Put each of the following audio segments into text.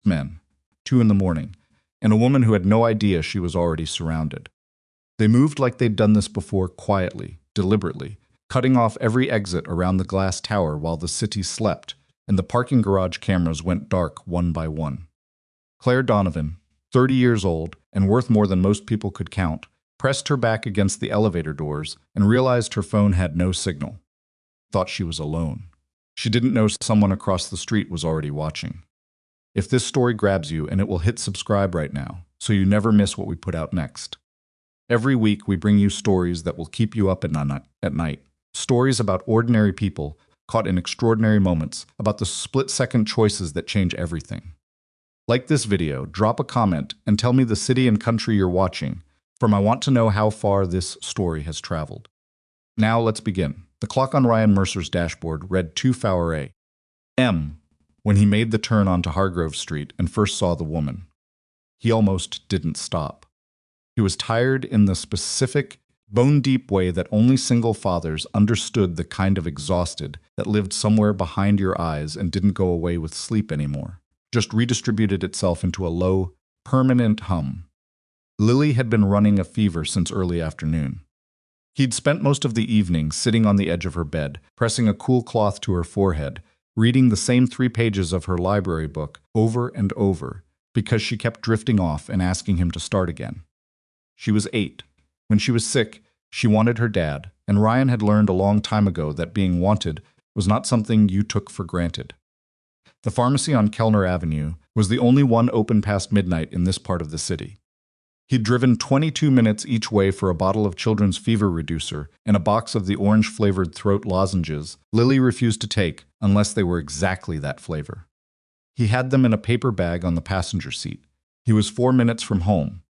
men, 2 in the morning, and a woman who had no idea she was already surrounded. They moved like they'd done this before, quietly, deliberately, cutting off every exit around the glass tower while the city slept, and the parking garage cameras went dark one by one. Claire Donovan, 30 years old and worth more than most people could count, pressed her back against the elevator doors and realized her phone had no signal. Thought she was alone. She didn't know someone across the street was already watching. If this story grabs you, and it will hit subscribe right now, so you never miss what we put out next. Every week we bring you stories that will keep you up at night. Stories about ordinary people caught in extraordinary moments, about the split-second choices that change everything. Like this video, drop a comment, and tell me the city and country you're watching, from I want to know how far this story has traveled. Now let's begin. The clock on Ryan Mercer's dashboard read 2 a.m. when he made the turn onto Hargrove Street and first saw the woman. He almost didn't stop. He was tired in the specific, bone-deep way that only single fathers understood, the kind of exhausted that lived somewhere behind your eyes and didn't go away with sleep anymore, just redistributed itself into a low, permanent hum. Lily had been running a fever since early afternoon. He'd spent most of the evening sitting on the edge of her bed, pressing a cool cloth to her forehead, reading the same 3 pages of her library book over and over, because she kept drifting off and asking him to start again. She was 8. When she was sick, she wanted her dad, and Ryan had learned a long time ago that being wanted was not something you took for granted. The pharmacy on Kellner Avenue was the only one open past midnight in this part of the city. He'd driven 22 minutes each way for a bottle of children's fever reducer and a box of the orange-flavored throat lozenges Lily refused to take unless they were exactly that flavor. He had them in a paper bag on the passenger seat. He was 4 minutes from home.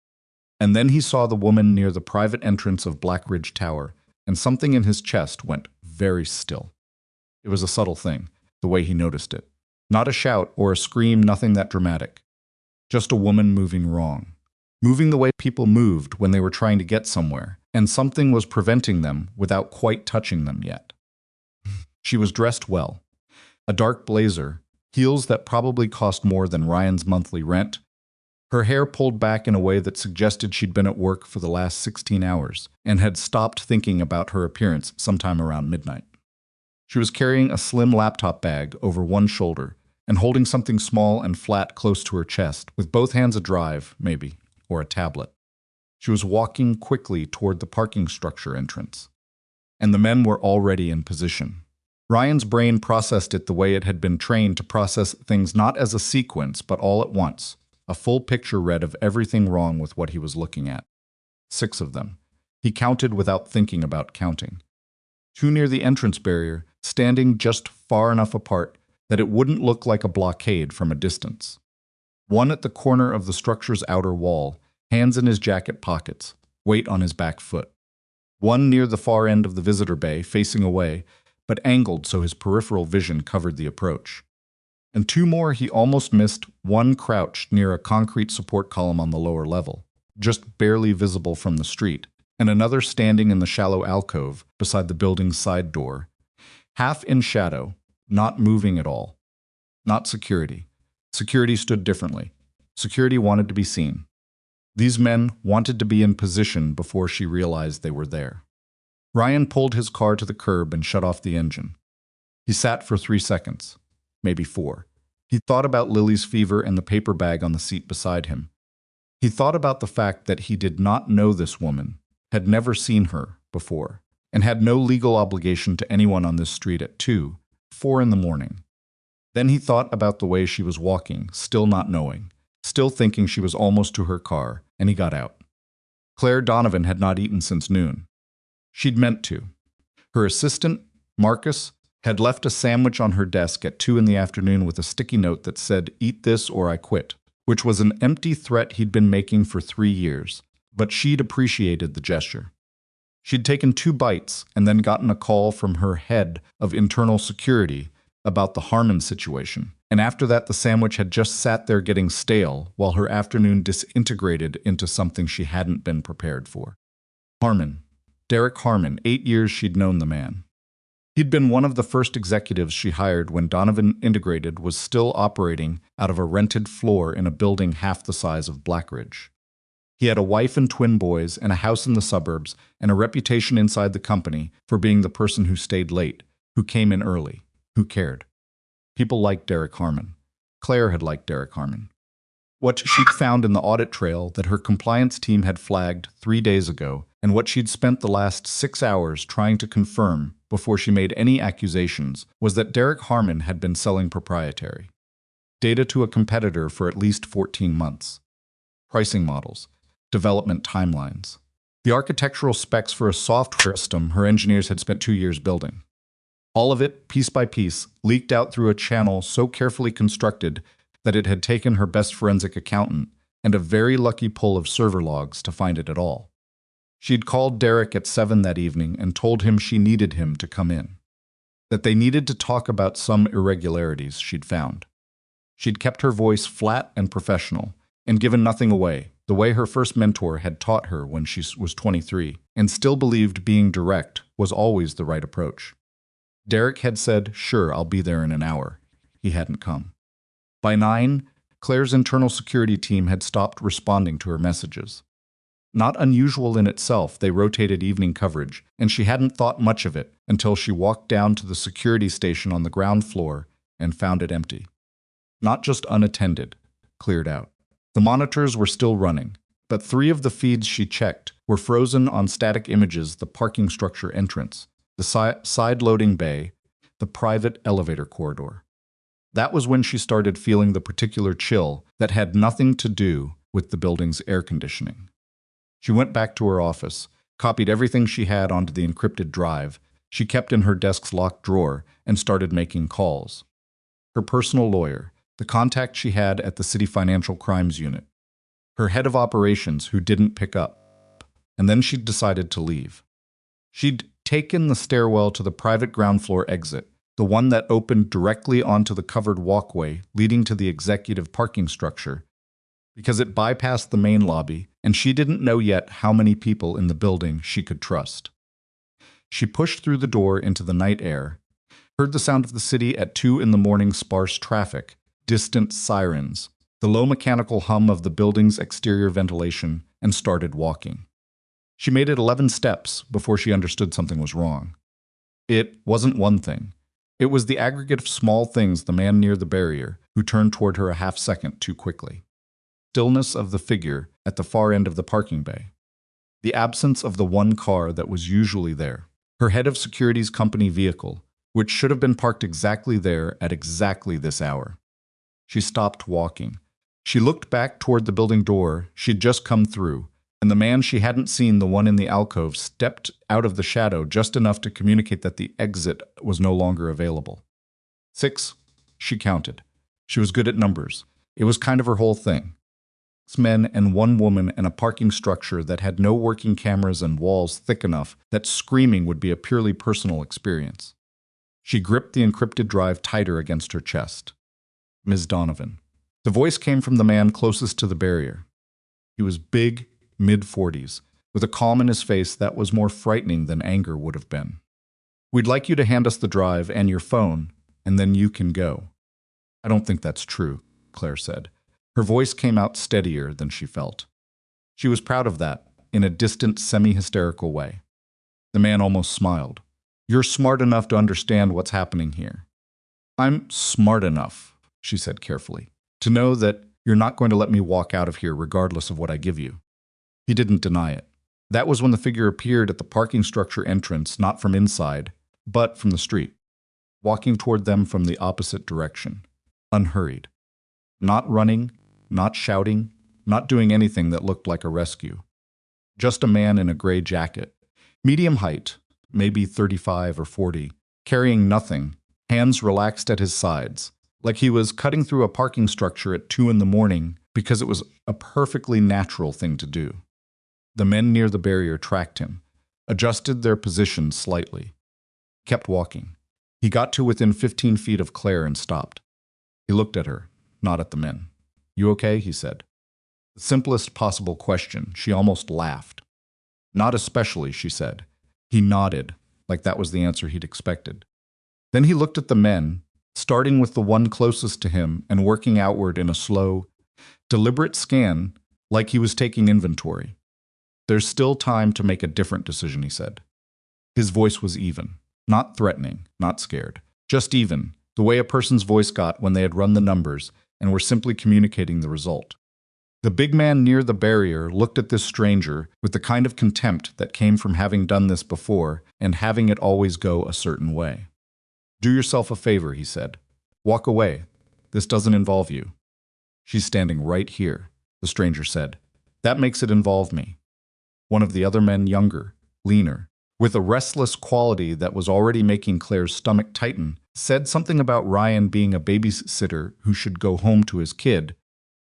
And then he saw the woman near the private entrance of Blackridge Tower, and something in his chest went very still. It was a subtle thing, the way he noticed it. Not a shout or a scream, nothing that dramatic. Just a woman moving wrong. Moving the way people moved when they were trying to get somewhere, and something was preventing them without quite touching them yet. She was dressed well. A dark blazer, heels that probably cost more than Ryan's monthly rent, her hair pulled back in a way that suggested she'd been at work for the last 16 hours and had stopped thinking about her appearance sometime around midnight. She was carrying a slim laptop bag over one shoulder and holding something small and flat close to her chest, with both hands a drive, maybe, or a tablet. She was walking quickly toward the parking structure entrance. And the men were already in position. Ryan's brain processed it the way it had been trained to process things, not as a sequence, but all at once. A full picture read of everything wrong with what he was looking at. 6 of them. He counted without thinking about counting. 2 near the entrance barrier, standing just far enough apart that it wouldn't look like a blockade from a distance. 1 at the corner of the structure's outer wall, hands in his jacket pockets, weight on his back foot. 1 near the far end of the visitor bay, facing away, but angled so his peripheral vision covered the approach. And 2 more he almost missed, 1 crouched near a concrete support column on the lower level, just barely visible from the street, and another standing in the shallow alcove beside the building's side door, half in shadow, not moving at all. Not security. Security stood differently. Security wanted to be seen. These men wanted to be in position before she realized they were there. Ryan pulled his car to the curb and shut off the engine. He sat for 3 seconds. Maybe 4. He thought about Lily's fever and the paper bag on the seat beside him. He thought about the fact that he did not know this woman, had never seen her before, and had no legal obligation to anyone on this street at 4 in the morning. Then he thought about the way she was walking, still not knowing, still thinking she was almost to her car, and he got out. Claire Donovan had not eaten since noon. She'd meant to. Her assistant, Marcus, had left a sandwich on her desk at 2 in the afternoon with a sticky note that said, "Eat this or I quit," which was an empty threat he'd been making for 3 years, but she'd appreciated the gesture. She'd taken 2 bites and then gotten a call from her head of internal security about the Harmon situation, and after that the sandwich had just sat there getting stale while her afternoon disintegrated into something she hadn't been prepared for. Harmon. Derek Harmon, 8 years she'd known the man. He'd been one of the first executives she hired when Donovan Integrated was still operating out of a rented floor in a building half the size of Blackridge. He had a wife and twin boys and a house in the suburbs and a reputation inside the company for being the person who stayed late, who came in early, who cared. People liked Derek Harmon. Claire had liked Derek Harmon. What she'd found in the audit trail that her compliance team had flagged 3 days ago, and what she'd spent the last 6 hours trying to confirm before she made any accusations, was that Derek Harmon had been selling proprietary data to a competitor for at least 14 months. Pricing models, development timelines, the architectural specs for a software system her engineers had spent 2 years building. All of it, piece by piece, leaked out through a channel so carefully constructed that it had taken her best forensic accountant and a very lucky pull of server logs to find it at all. She'd called Derek at 7 that evening and told him she needed him to come in, that they needed to talk about some irregularities she'd found. She'd kept her voice flat and professional and given nothing away, the way her first mentor had taught her when she was 23, and still believed being direct was always the right approach. Derek had said, "Sure, I'll be there in an hour." He hadn't come. By 9, Claire's internal security team had stopped responding to her messages. Not unusual in itself, they rotated evening coverage, and she hadn't thought much of it until she walked down to the security station on the ground floor and found it empty. Not just unattended, cleared out. The monitors were still running, but 3 of the feeds she checked were frozen on static images: the parking structure entrance, the side loading bay, the private elevator corridor. That was when she started feeling the particular chill that had nothing to do with the building's air conditioning. She went back to her office, copied everything she had onto the encrypted drive she kept in her desk's locked drawer, and started making calls. Her personal lawyer, the contact she had at the City Financial Crimes Unit, her head of operations who didn't pick up, and then she'd decided to leave. She'd taken the stairwell to the private ground floor exit, the one that opened directly onto the covered walkway leading to the executive parking structure, because it bypassed the main lobby, and she didn't know yet how many people in the building she could trust. She pushed through the door into the night air, heard the sound of the city at 2 in the morning, sparse traffic, distant sirens, the low mechanical hum of the building's exterior ventilation, and started walking. She made it 11 steps before she understood something was wrong. It wasn't one thing. It was the aggregate of small things: the man near the barrier, who turned toward her a half-second too quickly. Stillness of the figure at the far end of the parking bay. The absence of the one car that was usually there. Her head of security's company vehicle, which should have been parked exactly there at exactly this hour. She stopped walking. She looked back toward the building door she'd just come through, and the man she hadn't seen, the one in the alcove, stepped out of the shadow just enough to communicate that the exit was no longer available. 6, she counted. She was good at numbers. It was kind of her whole thing. 6 men and 1 woman and a parking structure that had no working cameras and walls thick enough that screaming would be a purely personal experience. She gripped the encrypted drive tighter against her chest. Ms. Donovan. The voice came from the man closest to the barrier. He was big, mid-40s, with a calm in his face that was more frightening than anger would have been. "We'd like you to hand us the drive and your phone, and then you can go." "I don't think that's true," Claire said. Her voice came out steadier than she felt. She was proud of that, in a distant, semi-hysterical way. The man almost smiled. "You're smart enough to understand what's happening here." "I'm smart enough," she said carefully, "to know that you're not going to let me walk out of here regardless of what I give you." He didn't deny it. That was when the figure appeared at the parking structure entrance, not from inside, but from the street, walking toward them from the opposite direction, unhurried. Not running, not shouting, not doing anything that looked like a rescue. Just a man in a gray jacket, medium height, maybe 35 or 40, carrying nothing, hands relaxed at his sides, like he was cutting through a parking structure at 2 in the morning because it was a perfectly natural thing to do. The men near the barrier tracked him, adjusted their position slightly, kept walking. He got to within 15 feet of Claire and stopped. He looked at her, not at the men. "You okay?" he said. The simplest possible question. She almost laughed. "Not especially," she said. He nodded, like that was the answer he'd expected. Then he looked at the men, starting with the one closest to him and working outward in a slow, deliberate scan, like he was taking inventory. "There's still time to make a different decision," he said. His voice was even, not threatening, not scared, just even, the way a person's voice got when they had run the numbers and were simply communicating the result. The big man near the barrier looked at this stranger with the kind of contempt that came from having done this before and having it always go a certain way. "Do yourself a favor," he said. "Walk away. This doesn't involve you." "She's standing right here," the stranger said. "That makes it involve me." One of the other men, younger, leaner, with a restless quality that was already making Claire's stomach tighten, said something about Ryan being a babysitter who should go home to his kid,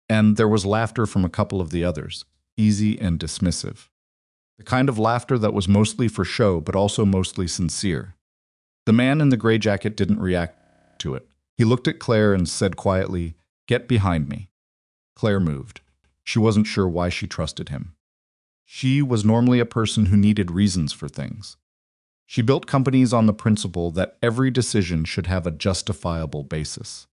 and there was laughter from a couple of the others, easy and dismissive. The kind of laughter that was mostly for show but also mostly sincere. The man in the gray jacket didn't react to it. He looked at Claire and said quietly, "Get behind me." Claire moved. She wasn't sure why she trusted him. She was normally a person who needed reasons for things. She built companies on the principle that every decision should have a justifiable basis.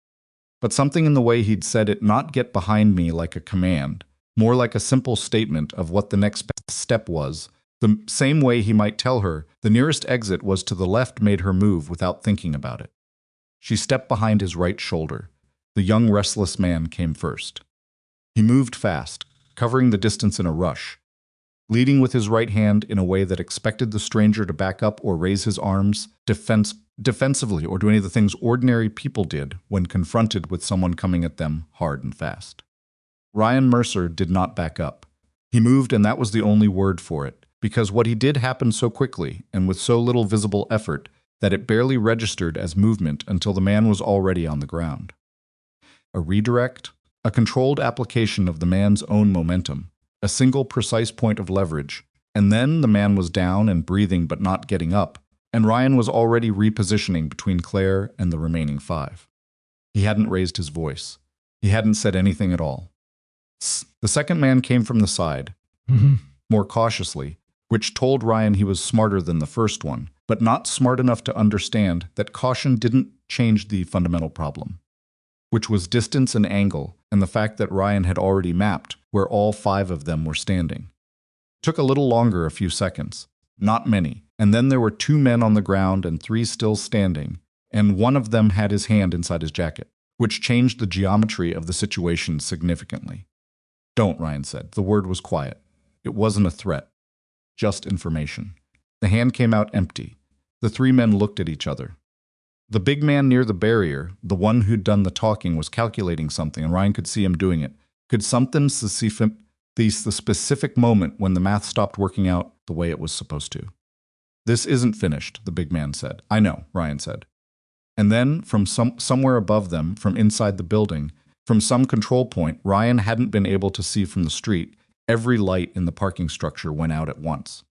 But something in the way he'd said it, not "get behind me" like a command, more like a simple statement of what the next step was, the same way he might tell her the nearest exit was to the left, made her move without thinking about it. She stepped behind his right shoulder. The young, restless man came first. He moved fast, covering the distance in a rush, leading with his right hand in a way that expected the stranger to back up or raise his arms defensively or do any of the things ordinary people did when confronted with someone coming at them hard and fast. Ryan Mercer did not back up. He moved, and that was the only word for it, because what he did happened so quickly and with so little visible effort that it barely registered as movement until the man was already on the ground. A redirect, a controlled application of the man's own momentum, a single precise point of leverage, and then the man was down and breathing but not getting up, and Ryan was already repositioning between Claire and the remaining 5. He hadn't raised his voice. He hadn't said anything at all. The second man came from the side, more cautiously, which told Ryan he was smarter than the first one, but not smart enough to understand that caution didn't change the fundamental problem, which was distance and angle, and the fact that Ryan had already mapped where all 5 of them were standing. It took a little longer, a few seconds, not many, and then there were 2 men on the ground and 3 still standing, and one of them had his hand inside his jacket, which changed the geometry of the situation significantly. "Don't," Ryan said. The word was quiet. It wasn't a threat, just information. The hand came out empty. The 3 men looked at each other. The big man near the barrier, the one who'd done the talking, was calculating something, and Ryan could see him doing it. Could something the specific moment when the math stopped working out the way it was supposed to. "This isn't finished," the big man said. "I know," Ryan said. And then, from somewhere above them, from inside the building, from some control point Ryan hadn't been able to see from the street, every light in the parking structure went out at once.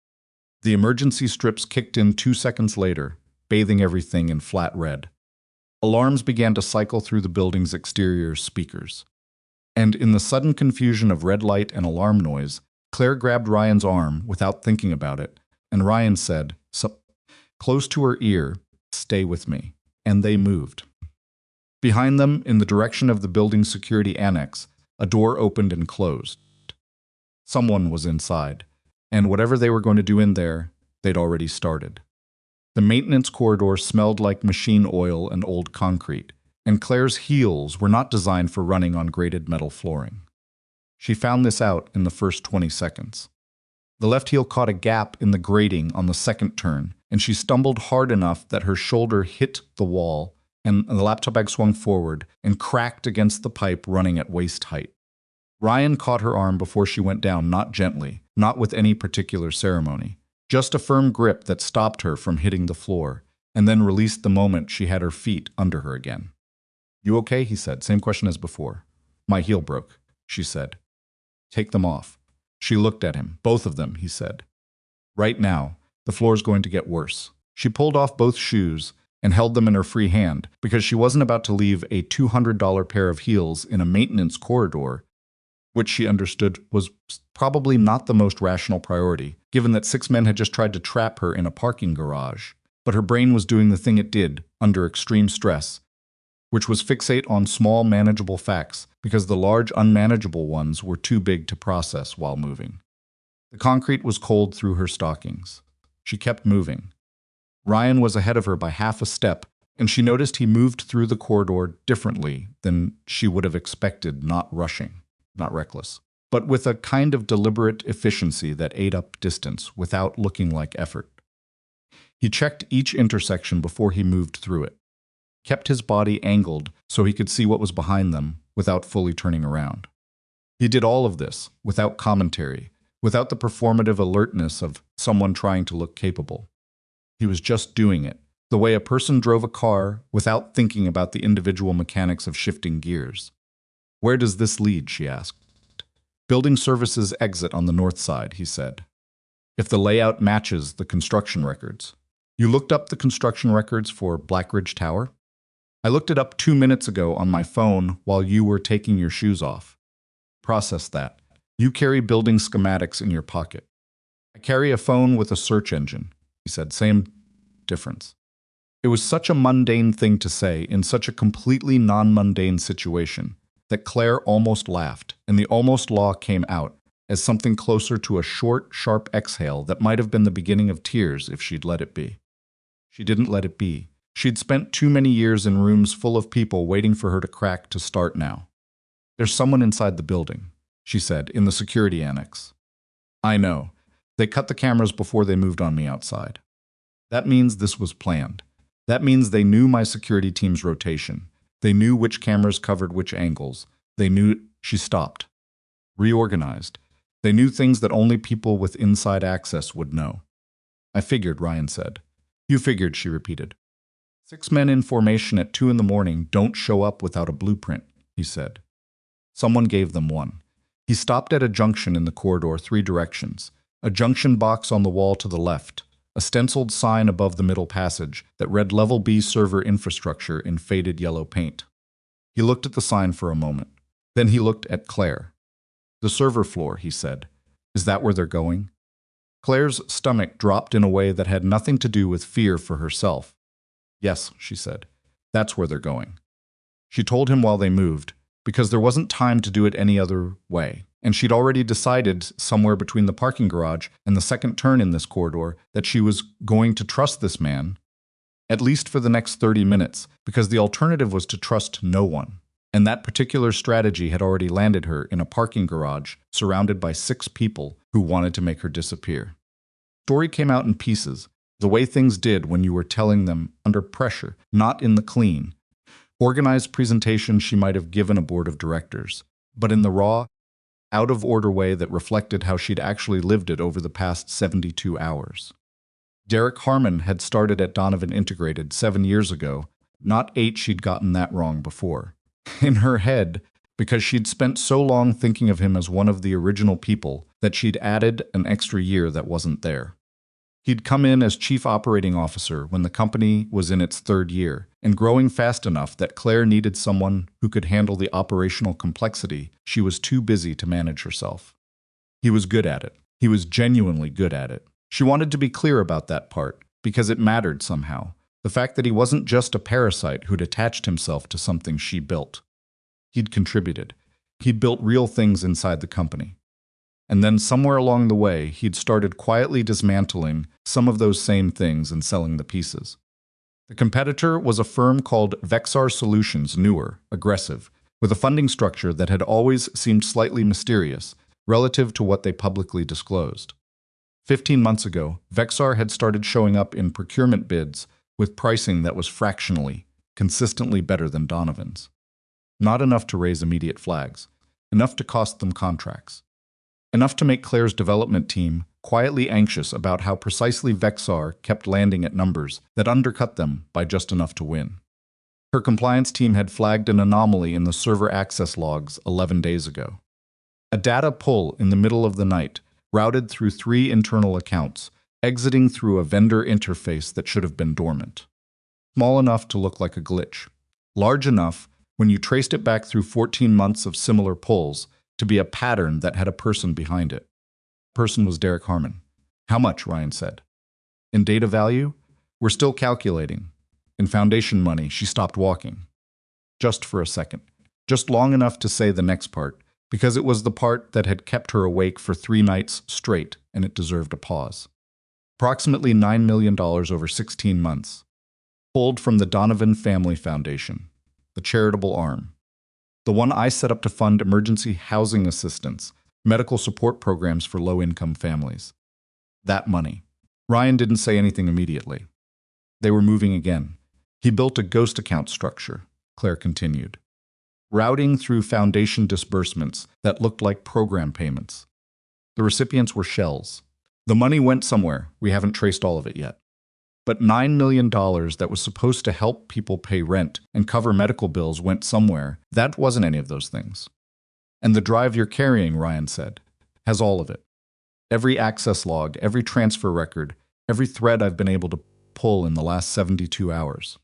The emergency strips kicked in 2 seconds later, bathing everything in flat red. Alarms began to cycle through the building's exterior speakers. And in the sudden confusion of red light and alarm noise, Claire grabbed Ryan's arm without thinking about it, and Ryan said, close to her ear, "Stay with me." And they moved. Behind them, in the direction of the building's security annex, a door opened and closed. Someone was inside, and whatever they were going to do in there, they'd already started. The maintenance corridor smelled like machine oil and old concrete, and Claire's heels were not designed for running on grated metal flooring. She found this out in the first 20 seconds. The left heel caught a gap in the grating on the second turn, and she stumbled hard enough that her shoulder hit the wall, and the laptop bag swung forward and cracked against the pipe running at waist height. Ryan caught her arm before she went down, not gently, not with any particular ceremony, just a firm grip that stopped her from hitting the floor, and then released the moment she had her feet under her again. "You okay?" he said. Same question as before. "My heel broke," she said. "Take them off." She looked at him. "Both of them," he said. "Right now. The floor's going to get worse." She pulled off both shoes and held them in her free hand because she wasn't about to leave a $200 pair of heels in a maintenance corridor, which she understood was probably not the most rational priority, given that 6 men had just tried to trap her in a parking garage. but her brain was doing the thing it did under extreme stress, which was fixate on small, manageable facts because the large, unmanageable ones were too big to process while moving. The concrete was cold through her stockings. She kept moving. Ryan was ahead of her by half a step, and she noticed he moved through the corridor differently than she would have expected, not rushing, not reckless, but with a kind of deliberate efficiency that ate up distance without looking like effort. He checked each intersection before he moved through it, kept his body angled so he could see what was behind them without fully turning around. He did all of this without commentary, without the performative alertness of someone trying to look capable. He was just doing it, the way a person drove a car without thinking about the individual mechanics of shifting gears. "Where does this lead?" she asked. "Building services exit on the north side," he said. "If the layout matches the construction records." "You looked up the construction records for Blackridge Tower?" "I looked it up 2 minutes ago on my phone while you were taking your shoes off." "Process that. You carry building schematics in your pocket." "I carry a phone with a search engine," he said. "Same difference." It was such a mundane thing to say in such a completely non-mundane situation that Claire almost laughed, and the almost law came out as something closer to a short, sharp exhale that might have been the beginning of tears if she'd let it be. She didn't let it be. She'd spent too many years in rooms full of people waiting for her to crack to start now. "There's someone inside the building," she said, "in the security annex." "I know. They cut the cameras before they moved on me outside." "That means this was planned. That means they knew my security team's rotation. They knew which cameras covered which angles. They knew—" She stopped. Reorganized. They knew things that only people with inside access would know. "I figured," Ryan said. "You figured," she repeated. 6 men in formation at 2 in the morning don't show up without a blueprint," he said. Someone gave them one. He stopped at a junction in the corridor 3 directions, a junction box on the wall to the left, a stenciled sign above the middle passage that read Level B Server Infrastructure in faded yellow paint. He looked at the sign for a moment. Then he looked at Claire. "The server floor," he said. "Is that where they're going?" Claire's stomach dropped in a way that had nothing to do with fear for herself. "Yes," she said. "That's where they're going." She told him while they moved, because there wasn't time to do it any other way, and she'd already decided somewhere between the parking garage and the second turn in this corridor that she was going to trust this man, at least for the next 30 minutes, because the alternative was to trust no one. And that particular strategy had already landed her in a parking garage surrounded by 6 people who wanted to make her disappear. The story came out in pieces, the way things did when you were telling them under pressure, not in the clean, organized presentation she might have given a board of directors, but in the raw, out-of-order way that reflected how she'd actually lived it over the past 72 hours. Derek Harmon had started at Donovan Integrated 7 years ago, not 8. She'd gotten that wrong before. In her head, because she'd spent so long thinking of him as one of the original people that she'd added an extra year that wasn't there. He'd come in as chief operating officer when the company was in its 3rd year and growing fast enough that Claire needed someone who could handle the operational complexity she was too busy to manage herself. He was good at it. He was genuinely good at it. She wanted to be clear about that part because it mattered somehow. The fact that he wasn't just a parasite who'd attached himself to something she built. He'd contributed. He'd built real things inside the company. And then somewhere along the way, he'd started quietly dismantling some of those same things and selling the pieces. The competitor was a firm called Vexar Solutions, newer, aggressive, with a funding structure that had always seemed slightly mysterious relative to what they publicly disclosed. 15 months ago, Vexar had started showing up in procurement bids with pricing that was fractionally, consistently better than Donovan's. Not enough to raise immediate flags, enough to cost them contracts. Enough to make Claire's development team quietly anxious about how precisely Vexar kept landing at numbers that undercut them by just enough to win. Her compliance team had flagged an anomaly in the server access logs 11 days ago. A data pull in the middle of the night, routed through 3 internal accounts, exiting through a vendor interface that should have been dormant. Small enough to look like a glitch. Large enough, when you traced it back through 14 months of similar pulls, to be a pattern that had a person behind it. The person was Derek Harmon. "How much?" Ryan said. "In data value? We're still calculating. In foundation money, she stopped walking. Just for a second. Just long enough to say the next part, because it was the part that had kept her awake for 3 nights straight, and it deserved a pause. Approximately $9 million over 16 months. Pulled from the Donovan Family Foundation, the charitable arm. The one I set up to fund emergency housing assistance, medical support programs for low-income families. That money. Ryan didn't say anything immediately. They were moving again. He built a ghost account structure, Claire continued, routing through foundation disbursements that looked like program payments. The recipients were shells. The money went somewhere. We haven't traced all of it yet. But $9 million that was supposed to help people pay rent and cover medical bills went somewhere. That wasn't any of those things. And the drive you're carrying, Ryan said, has all of it. Every access log, every transfer record, every thread I've been able to pull in the last 72 hours.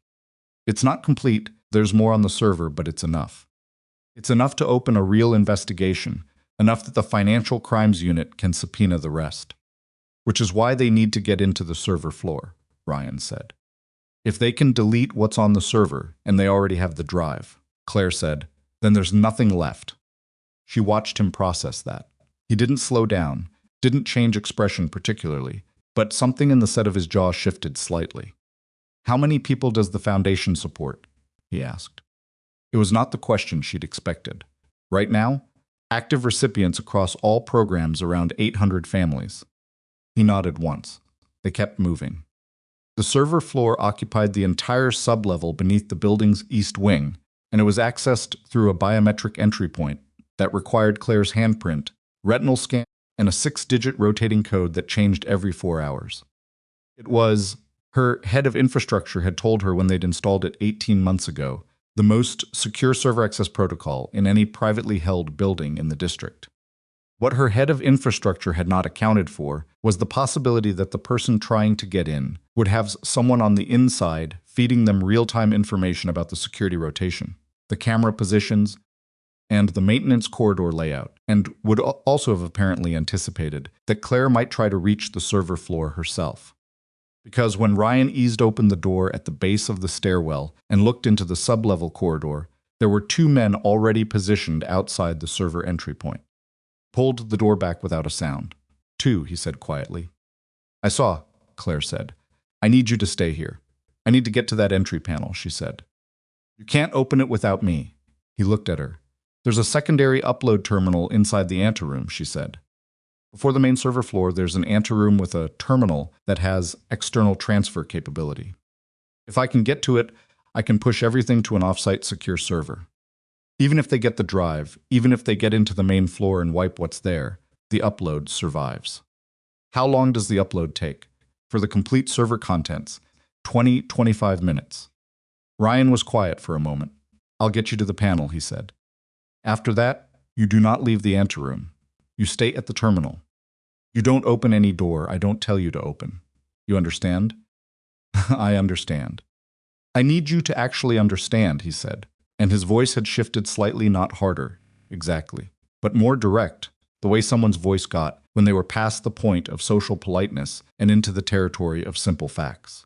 It's not complete, there's more on the server, but it's enough. It's enough to open a real investigation, enough that the Financial Crimes Unit can subpoena the rest. Which is why they need to get into the server floor, Ryan said. If they can delete what's on the server, and they already have the drive, Claire said, then there's nothing left. She watched him process that. He didn't slow down, didn't change expression particularly, but something in the set of his jaw shifted slightly. How many people does the foundation support? He asked. It was not the question she'd expected. Right now, active recipients across all programs around 800 families. He nodded once. They kept moving. The server floor occupied the entire sublevel beneath the building's east wing, and it was accessed through a biometric entry point that required Claire's handprint, retinal scan, and a 6-digit rotating code that changed every 4 hours. It was, her head of infrastructure had told her when they'd installed it 18 months ago, the most secure server access protocol in any privately held building in the district. What her head of infrastructure had not accounted for was the possibility that the person trying to get in would have someone on the inside feeding them real-time information about the security rotation, the camera positions, and the maintenance corridor layout, and would also have apparently anticipated that Claire might try to reach the server floor herself. Because when Ryan eased open the door at the base of the stairwell and looked into the sublevel corridor, there were 2 men already positioned outside the server entry point. Pulled the door back without a sound. 2, he said quietly. I saw, Claire said. I need you to stay here. I need to get to that entry panel, she said. You can't open it without me. He looked at her. There's a secondary upload terminal inside the anteroom, she said. Before the main server floor, there's an anteroom with a terminal that has external transfer capability. If I can get to it, I can push everything to an offsite secure server. Even if they get the drive, even if they get into the main floor and wipe what's there, the upload survives. How long does the upload take? For the complete server contents, 20-25 minutes. Ryan was quiet for a moment. I'll get you to the panel, he said. After that, you do not leave the anteroom. You stay at the terminal. You don't open any door I don't tell you to open. You understand? I understand. I need you to actually understand, he said, and his voice had shifted slightly, not harder, exactly, but more direct, the way someone's voice got when they were past the point of social politeness and into the territory of simple facts.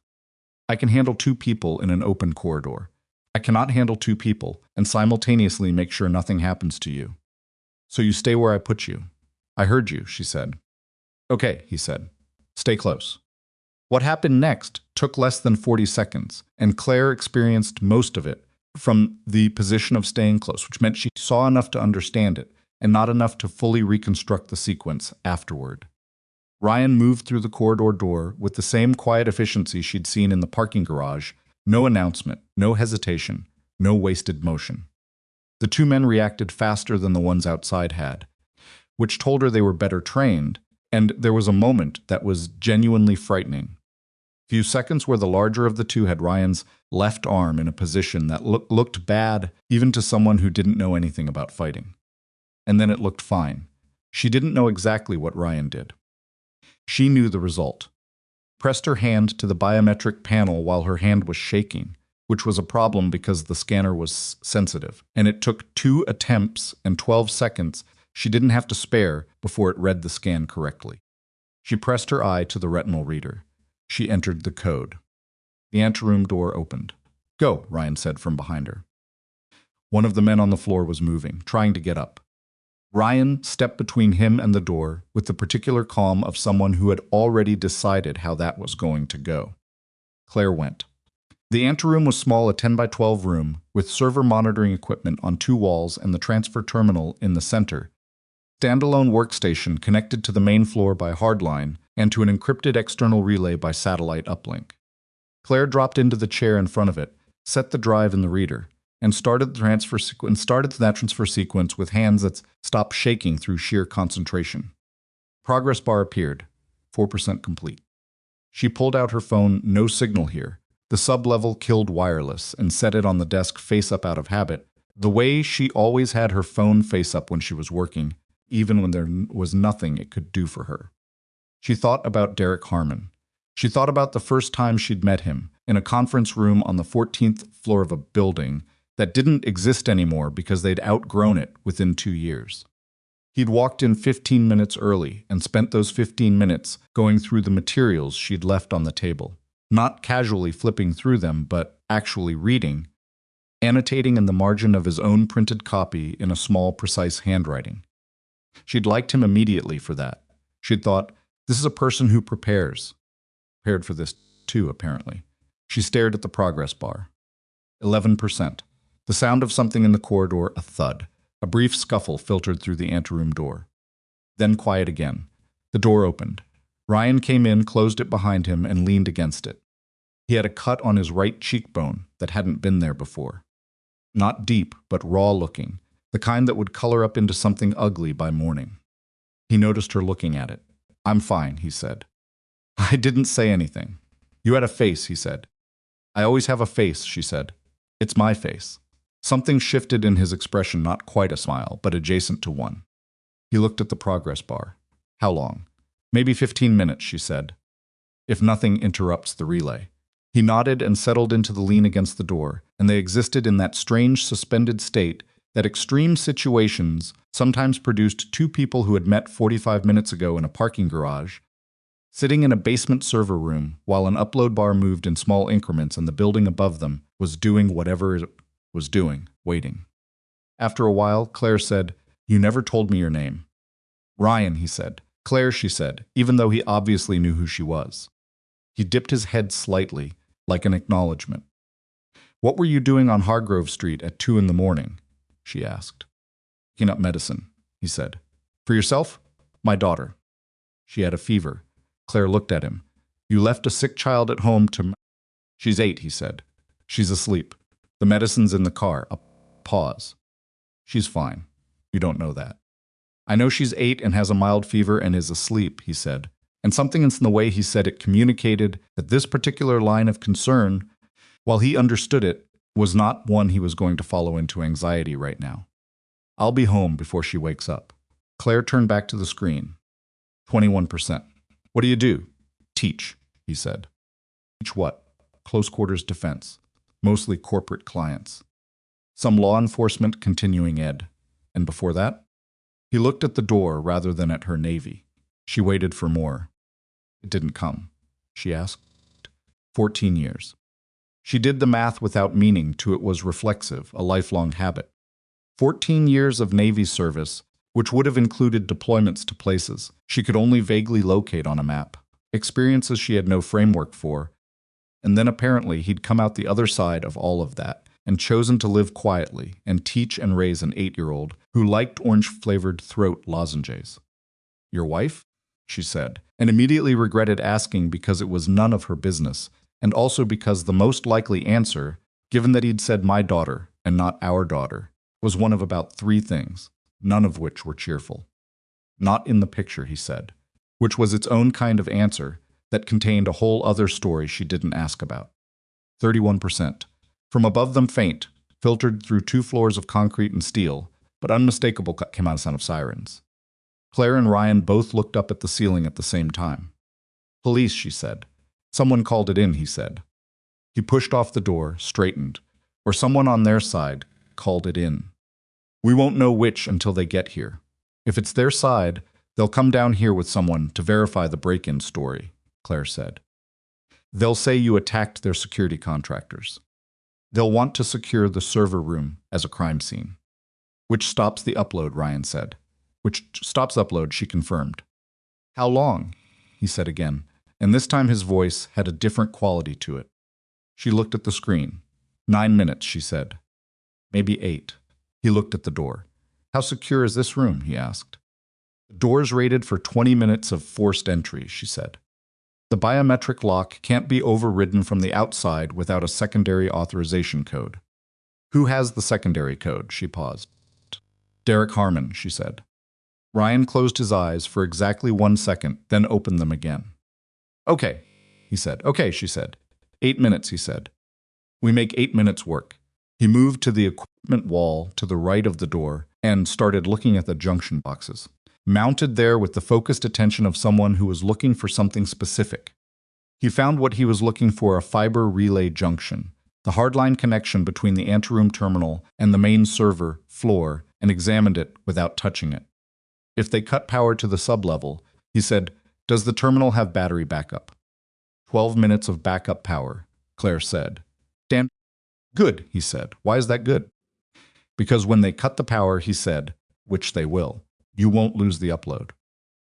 I can handle 2 people in an open corridor. I cannot handle 2 people and simultaneously make sure nothing happens to you. So you stay where I put you. I heard you, she said. Okay, he said. Stay close. What happened next took less than 40 seconds, and Claire experienced most of it from the position of staying close, which meant she saw enough to understand it, and not enough to fully reconstruct the sequence afterward. Ryan moved through the corridor door with the same quiet efficiency she'd seen in the parking garage, no announcement, no hesitation, no wasted motion. The 2 men reacted faster than the ones outside had, which told her they were better trained, and there was a moment that was genuinely frightening. Few seconds where the larger of the 2 had Ryan's left arm in a position that looked bad even to someone who didn't know anything about fighting. And then it looked fine. She didn't know exactly what Ryan did. She knew the result. Pressed her hand to the biometric panel while her hand was shaking, which was a problem because the scanner was sensitive, and it took 2 attempts and 12 seconds she didn't have to spare before it read the scan correctly. She pressed her eye to the retinal reader. She entered the code. The anteroom door opened. "Go," Ryan said from behind her. One of the men on the floor was moving, trying to get up. Ryan stepped between him and the door with the particular calm of someone who had already decided how that was going to go. Claire went. The anteroom was small, a 10 by 12 room, with server monitoring equipment on 2 walls and the transfer terminal in the center. Standalone workstation connected to the main floor by hardline and to an encrypted external relay by satellite uplink. Claire dropped into the chair in front of it, set the drive in the reader, and started the transfer sequence with hands that stopped shaking through sheer concentration. Progress bar appeared, 4% complete. She pulled out her phone, no signal here. The sub-level killed wireless and set it on the desk face up out of habit, the way she always had her phone face up when she was working, even when there was nothing it could do for her. She thought about Derek Harmon. She thought about the first time she'd met him, in a conference room on the 14th floor of a building that didn't exist anymore because they'd outgrown it within 2 years. He'd walked in 15 minutes early and spent those 15 minutes going through the materials she'd left on the table. Not casually flipping through them, but actually reading, annotating in the margin of his own printed copy in a small, precise handwriting. She'd liked him immediately for that. She'd thought, this is a person who prepared for this too, apparently. She stared at the progress bar. 11%. The sound of something in the corridor, a thud. A brief scuffle filtered through the anteroom door. Then quiet again. The door opened. Ryan came in, closed it behind him, and leaned against it. He had a cut on his right cheekbone that hadn't been there before. Not deep, but raw-looking, the kind that would color up into something ugly by morning. He noticed her looking at it. "I'm fine," he said. "I didn't say anything." "You had a face," he said. "I always have a face," she said. "It's my face." Something shifted in his expression, not quite a smile, but adjacent to one. He looked at the progress bar. "How long?" "Maybe 15 minutes," she said. "If nothing interrupts the relay." He nodded and settled into the lean against the door, and they existed in that strange suspended state that extreme situations sometimes produced 2 people who had met 45 minutes ago in a parking garage, sitting in a basement server room while an upload bar moved in small increments and the building above them was doing whatever it was doing, waiting. After a while, Claire said, "You never told me your name." "Ryan," he said. "Claire," she said, even though he obviously knew who she was. He dipped his head slightly, like an acknowledgement. "What were you doing on Hargrove Street at 2 in the morning?" she asked. "Picking up medicine," he said. "For yourself?" "My daughter. She had a fever." Claire looked at him. "You left a sick child at home to—" "She's 8, he said. "She's asleep. The medicine's in the car." A pause. "She's fine. You don't know that." "I know she's 8 and has a mild fever and is asleep," he said. And something in the way he said it communicated that this particular line of concern, while he understood it, was not one he was going to follow into anxiety right now. "I'll be home before she wakes up." Claire turned back to the screen. 21%. "What do you do?" "Teach," he said. "Teach what?" "Close quarters defense. Mostly corporate clients. Some law enforcement continuing ed. And before that?" He looked at the door rather than at her Navy. She waited for more. "It didn't come," she asked. 14 years. She did the math without meaning to it was reflexive, a lifelong habit. 14 years of Navy service, which would have included deployments to places she could only vaguely locate on a map, experiences she had no framework for, and then apparently he'd come out the other side of all of that and chosen to live quietly and teach and raise an 8-year-old who liked orange-flavored throat lozenges. "Your wife?" she said, and immediately regretted asking because it was none of her business, and also because the most likely answer, given that he'd said "my daughter" and not "our daughter," was one of about 3 things, none of which were cheerful. "Not in the picture," he said, which was its own kind of answer that contained a whole other story she didn't ask about. 31%. From above them faint, filtered through 2 floors of concrete and steel, but unmistakable came out a sound of sirens. Claire and Ryan both looked up at the ceiling at the same time. "Police," she said. "Someone called it in," he said. He pushed off the door, straightened. Or someone on their side called it in. "We won't know which until they get here. If it's their side, they'll come down here with someone to verify the break-in story," Claire said. They'll say you attacked their security contractors. They'll want to secure the server room as a crime scene. Which stops the upload, Ryan said. Which stops upload, she confirmed. How long? He said again, and this time his voice had a different quality to it. She looked at the screen. 9 minutes, she said. Maybe 8. He looked at the door. How secure is this room? He asked. The door's rated for 20 minutes of forced entry, she said. The biometric lock can't be overridden from the outside without a secondary authorization code. Who has the secondary code? She paused. Derek Harmon, she said. Ryan closed his eyes for exactly 1 second, then opened them again. Okay, he said. Okay, she said. 8 minutes, he said. We make 8 minutes work. He moved to the equipment wall to the right of the door and started looking at the junction boxes, mounted there with the focused attention of someone who was looking for something specific. He found what he was looking for: a fiber relay junction, the hardline connection between the anteroom terminal and the main server floor, and examined it without touching it. If they cut power to the sublevel, he said, does the terminal have battery backup? 12 minutes of backup power, Claire said. Damn good, he said. Why is that good? Because when they cut the power, he said, which they will, you won't lose the upload.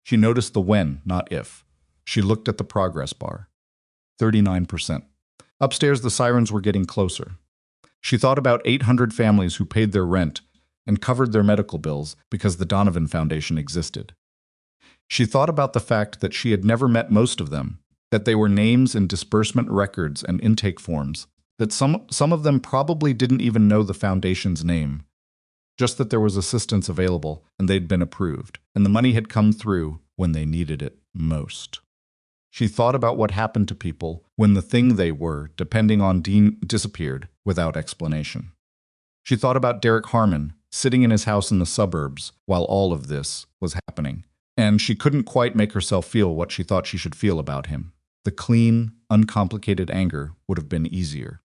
She noticed the when, not if. She looked at the progress bar. 39%. Upstairs, the sirens were getting closer. She thought about 800 families who paid their rent and covered their medical bills because the Donovan Foundation existed. She thought about the fact that she had never met most of them, that they were names in disbursement records and intake forms, that some of them probably didn't even know the foundation's name, just that there was assistance available and they'd been approved, and the money had come through when they needed it most. She thought about what happened to people when the thing they were, depending on Dean, disappeared without explanation. She thought about Derek Harmon sitting in his house in the suburbs while all of this was happening, and she couldn't quite make herself feel what she thought she should feel about him. The clean, uncomplicated anger would have been easier.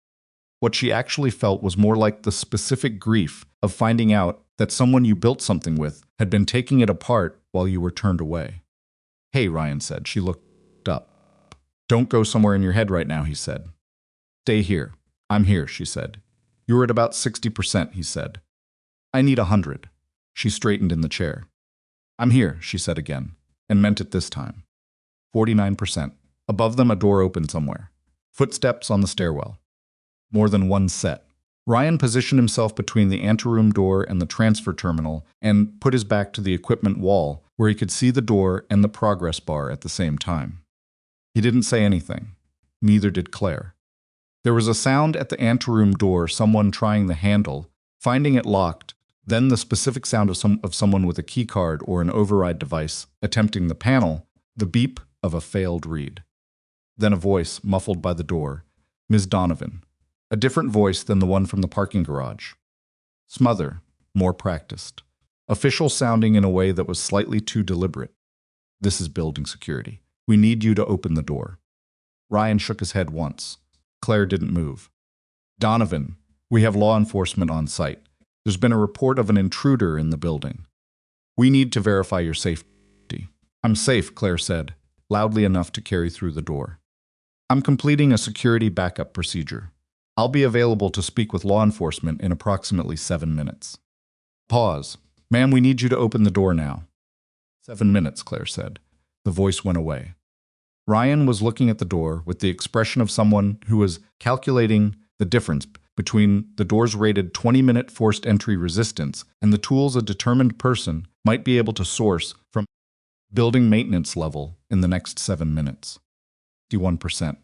What she actually felt was more like the specific grief of finding out that someone you built something with had been taking it apart while you were turned away. Hey, Ryan said. She looked up. Don't go somewhere in your head right now, he said. Stay here. I'm here, she said. You're at about 60%, he said. I need 100. She straightened in the chair. I'm here, she said again, and meant it this time. 49%. Above them, a door opened somewhere. Footsteps on the stairwell. More than one set. Ryan positioned himself between the anteroom door and the transfer terminal and put his back to the equipment wall where he could see the door and the progress bar at the same time. He didn't say anything. Neither did Claire. There was a sound at the anteroom door, someone trying the handle, finding it locked, then the specific sound of someone with a keycard or an override device attempting the panel, the beep of a failed read. Then a voice muffled by the door. Ms. Donovan. A different voice than the one from the parking garage. Smother, more practiced. Official sounding in a way that was slightly too deliberate. This is building security. We need you to open the door. Ryan shook his head once. Claire didn't move. Donovan, we have law enforcement on site. There's been a report of an intruder in the building. We need to verify your safety. I'm safe, Claire said, loudly enough to carry through the door. I'm completing a security backup procedure. I'll be available to speak with law enforcement in approximately 7 minutes. Pause. Ma'am, we need you to open the door now. 7 minutes, Claire said. The voice went away. Ryan was looking at the door with the expression of someone who was calculating the difference between the door's rated 20-minute forced entry resistance and the tools a determined person might be able to source from building maintenance level in the next 7 minutes. 51%.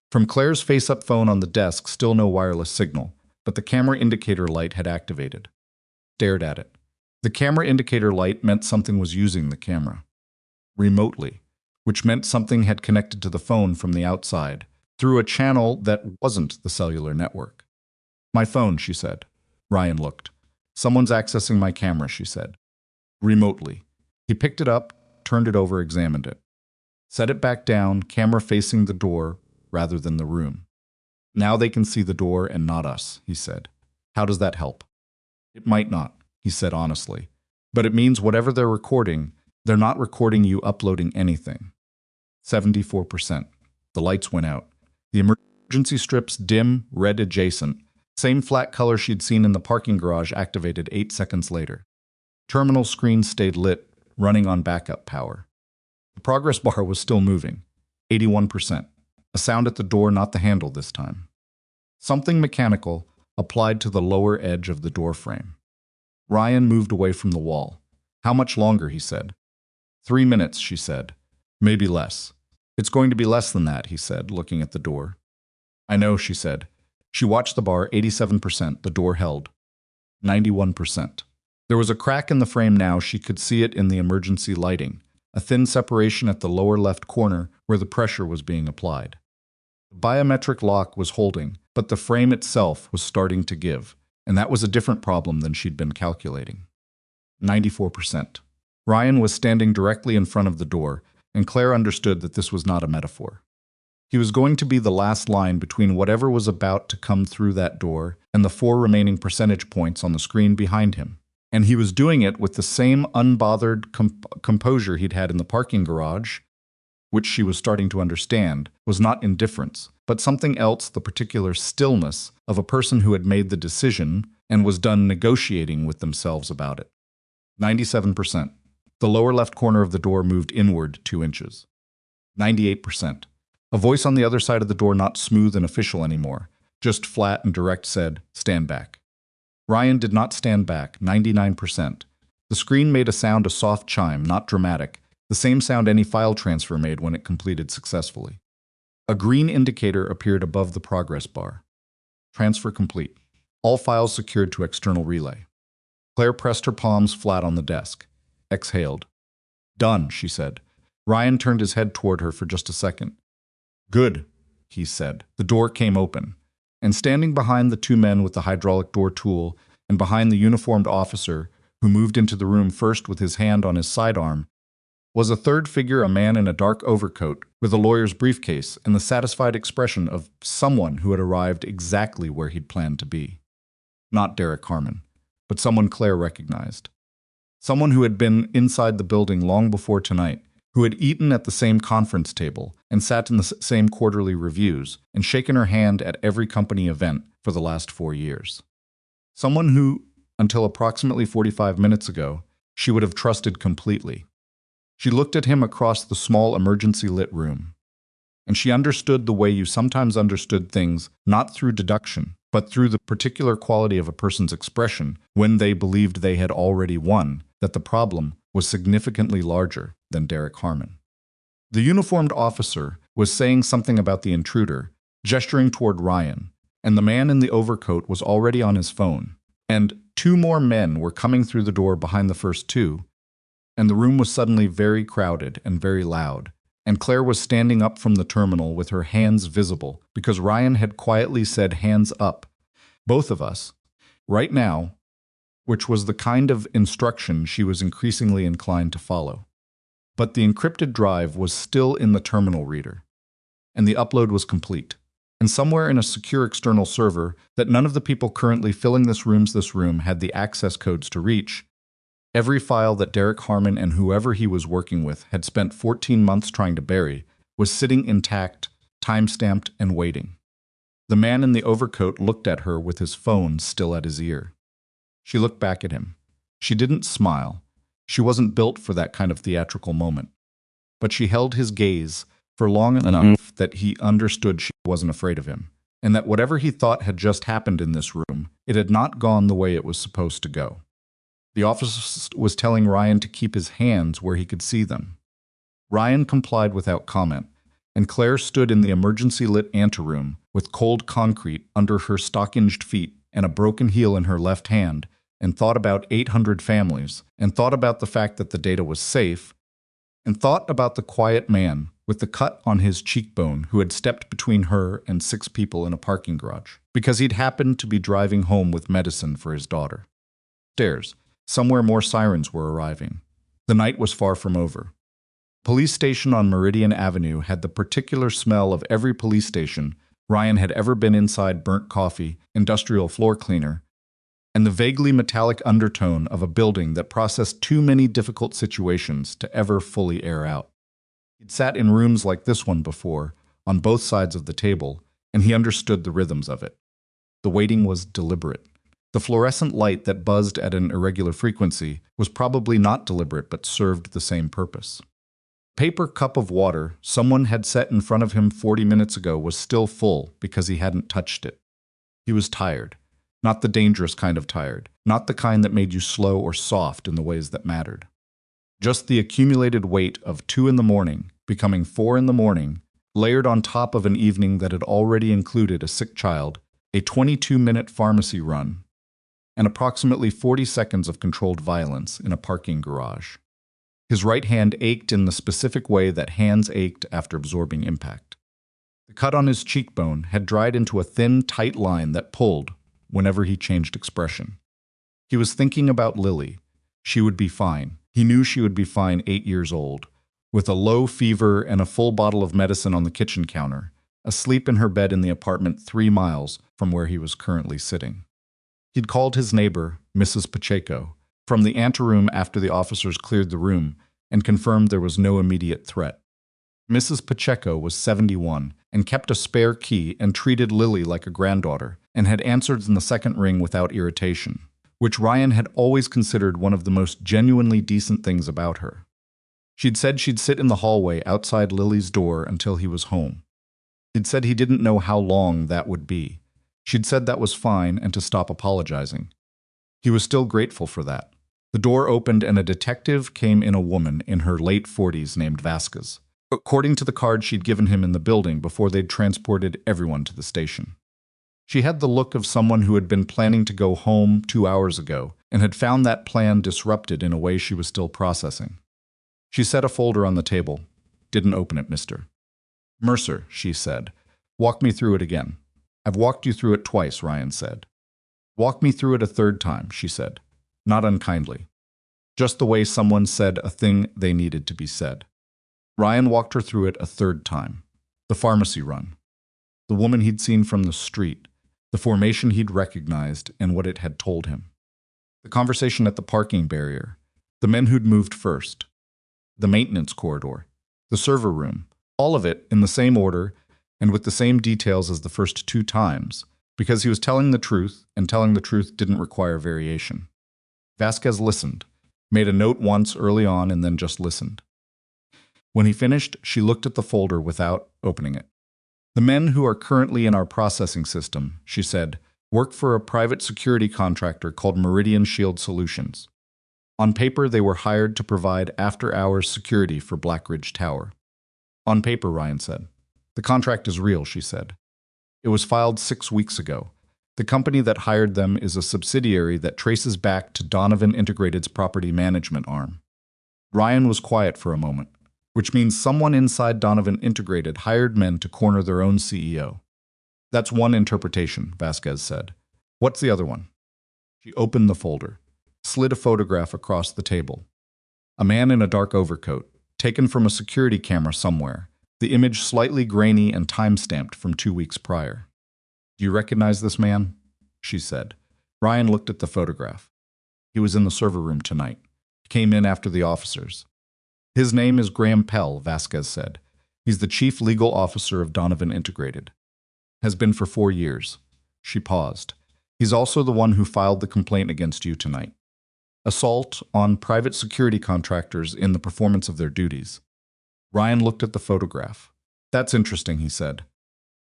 From Claire's face-up phone on the desk, still no wireless signal, but the camera indicator light had activated. Stared at it. The camera indicator light meant something was using the camera. Remotely, which meant something had connected to the phone from the outside, through a channel that wasn't the cellular network. My phone, she said. Ryan looked. Someone's accessing my camera, she said. Remotely. He picked it up, turned it over, examined it. Set it back down, camera facing the door rather than the room. Now they can see the door and not us, he said. How does that help? It might not, he said honestly. But it means whatever they're recording, they're not recording you uploading anything. 74%. The lights went out. The emergency strips dim, red adjacent. Same flat color she'd seen in the parking garage activated 8 seconds later. Terminal screen stayed lit, running on backup power. The progress bar was still moving. 81%. A sound at the door, not the handle this time. Something mechanical applied to the lower edge of the door frame. Ryan moved away from the wall. How much longer, he said. 3 minutes, she said. Maybe less. It's going to be less than that, he said, looking at the door. I know, she said. She watched the bar. 87%. The door held. 91%. There was a crack in the frame now. She could see it in the emergency lighting. A thin separation at the lower left corner where the pressure was being applied. The biometric lock was holding, but the frame itself was starting to give, and that was a different problem than she'd been calculating. 94%. Ryan was standing directly in front of the door, and Claire understood that this was not a metaphor. He was going to be the last line between whatever was about to come through that door and the 4 remaining percentage points on the screen behind him. And he was doing it with the same unbothered composure he'd had in the parking garage, which she was starting to understand was not indifference, but something else, the particular stillness of a person who had made the decision and was done negotiating with themselves about it. 97%. The lower left corner of the door moved inward 2 inches. 98%. A voice on the other side of the door, not smooth and official anymore, just flat and direct, said, "Stand back." Ryan did not stand back. 99%. The screen made a sound, a soft chime, not dramatic, the same sound any file transfer made when it completed successfully. A green indicator appeared above the progress bar. Transfer complete. All files secured to external relay. Claire pressed her palms flat on the desk. Exhaled. Done, she said. Ryan turned his head toward her for just a second. Good, he said. The door came open, and standing behind the 2 men with the hydraulic door tool and behind the uniformed officer who moved into the room first with his hand on his sidearm, was a third figure, a man in a dark overcoat with a lawyer's briefcase and the satisfied expression of someone who had arrived exactly where he'd planned to be. Not Derek Harmon, but someone Claire recognized. Someone who had been inside the building long before tonight, who had eaten at the same conference table and sat in the same quarterly reviews and shaken her hand at every company event for the last 4 years. Someone who, until approximately 45 minutes ago, she would have trusted completely. She looked at him across the small emergency-lit room, and she understood the way you sometimes understood things, not through deduction, but through the particular quality of a person's expression when they believed they had already won, that the problem was significantly larger than Derek Harmon. The uniformed officer was saying something about the intruder, gesturing toward Ryan, and the man in the overcoat was already on his phone, and 2 more men were coming through the door behind the first 2, and the room was suddenly very crowded and very loud, and Claire was standing up from the terminal with her hands visible because Ryan had quietly said, "Hands up, both of us, right now," which was the kind of instruction she was increasingly inclined to follow. But the encrypted drive was still in the terminal reader, and the upload was complete. And somewhere in a secure external server that none of the people currently filling this room had the access codes to reach, every file that Derek Harmon and whoever he was working with had spent 14 months trying to bury was sitting intact, time-stamped, and waiting. The man in the overcoat looked at her with his phone still at his ear. She looked back at him. She didn't smile. She wasn't built for that kind of theatrical moment. But she held his gaze for long enough that he understood she wasn't afraid of him, and that whatever he thought had just happened in this room, it had not gone the way it was supposed to go. The officer was telling Ryan to keep his hands where he could see them. Ryan complied without comment, and Claire stood in the emergency-lit anteroom with cold concrete under her stockinged feet and a broken heel in her left hand, and thought about 800 families, and thought about the fact that the data was safe, and thought about the quiet man with the cut on his cheekbone who had stepped between her and 6 people in a parking garage, because he'd happened to be driving home with medicine for his daughter. Stairs. Somewhere more sirens were arriving. The night was far from over. Police station on Meridian Avenue had the particular smell of every police station Ryan had ever been inside: burnt coffee, industrial floor cleaner, and the vaguely metallic undertone of a building that processed too many difficult situations to ever fully air out. He'd sat in rooms like this one before, on both sides of the table, and he understood the rhythms of it. The waiting was deliberate. The fluorescent light that buzzed at an irregular frequency was probably not deliberate but served the same purpose. The paper cup of water someone had set in front of him 40 minutes ago was still full because he hadn't touched it. He was tired. Not the dangerous kind of tired, not the kind that made you slow or soft in the ways that mattered. Just the accumulated weight of 2 in the morning, becoming 4 in the morning, layered on top of an evening that had already included a sick child, a 22-minute pharmacy run, and approximately 40 seconds of controlled violence in a parking garage. His right hand ached in the specific way that hands ached after absorbing impact. The cut on his cheekbone had dried into a thin, tight line that pulled whenever he changed expression. He was thinking about Lily. She would be fine. He knew she would be fine 8 years old, with a low fever and a full bottle of medicine on the kitchen counter, asleep in her bed in the apartment 3 miles from where he was currently sitting. He'd called his neighbor, Mrs. Pacheco, from the anteroom after the officers cleared the room and confirmed there was no immediate threat. Mrs. Pacheco was 71 and kept a spare key and treated Lily like a granddaughter and had answered in the second ring without irritation, which Ryan had always considered one of the most genuinely decent things about her. She'd said she'd sit in the hallway outside Lily's door until he was home. He'd said he didn't know how long that would be. She'd said that was fine and to stop apologizing. He was still grateful for that. The door opened and a detective came in, a woman in her late 40s named Vasquez, according to the card she'd given him in the building before they'd transported everyone to the station. She had the look of someone who had been planning to go home 2 hours ago and had found that plan disrupted in a way she was still processing. She set a folder on the table. "Didn't open it, mister." "Mercer," she said. "Walk me through it again." "I've walked you through it twice," Ryan said. "Walk me through it a third time," she said. Not unkindly. Just the way someone said a thing they needed to be said. Ryan walked her through it a third time. The pharmacy run. The woman he'd seen from the street. The formation he'd recognized and what it had told him. The conversation at the parking barrier. The men who'd moved first. The maintenance corridor. The server room. All of it in the same order and with the same details as the first 2 times, because he was telling the truth, and telling the truth didn't require variation. Vasquez listened, made a note once early on and then just listened. When he finished, she looked at the folder without opening it. "The men who are currently in our processing system," she said, "work for a private security contractor called Meridian Shield Solutions. On paper, they were hired to provide after-hours security for Black Ridge Tower." "On paper," Ryan said. "The contract is real," she said. "It was filed 6 weeks ago. The company that hired them is a subsidiary that traces back to Donovan Integrated's property management arm." Ryan was quiet for a moment, which means someone inside Donovan Integrated hired men to corner their own CEO. "That's one interpretation," Vasquez said. "What's the other one?" She opened the folder, slid a photograph across the table. A man in a dark overcoat, taken from a security camera somewhere, the image slightly grainy and time-stamped from 2 weeks prior. "Do you recognize this man?" she said. Ryan looked at the photograph. "He was in the server room tonight. He came in after the officers." "His name is Graham Pell," Vasquez said. "He's the chief legal officer of Donovan Integrated. Has been for 4 years. She paused. "He's also the one who filed the complaint against you tonight. Assault on private security contractors in the performance of their duties." Ryan looked at the photograph. "That's interesting," he said.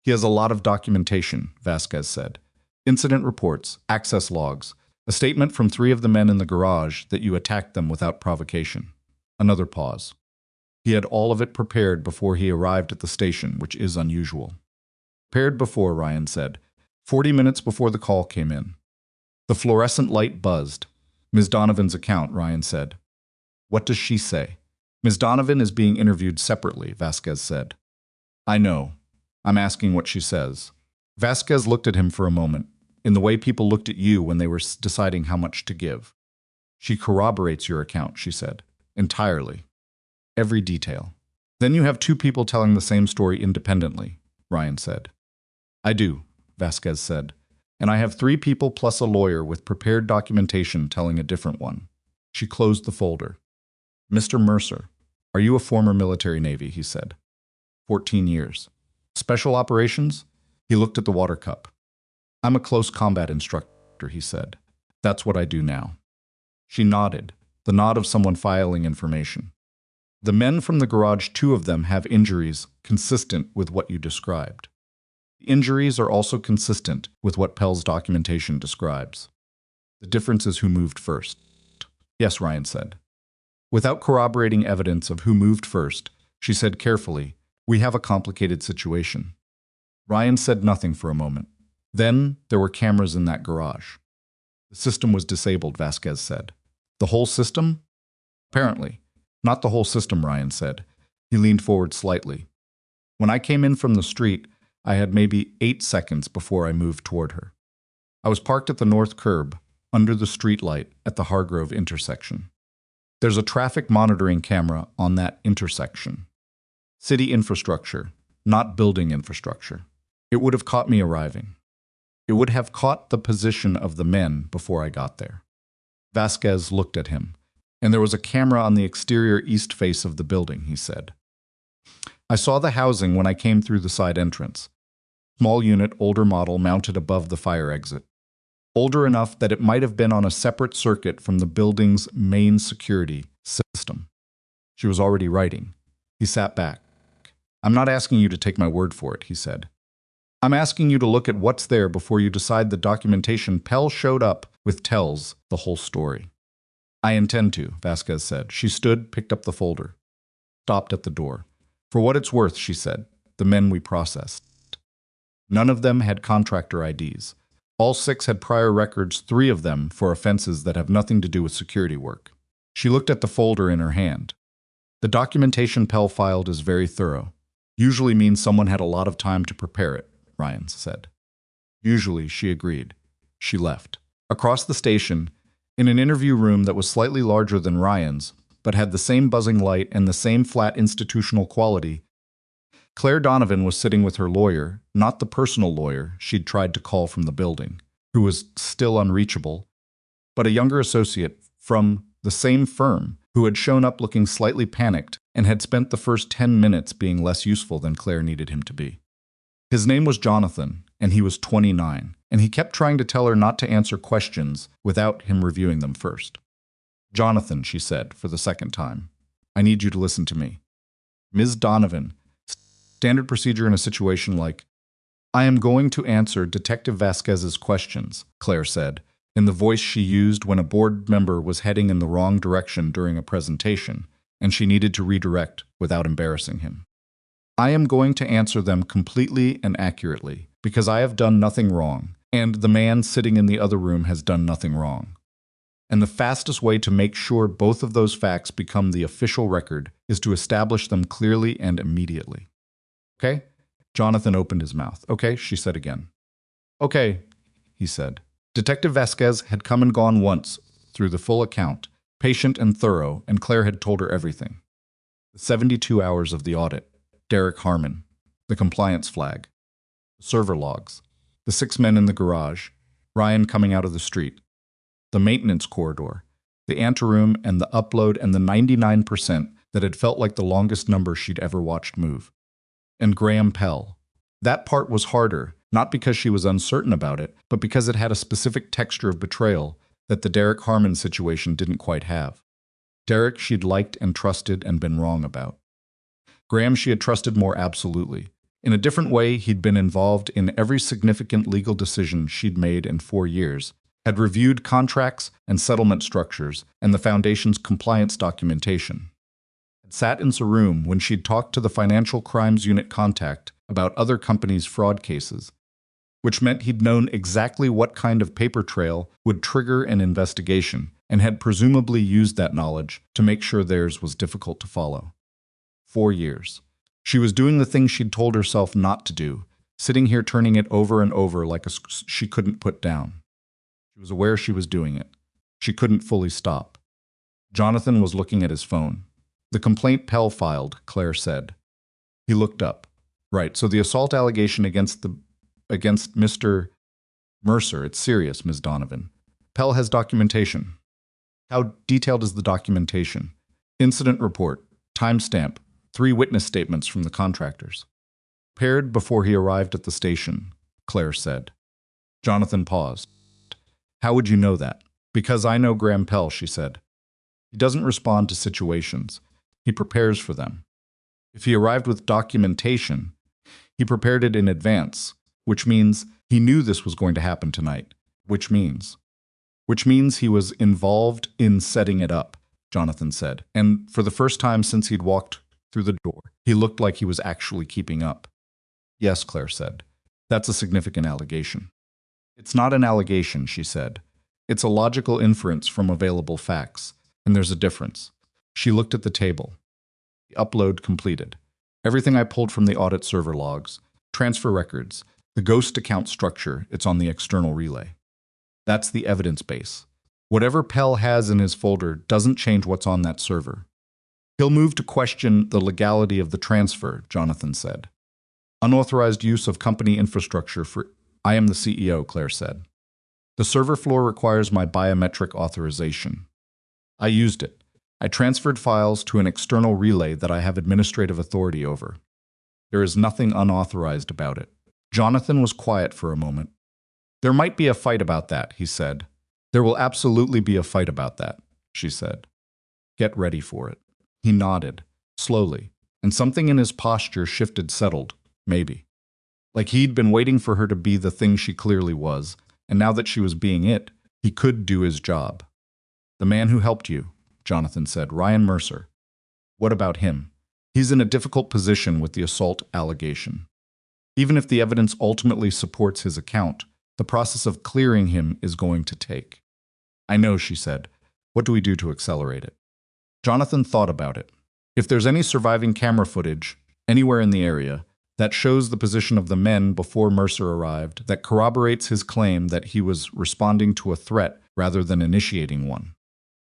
"He has a lot of documentation," Vasquez said. "Incident reports, access logs, a statement from 3 of the men in the garage that you attacked them without provocation." Another pause. He had all of it prepared before he arrived at the station, which is unusual. "Prepared before," Ryan said. 40 minutes before the call came in. The fluorescent light buzzed. "Ms. Donovan's account," Ryan said. "What does she say?" "Ms. Donovan is being interviewed separately," Vasquez said. "I know. I'm asking what she says." Vasquez looked at him for a moment, in the way people looked at you when they were deciding how much to give. "She corroborates your account," she said. "Entirely. Every detail." "Then you have 2 people telling the same story independently," Ryan said. "I do," Vasquez said. "And I have 3 people plus a lawyer with prepared documentation telling a different one." She closed the folder. "Mr. Mercer, are you a former military Navy?" he said. 14 years. Special operations? He looked at the water cup. I'm a close combat instructor, he said. That's what I do now. She nodded, the nod of someone filing information. The men from the garage, 2 of them have injuries consistent with what you described. The injuries are also consistent with what Pell's documentation describes. The difference is who moved first. Yes, Ryan said. Without corroborating evidence of who moved first, she said carefully, we have a complicated situation. Ryan said nothing for a moment. Then there were cameras in that garage. The system was disabled, Vasquez said. The whole system? Apparently. Not the whole system, Ryan said. He leaned forward slightly. When I came in from the street, I had maybe 8 seconds before I moved toward her. I was parked at the north curb, under the streetlight at the Hargrove intersection. There's a traffic monitoring camera on that intersection. City infrastructure, not building infrastructure. It would have caught me arriving. It would have caught the position of the men before I got there. Vasquez looked at him, and there was a camera on the exterior east face of the building, he said. I saw the housing when I came through the side entrance. Small unit, older model mounted above the fire exit. Older enough that it might have been on a separate circuit from the building's main security system. She was already writing. He sat back. I'm not asking you to take my word for it, he said. I'm asking you to look at what's there before you decide the documentation Pell showed up with tells the whole story. I intend to, Vasquez said. She stood, picked up the folder. Stopped at the door. For what it's worth, she said, the men we processed. None of them had contractor IDs. All 6 had prior records, 3 of them for offenses that have nothing to do with security work. She looked at the folder in her hand. The documentation Pell filed is very thorough. Usually means someone had a lot of time to prepare it, Ryan said. Usually, she agreed. She left. Across the station, in an interview room that was slightly larger than Ryan's, but had the same buzzing light and the same flat institutional quality, Claire Donovan was sitting with her lawyer, not the personal lawyer she'd tried to call from the building, who was still unreachable, but a younger associate from the same firm who had shown up looking slightly panicked and had spent the first 10 minutes being less useful than Claire needed him to be. His name was Jonathan, and he was 29, and he kept trying to tell her not to answer questions without him reviewing them first. Jonathan, she said, for the second time, I need you to listen to me. Ms. Donovan, standard procedure in a situation like, I am going to answer Detective Vasquez's questions, Claire said, in the voice she used when a board member was heading in the wrong direction during a presentation, and she needed to redirect without embarrassing him. I am going to answer them completely and accurately, because I have done nothing wrong, and the man sitting in the other room has done nothing wrong. And the fastest way to make sure both of those facts become the official record is to establish them clearly and immediately. Okay? Jonathan opened his mouth. Okay, she said again. Okay, he said. Detective Vasquez had come and gone once through the full account, patient and thorough, and Claire had told her everything. The 72 hours of the audit, Derek Harmon, the compliance flag, the server logs, the 6 men in the garage, Ryan coming out of the street, the maintenance corridor, the anteroom and the upload and the 99% that had felt like the longest number she'd ever watched move. And Graham Pell. That part was harder, not because she was uncertain about it, but because it had a specific texture of betrayal that the Derek Harmon situation didn't quite have. Derek she'd liked and trusted and been wrong about. Graham she had trusted more absolutely. In a different way, he'd been involved in every significant legal decision she'd made in 4 years, had reviewed contracts and settlement structures and the Foundation's compliance documentation. Had sat in the room when she'd talked to the Financial Crimes Unit contact about other companies' fraud cases, which meant he'd known exactly what kind of paper trail would trigger an investigation and had presumably used that knowledge to make sure theirs was difficult to follow. 4 years. She was doing the thing she'd told herself not to do, sitting here turning it over and over like she couldn't put down. She was aware she was doing it. She couldn't fully stop. Jonathan was looking at his phone. The complaint Pell filed, Claire said. He looked up. Right, so the assault allegation against Mr. Mercer, it's serious, Ms. Donovan. Pell has documentation. How detailed is the documentation? Incident report, timestamp, 3 witness statements from the contractors. Prepared before he arrived at the station, Claire said. Jonathan paused. How would you know that? Because I know Graham Pell, she said. He doesn't respond to situations. He prepares for them. If he arrived with documentation, he prepared it in advance, which means he knew this was going to happen tonight, which means he was involved in setting it up, Jonathan said. And for the first time since he'd walked through the door, he looked like he was actually keeping up. Yes, Claire said. That's a significant allegation. It's not an allegation, she said. It's a logical inference from available facts, and there's a difference. She looked at the table. The upload completed. Everything I pulled from the audit server logs, transfer records, the ghost account structure, it's on the external relay. That's the evidence base. Whatever Pell has in his folder doesn't change what's on that server. He'll move to question the legality of the transfer, Jonathan said. Unauthorized use of company infrastructure for... I am the CEO, Claire said. The server floor requires my biometric authorization. I used it. I transferred files to an external relay that I have administrative authority over. There is nothing unauthorized about it. Jonathan was quiet for a moment. There might be a fight about that, he said. There will absolutely be a fight about that, she said. Get ready for it. He nodded, slowly, and something in his posture shifted, settled, maybe. Like he'd been waiting for her to be the thing she clearly was, and now that she was being it, he could do his job. The man who helped you, Jonathan said, Ryan Mercer. What about him? He's in a difficult position with the assault allegation. Even if the evidence ultimately supports his account, the process of clearing him is going to take. I know, she said. What do we do to accelerate it? Jonathan thought about it. If there's any surviving camera footage, anywhere in the area, that shows the position of the men before Mercer arrived, that corroborates his claim that he was responding to a threat rather than initiating one.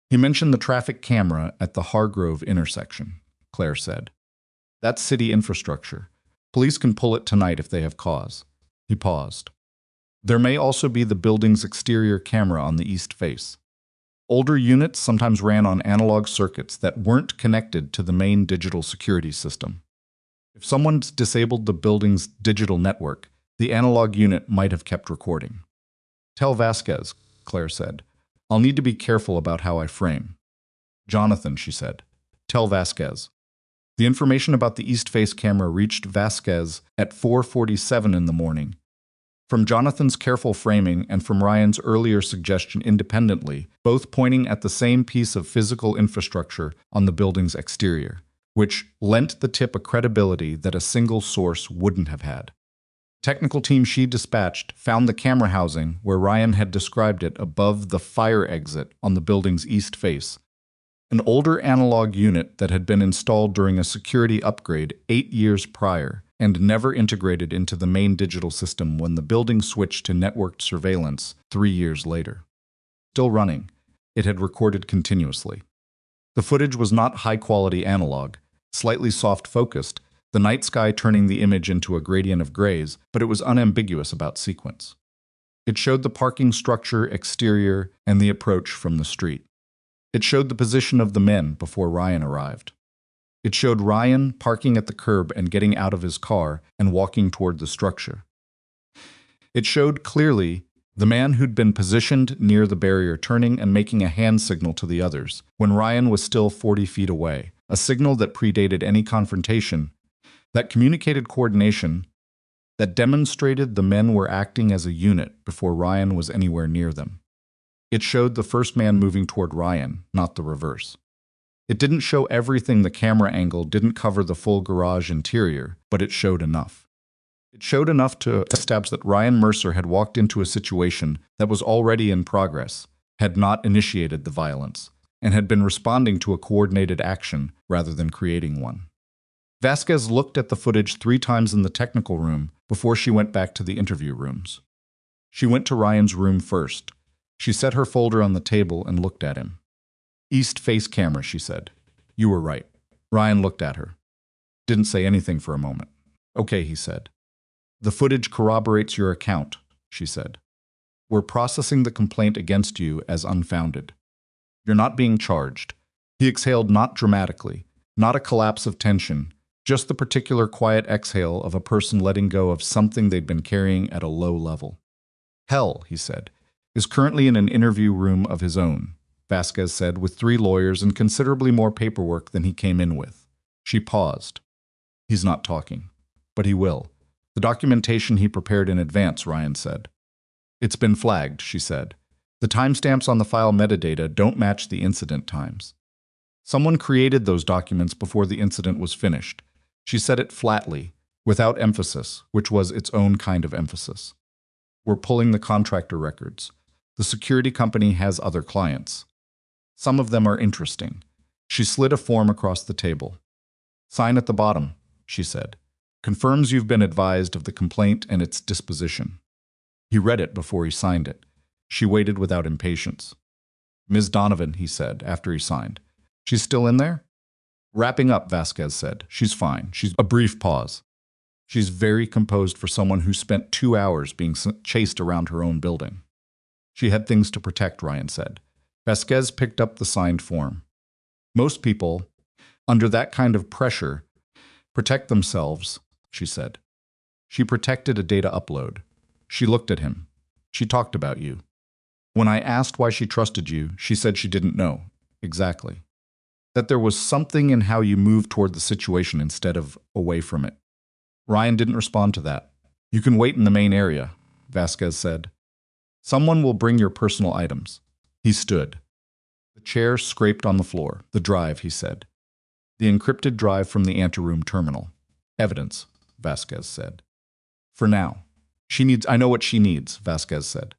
He mentioned the traffic camera at the Hargrove intersection, Claire said. That's city infrastructure. Police can pull it tonight if they have cause. He paused. There may also be the building's exterior camera on the east face. Older units sometimes ran on analog circuits that weren't connected to the main digital security system. If someone's disabled the building's digital network, the analog unit might have kept recording. Tell Vasquez, Claire said. I'll need to be careful about how I frame. Jonathan, she said. Tell Vasquez. The information about the east face camera reached Vasquez at 4:47 in the morning. From Jonathan's careful framing and from Ryan's earlier suggestion independently, both pointing at the same piece of physical infrastructure on the building's exterior, which lent the tip a credibility that a single source wouldn't have had. The technical team she dispatched found the camera housing where Ryan had described it above the fire exit on the building's east face, an older analog unit that had been installed during a security upgrade 8 years prior and never integrated into the main digital system when the building switched to networked surveillance 3 years later. Still running, it had recorded continuously. The footage was not high-quality analog, slightly soft-focused, the night sky turning the image into a gradient of grays, but it was unambiguous about sequence. It showed the parking structure, exterior, and the approach from the street. It showed the position of the men before Ryan arrived. It showed Ryan parking at the curb and getting out of his car and walking toward the structure. It showed clearly the man who'd been positioned near the barrier turning and making a hand signal to the others when Ryan was still 40 feet away, a signal that predated any confrontation, that communicated coordination, that demonstrated the men were acting as a unit before Ryan was anywhere near them. It showed the first man moving toward Ryan, not the reverse. It didn't show everything. The camera angle didn't cover the full garage interior, but it showed enough. It showed enough to establish that Ryan Mercer had walked into a situation that was already in progress, had not initiated the violence, and had been responding to a coordinated action rather than creating one. Vasquez looked at the footage 3 times in the technical room before she went back to the interview rooms. She went to Ryan's room first. She set her folder on the table and looked at him. East face camera, she said. You were right. Ryan looked at her. Didn't say anything for a moment. Okay, he said. The footage corroborates your account, she said. We're processing the complaint against you as unfounded. You're not being charged. He exhaled, not dramatically, not a collapse of tension, Just the particular quiet exhale of a person letting go of something they'd been carrying at a low level. Hell, he said, is currently in an interview room of his own, Vasquez said, with 3 lawyers and considerably more paperwork than he came in with. She paused. He's not talking. But he will. The documentation he prepared in advance, Ryan said. It's been flagged, she said. The timestamps on the file metadata don't match the incident times. Someone created those documents before the incident was finished. She said it flatly, without emphasis, which was its own kind of emphasis. We're pulling the contractor records. The security company has other clients. Some of them are interesting. She slid a form across the table. Sign at the bottom, she said. Confirms you've been advised of the complaint and its disposition. He read it before he signed it. She waited without impatience. Ms. Donovan, he said, after he signed. She's still in there? Wrapping up, Vasquez said. She's fine. She's a brief pause. She's very composed for someone who spent 2 hours being chased around her own building. She had things to protect, Ryan said. Vasquez picked up the signed form. Most people, under that kind of pressure, protect themselves, she said. She protected a data upload. She looked at him. She talked about you. When I asked why she trusted you, she said she didn't know. Exactly. That there was something in how you moved toward the situation instead of away from it. Ryan didn't respond to that. You can wait in the main area, Vasquez said. Someone will bring your personal items. He stood. The chair scraped on the floor. The drive, he said. The encrypted drive from the anteroom terminal. Evidence, Vasquez said. For now. I know what she needs, Vasquez said.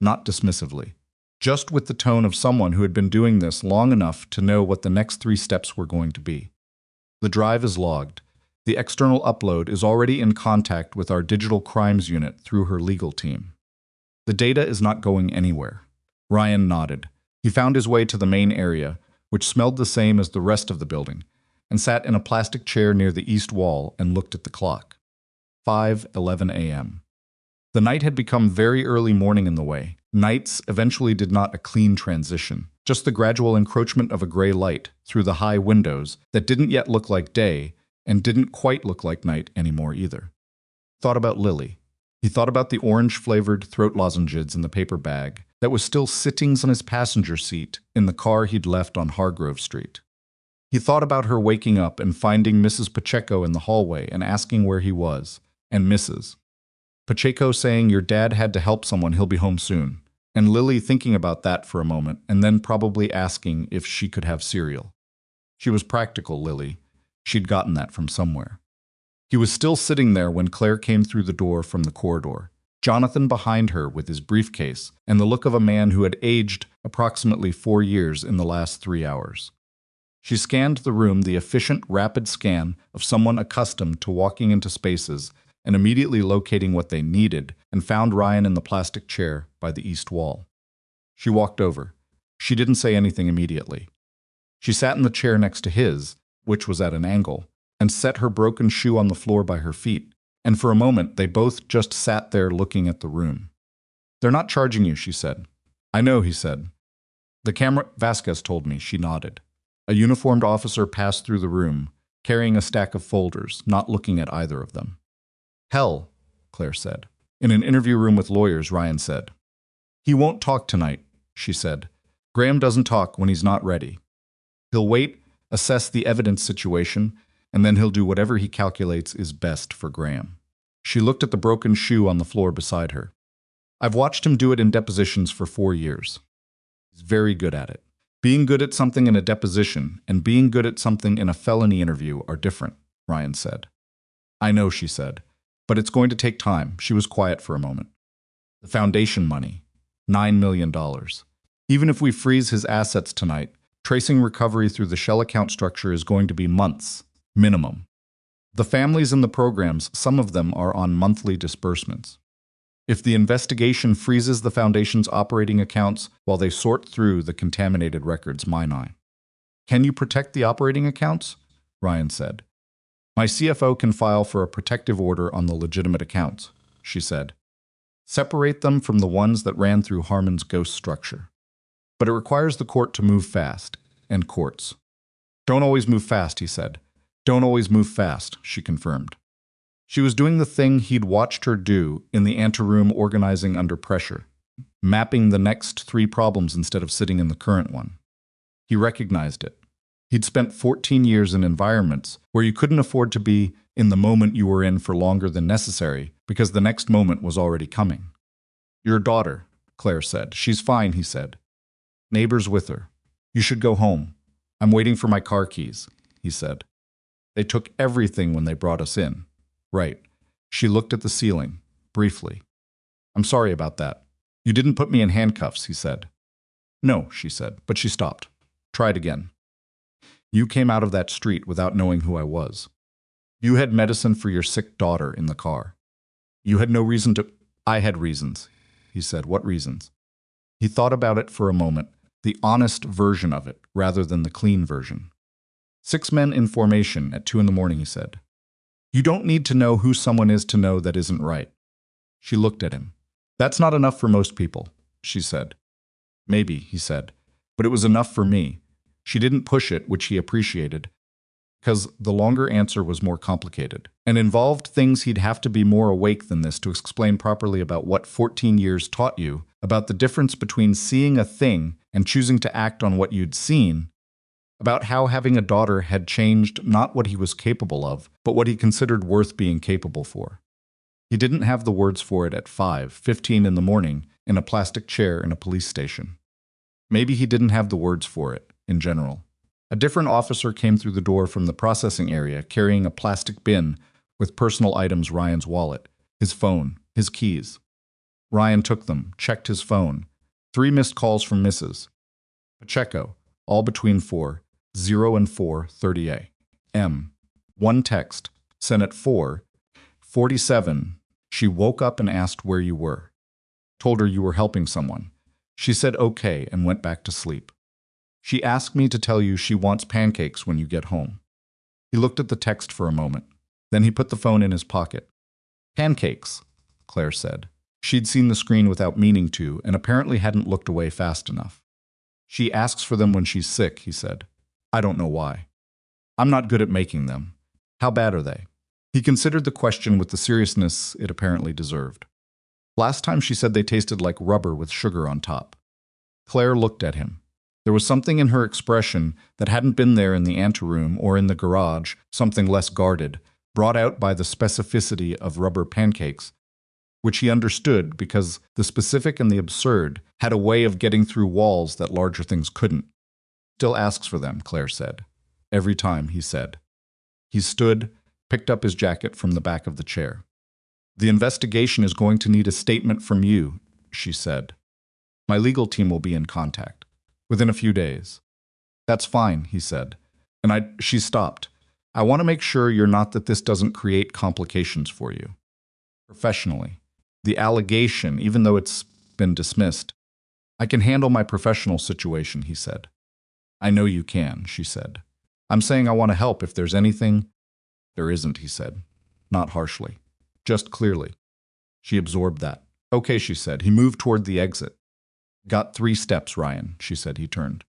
Not dismissively. Just with the tone of someone who had been doing this long enough to know what the next 3 steps were going to be. The drive is logged. The external upload is already in contact with our digital crimes unit through her legal team. The data is not going anywhere. Ryan nodded. He found his way to the main area, which smelled the same as the rest of the building, and sat in a plastic chair near the east wall and looked at the clock. 5:11 a.m. The night had become very early morning in the way. Nights eventually did not a clean transition, just the gradual encroachment of a gray light through the high windows that didn't yet look like day and didn't quite look like night anymore either. Thought about Lily. He thought about the orange-flavored throat lozenges in the paper bag that was still sitting on his passenger seat in the car he'd left on Hargrove Street. He thought about her waking up and finding Mrs. Pacheco in the hallway and asking where he was, and Mrs. Pacheco saying your dad had to help someone, he'll be home soon, and Lily thinking about that for a moment and then probably asking if she could have cereal. She was practical, Lily. She'd gotten that from somewhere. He was still sitting there when Claire came through the door from the corridor, Jonathan behind her with his briefcase and the look of a man who had aged approximately 4 years in the last 3 hours. She scanned the room, the efficient, rapid scan of someone accustomed to walking into spaces and immediately locating what they needed, and found Ryan in the plastic chair by the east wall. She walked over. She didn't say anything immediately. She sat in the chair next to his, which was at an angle, and set her broken shoe on the floor by her feet, and for a moment they both just sat there looking at the room. They're not charging you, she said. I know, he said. The camera, Vasquez told me, she nodded. A uniformed officer passed through the room, carrying a stack of folders, not looking at either of them. Hell, Claire said. In an interview room with lawyers, Ryan said. He won't talk tonight, she said. Graham doesn't talk when he's not ready. He'll wait, assess the evidence situation, and then he'll do whatever he calculates is best for Graham. She looked at the broken shoe on the floor beside her. I've watched him do it in depositions for 4 years. He's very good at it. Being good at something in a deposition and being good at something in a felony interview are different, Ryan said. I know, she said. But it's going to take time. She was quiet for a moment. The foundation money, $9 million. Even if we freeze his assets tonight, tracing recovery through the shell account structure is going to be months, minimum. The families in the programs, some of them are on monthly disbursements. If the investigation freezes the foundation's operating accounts while they sort through the contaminated records, mine. Can you protect the operating accounts? Ryan said. My CFO can file for a protective order on the legitimate accounts, she said. Separate them from the ones that ran through Harmon's ghost structure. But it requires the court to move fast, and courts. Don't always move fast, he said. Don't always move fast, she confirmed. She was doing the thing he'd watched her do in the anteroom, organizing under pressure, mapping the next 3 problems instead of sitting in the current one. He recognized it. He'd spent 14 years in environments where you couldn't afford to be in the moment you were in for longer than necessary because the next moment was already coming. Your daughter, Claire said. She's fine, he said. Neighbor's with her. You should go home. I'm waiting for my car keys, he said. They took everything when they brought us in. Right. She looked at the ceiling, briefly. I'm sorry about that. You didn't put me in handcuffs, he said. No, she said, but she stopped. Try it again. You came out of that street without knowing who I was. You had medicine for your sick daughter in the car. You had no reason to— I had reasons, he said. What reasons? He thought about it for a moment, the honest version of it, rather than the clean version. 6 men in formation at 2 a.m, he said. You don't need to know who someone is to know that isn't right. She looked at him. That's not enough for most people, she said. Maybe, he said, but it was enough for me. She didn't push it, which he appreciated, because the longer answer was more complicated and involved things he'd have to be more awake than this to explain properly about what 14 years taught you, about the difference between seeing a thing and choosing to act on what you'd seen, about how having a daughter had changed not what he was capable of, but what he considered worth being capable for. He didn't have the words for it at 5:15 in the morning in a plastic chair in a police station. Maybe he didn't have the words for it, in general. A different officer came through the door from the processing area carrying a plastic bin with personal items: Ryan's wallet, his phone, his keys. Ryan took them, checked his phone. 3 missed calls from Mrs. Pacheco, all between 4:00 and 4:30 a.m. 1 text, sent at 4:47. She woke up and asked where you were. Told her you were helping someone. She said okay and went back to sleep. She asked me to tell you she wants pancakes when you get home. He looked at the text for a moment. Then he put the phone in his pocket. Pancakes, Claire said. She'd seen the screen without meaning to and apparently hadn't looked away fast enough. She asks for them when she's sick, he said. I don't know why. I'm not good at making them. How bad are they? He considered the question with the seriousness it apparently deserved. Last time she said they tasted like rubber with sugar on top. Claire looked at him. There was something in her expression that hadn't been there in the anteroom or in the garage, something less guarded, brought out by the specificity of rubber pancakes, which he understood because the specific and the absurd had a way of getting through walls that larger things couldn't. Still asks for them, Claire said. Every time, he said. He stood, picked up his jacket from the back of the chair. The investigation is going to need a statement from you, she said. My legal team will be in contact. Within a few days. That's fine, he said. She stopped. I want to make sure you're not that this doesn't create complications for you. Professionally. The allegation, even though it's been dismissed. I can handle my professional situation, he said. I know you can, she said. I'm saying I want to help if there's anything. There isn't, he said. Not harshly. Just clearly. She absorbed that. Okay, she said. He moved toward the exit. Got 3 steps, Ryan, she said. He turned.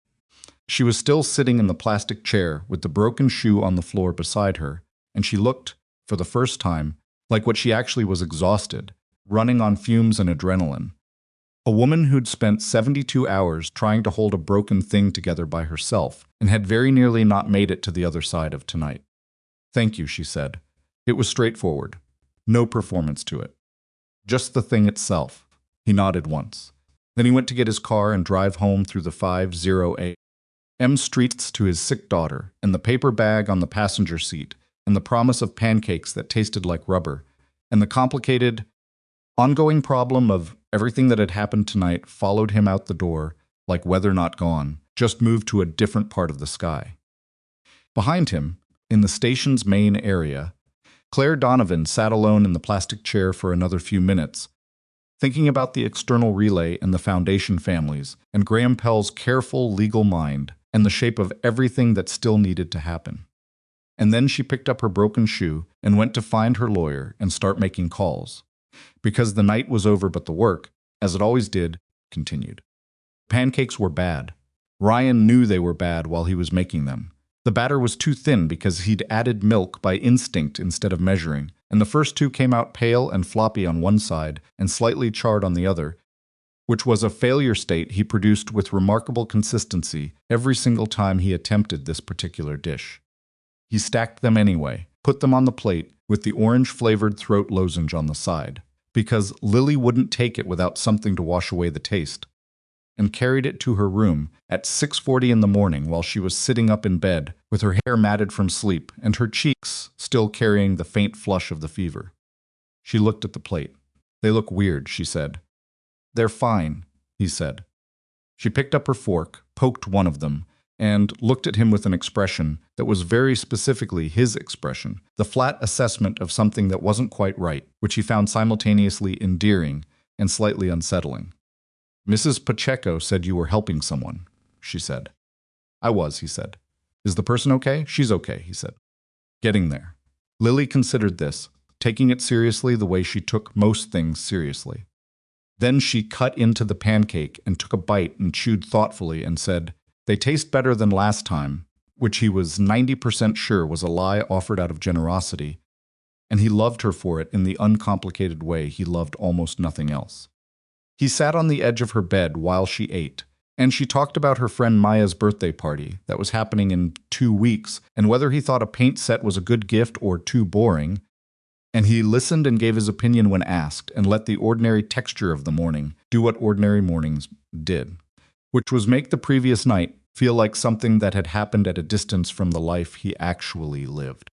She was still sitting in the plastic chair with the broken shoe on the floor beside her, and she looked, for the first time, like what she actually was: exhausted, running on fumes and adrenaline. A woman who'd spent 72 hours trying to hold a broken thing together by herself and had very nearly not made it to the other side of tonight. Thank you, she said. It was straightforward. No performance to it. Just the thing itself. He nodded once. Then he went to get his car and drive home through the 5:00 a.m. streets to his sick daughter and the paper bag on the passenger seat and the promise of pancakes that tasted like rubber and the complicated, ongoing problem of everything that had happened tonight followed him out the door like weather not gone, just moved to a different part of the sky. Behind him, in the station's main area, Claire Donovan sat alone in the plastic chair for another few minutes, thinking about the external relay and the Foundation families, and Graham Pell's careful legal mind, and the shape of everything that still needed to happen. And then she picked up her broken shoe and went to find her lawyer and start making calls. Because the night was over, but the work, as it always did, continued. Pancakes were bad. Ryan knew they were bad while he was making them. The batter was too thin because he'd added milk by instinct instead of measuring, and the first two came out pale and floppy on one side and slightly charred on the other, which was a failure state he produced with remarkable consistency every single time he attempted this particular dish. He stacked them anyway, put them on the plate with the orange-flavored throat lozenge on the side, because Lily wouldn't take it without something to wash away the taste, and carried it to her room at 6:40 in the morning while she was sitting up in bed with her hair matted from sleep and her cheeks still carrying the faint flush of the fever. She looked at the plate. "They look weird," she said. "They're fine," he said. She picked up her fork, poked one of them, and looked at him with an expression that was very specifically his expression, the flat assessment of something that wasn't quite right, which he found simultaneously endearing and slightly unsettling. "Mrs. Pacheco said you were helping someone," she said. "I was," he said. "Is the person okay?" "She's okay," he said. "Getting there." Lily considered this, taking it seriously the way she took most things seriously. Then she cut into the pancake and took a bite and chewed thoughtfully and said, "They taste better than last time," which he was 90% sure was a lie offered out of generosity, and he loved her for it in the uncomplicated way he loved almost nothing else. He sat on the edge of her bed while she ate, and she talked about her friend Maya's birthday party that was happening in 2 weeks, and whether he thought a paint set was a good gift or too boring, and he listened and gave his opinion when asked, and let the ordinary texture of the morning do what ordinary mornings did, which was make the previous night feel like something that had happened at a distance from the life he actually lived.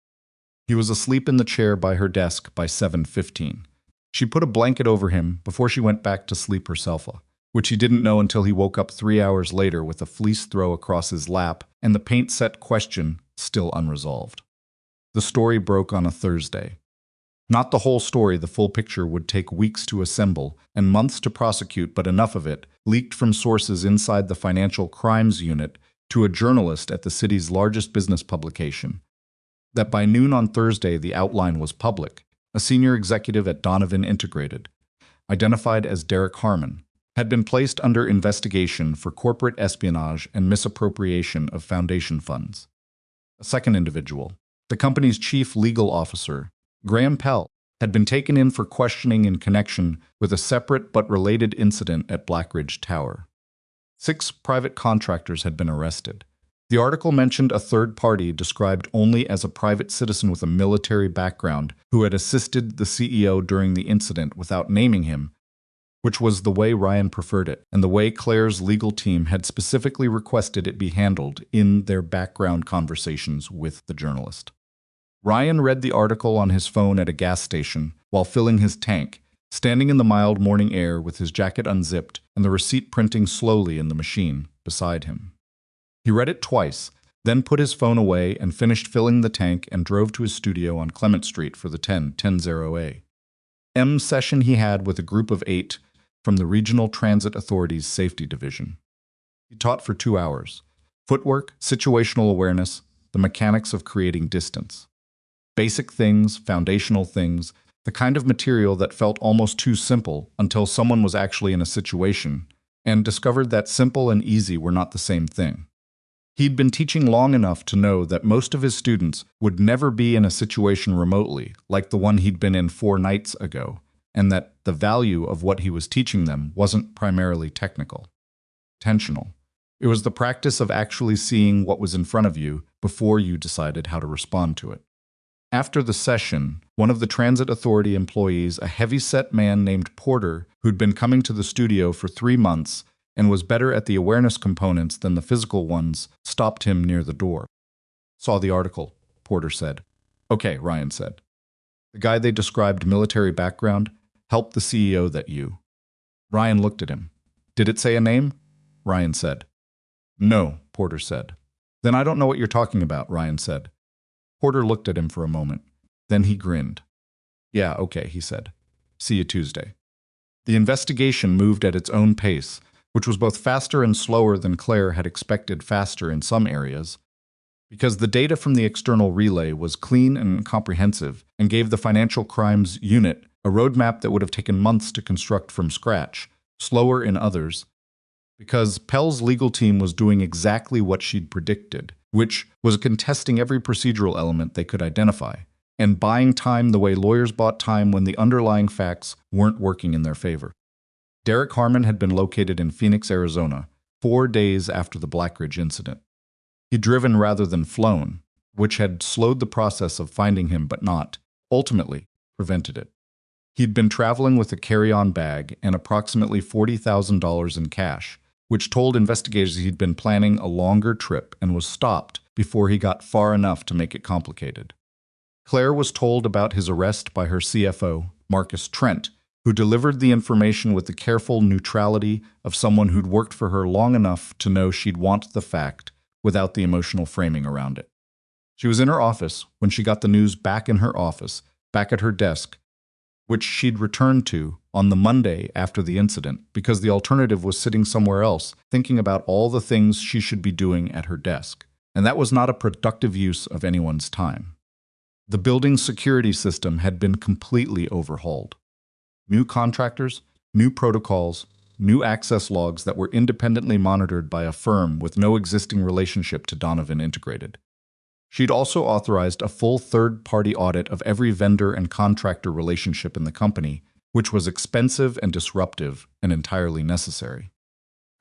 He was asleep in the chair by her desk by 7:15. She put a blanket over him before she went back to sleep herself, which he didn't know until he woke up 3 hours later with a fleece throw across his lap and the paint set question still unresolved. The story broke on a Thursday. Not the whole story, the full picture would take weeks to assemble and months to prosecute, but enough of it leaked from sources inside the Financial Crimes Unit to a journalist at the city's largest business publication, that by noon on Thursday the outline was public. A senior executive at Donovan Integrated, identified as Derek Harmon, had been placed under investigation for corporate espionage and misappropriation of foundation funds. A second individual, the company's chief legal officer, Graham Pell, had been taken in for questioning in connection with a separate but related incident at Blackridge Tower. 6 private contractors had been arrested. The article mentioned a third party described only as a private citizen with a military background who had assisted the CEO during the incident without naming him, which was the way Ryan preferred it, and the way Claire's legal team had specifically requested it be handled in their background conversations with the journalist. Ryan read the article on his phone at a gas station while filling his tank, standing in the mild morning air with his jacket unzipped and the receipt printing slowly in the machine beside him. He read it twice, then put his phone away and finished filling the tank and drove to his studio on Clement Street for the 10:10 a.m. session he had with a group of 8 from the Regional Transit Authority's Safety Division. He taught for 2 hours. Footwork, situational awareness, the mechanics of creating distance. Basic things, foundational things, the kind of material that felt almost too simple until someone was actually in a situation and discovered that simple and easy were not the same thing. He'd been teaching long enough to know that most of his students would never be in a situation remotely like the one he'd been in 4 nights ago, and that the value of what he was teaching them wasn't primarily technical, intentional. It was the practice of actually seeing what was in front of you before you decided how to respond to it. After the session, one of the Transit Authority employees, a heavy-set man named Porter, who'd been coming to the studio for 3 months and was better at the awareness components than the physical ones, stopped him near the door. "Saw the article," Porter said. "Okay," Ryan said. "The guy they described military background helped the CEO that you." Ryan looked at him. "Did it say a name?" Ryan said. "No," Porter said. "Then I don't know what you're talking about," Ryan said. Porter looked at him for a moment. Then he grinned. "Yeah, okay," he said. "See you Tuesday." The investigation moved at its own pace, which was both faster and slower than Claire had expected, faster in some areas, because the data from the external relay was clean and comprehensive and gave the Financial Crimes Unit a roadmap that would have taken months to construct from scratch, slower in others, because Pell's legal team was doing exactly what she'd predicted, which was contesting every procedural element they could identify, and buying time the way lawyers bought time when the underlying facts weren't working in their favor. Derek Harmon had been located in Phoenix, Arizona, 4 days after the Blackridge incident. He'd driven rather than flown, which had slowed the process of finding him but not, ultimately, prevented it. He'd been traveling with a carry-on bag and approximately $40,000 in cash, which told investigators he'd been planning a longer trip and was stopped before he got far enough to make it complicated. Claire was told about his arrest by her CFO, Marcus Trent, who delivered the information with the careful neutrality of someone who'd worked for her long enough to know she'd want the fact without the emotional framing around it. She was in her office when she got the news back in her office, back at her desk, which she'd returned to on the Monday after the incident because the alternative was sitting somewhere else thinking about all the things she should be doing at her desk. And that was not a productive use of anyone's time. The building's security system had been completely overhauled. New contractors, new protocols, new access logs that were independently monitored by a firm with no existing relationship to Donovan Integrated. She'd also authorized a full third-party audit of every vendor and contractor relationship in the company, which was expensive and disruptive and entirely necessary.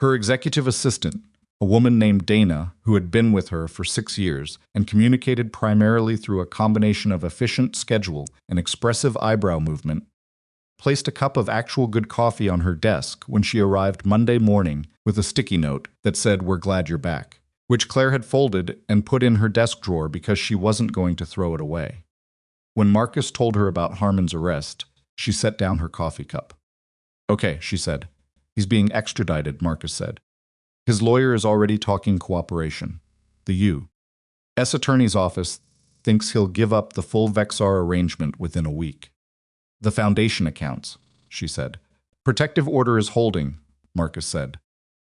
Her executive assistant, a woman named Dana, who had been with her for 6 years and communicated primarily through a combination of efficient schedule and expressive eyebrow movement, placed a cup of actual good coffee on her desk when she arrived Monday morning with a sticky note that said, "We're glad you're back," which Claire had folded and put in her desk drawer because she wasn't going to throw it away. When Marcus told her about Harmon's arrest, she set down her coffee cup. "Okay," she said. "He's being extradited," Marcus said. "His lawyer is already talking cooperation. The U.S. Attorney's Office thinks he'll give up the full Vexar arrangement within a week." "The foundation accounts," she said. "Protective order is holding," Marcus said.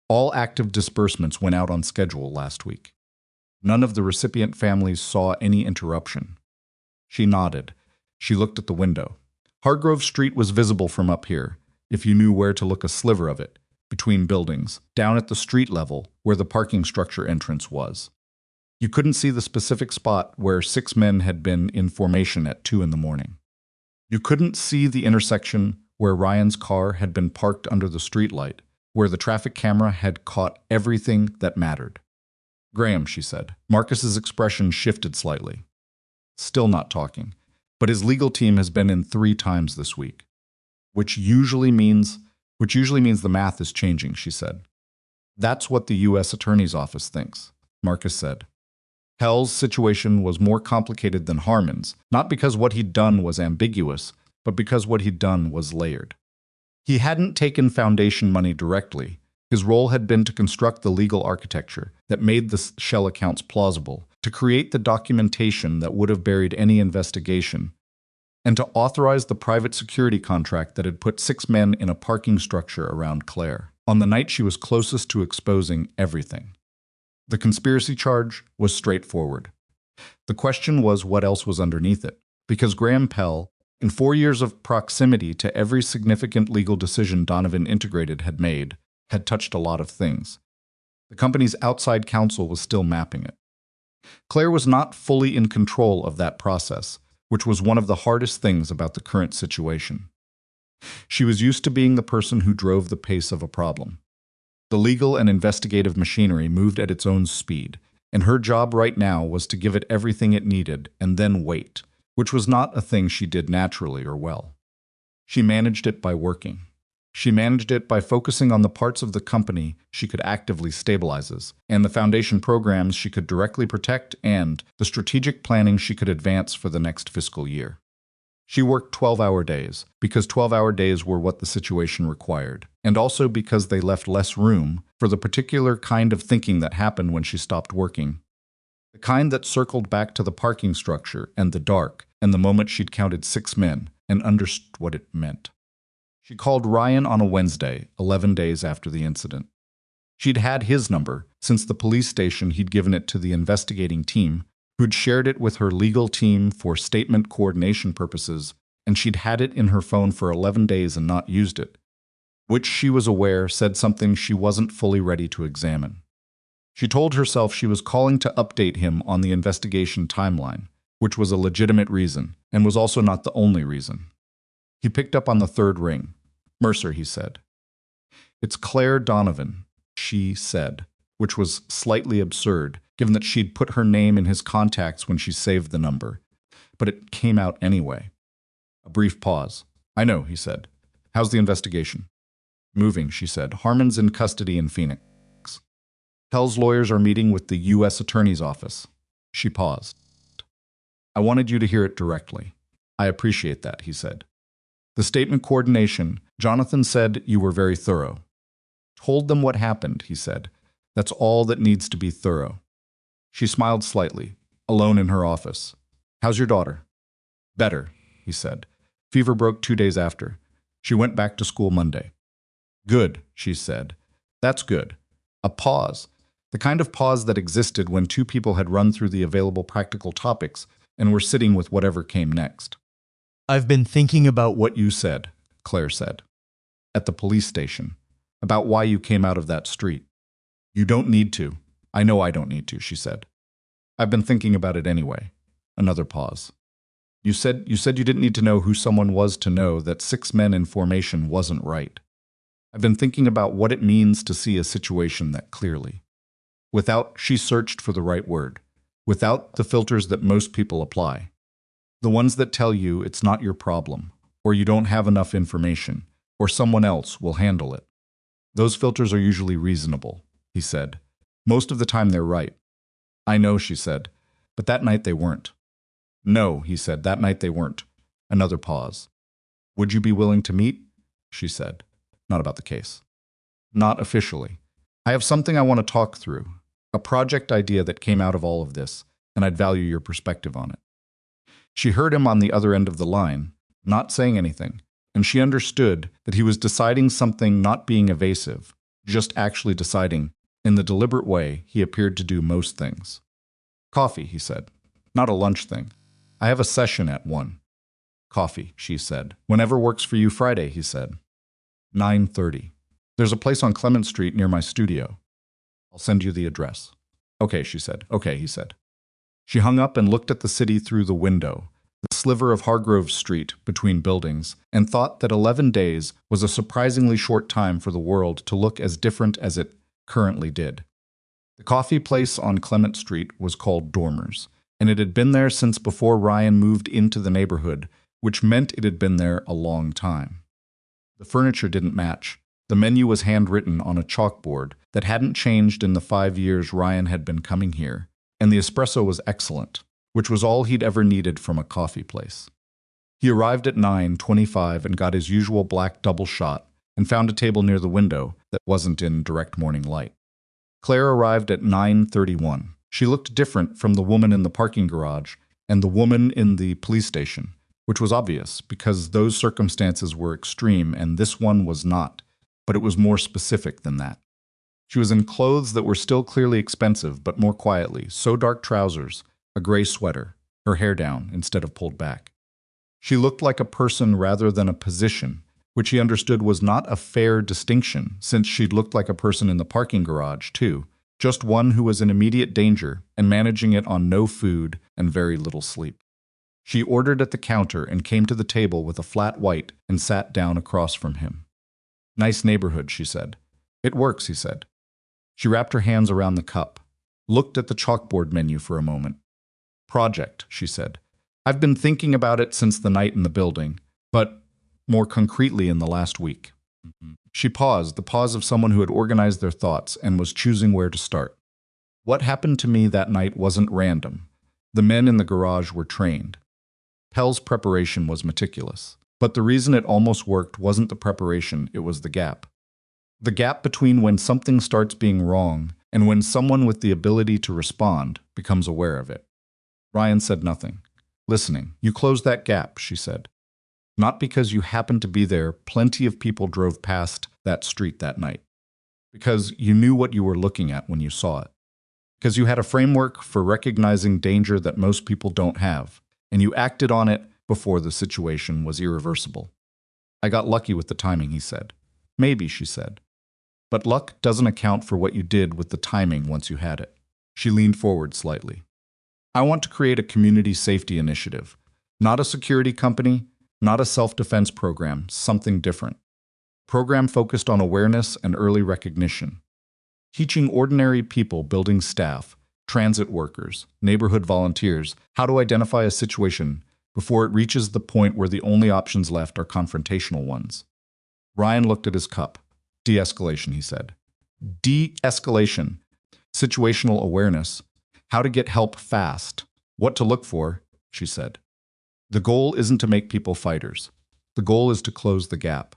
"All active disbursements went out on schedule last week. None of the recipient families saw any interruption." She nodded. She looked at the window. Hargrove Street was visible from up here, if you knew where to look a sliver of it, between buildings, down at the street level where the parking structure entrance was. You couldn't see the specific spot where 6 men had been in formation at 2 in the morning. You couldn't see the intersection where Ryan's car had been parked under the streetlight, where the traffic camera had caught everything that mattered. "Graham," she said. Marcus's expression shifted slightly. Still not talking, but his legal team has been in 3 times this week, which usually means the math is changing, she said. "That's what the U.S. Attorney's Office thinks," Marcus said. Pell's situation was more complicated than Harmon's, not because what he'd done was ambiguous, but because what he'd done was layered. He hadn't taken foundation money directly. His role had been to construct the legal architecture that made the shell accounts plausible, to create the documentation that would have buried any investigation, and to authorize the private security contract that had put 6 men in a parking structure around Claire, on the night she was closest to exposing everything. The conspiracy charge was straightforward. The question was what else was underneath it, because Graham Pell, in 4 years of proximity to every significant legal decision Donovan Integrated had made, had touched a lot of things. The company's outside counsel was still mapping it. Claire was not fully in control of that process, which was one of the hardest things about the current situation. She was used to being the person who drove the pace of a problem. The legal and investigative machinery moved at its own speed, and her job right now was to give it everything it needed and then wait, which was not a thing she did naturally or well. She managed it by working. She managed it by focusing on the parts of the company she could actively stabilize, and the foundation programs she could directly protect, and the strategic planning she could advance for the next fiscal year. She worked 12-hour days, because 12-hour days were what the situation required, and also because they left less room for the particular kind of thinking that happened when she stopped working. The kind that circled back to the parking structure and the dark, and the moment she'd counted 6 men and understood what it meant. She called Ryan on a Wednesday, 11 days after the incident. She'd had his number since the police station he'd given it to the investigating team, who'd shared it with her legal team for statement coordination purposes, and she'd had it in her phone for 11 days and not used it, which she was aware said something she wasn't fully ready to examine. She told herself she was calling to update him on the investigation timeline, which was a legitimate reason, and was also not the only reason. He picked up on the third ring. Mercer, he said. It's Claire Donovan, she said, which was slightly absurd, given that she'd put her name in his contacts when she saved the number. But it came out anyway. A brief pause. I know, he said. How's the investigation? Moving, she said. Harmon's in custody in Phoenix. Pell's lawyers are meeting with the U.S. Attorney's Office. She paused. I wanted you to hear it directly. I appreciate that, he said. The statement coordination, Jonathan said you were very thorough. Told them what happened, he said. That's all that needs to be thorough. She smiled slightly, alone in her office. How's your daughter? Better, he said. Fever broke 2 days after. She went back to school Monday. Good, she said. That's good. A pause. The kind of pause that existed when two people had run through the available practical topics and were sitting with whatever came next. I've been thinking about what you said, Claire said. At the police station. About why you came out of that street. You don't need to. I know I don't need to, she said. I've been thinking about it anyway. Another pause. You said you didn't need to know who someone was to know that 6 men in formation wasn't right. I've been thinking about what it means to see a situation that clearly. She searched for the right word. Without the filters that most people apply. The ones that tell you it's not your problem, or you don't have enough information, or someone else will handle it. Those filters are usually reasonable, he said. Most of the time they're right. I know, she said, but that night they weren't. No, he said, that night they weren't. Another pause. Would you be willing to meet? She said. Not about the case. Not officially. I have something I want to talk through, a project idea that came out of all of this, and I'd value your perspective on it. She heard him on the other end of the line, not saying anything, and she understood that he was deciding something, not being evasive, just actually deciding, in the deliberate way he appeared to do most things. Coffee, he said. Not a lunch thing. I have a session at 1. Coffee, she said. Whenever works for you. Friday, he said. 9:30. There's a place on Clement Street near my studio. I'll send you the address. Okay, she said. Okay, he said. She hung up and looked at the city through the window, the sliver of Hargrove Street between buildings, and thought that 11 days was a surprisingly short time for the world to look as different as it currently did. The coffee place on Clement Street was called Dormers, and it had been there since before Ryan moved into the neighborhood, which meant it had been there a long time. The furniture didn't match. The menu was handwritten on a chalkboard that hadn't changed in the 5 years Ryan had been coming here, and the espresso was excellent, which was all he'd ever needed from a coffee place. He arrived at 9:25 and got his usual black double shot and found a table near the window that wasn't in direct morning light. Claire arrived at 9:31. She looked different from the woman in the parking garage and the woman in the police station, which was obvious because those circumstances were extreme and this one was not, but it was more specific than that. She was in clothes that were still clearly expensive, but more quietly, so dark trousers, a gray sweater, her hair down instead of pulled back. She looked like a person rather than a position, which he understood was not a fair distinction, since she'd looked like a person in the parking garage, too, just one who was in immediate danger and managing it on no food and very little sleep. She ordered at the counter and came to the table with a flat white and sat down across from him. Nice neighborhood, she said. It works, he said. She wrapped her hands around the cup, looked at the chalkboard menu for a moment. Project, she said. I've been thinking about it since the night in the building, but more concretely in the last week. She paused, the pause of someone who had organized their thoughts and was choosing where to start. What happened to me that night wasn't random. The men in the garage were trained. Pell's preparation was meticulous, but the reason it almost worked wasn't the preparation, it was the gap. The gap between when something starts being wrong and when someone with the ability to respond becomes aware of it. Ryan said nothing. Listening. You closed that gap, she said. Not because you happened to be there, plenty of people drove past that street that night. Because you knew what you were looking at when you saw it. Because you had a framework for recognizing danger that most people don't have, and you acted on it before the situation was irreversible. I got lucky with the timing, he said. Maybe, she said. But luck doesn't account for what you did with the timing once you had it. She leaned forward slightly. I want to create a community safety initiative. Not a security company, not a self-defense program, something different. Program focused on awareness and early recognition. Teaching ordinary people, building staff, transit workers, neighborhood volunteers, how to identify a situation before it reaches the point where the only options left are confrontational ones. Ryan looked at his cup. De-escalation, he said. De-escalation. Situational awareness. How to get help fast. What to look for, she said. The goal isn't to make people fighters. The goal is to close the gap.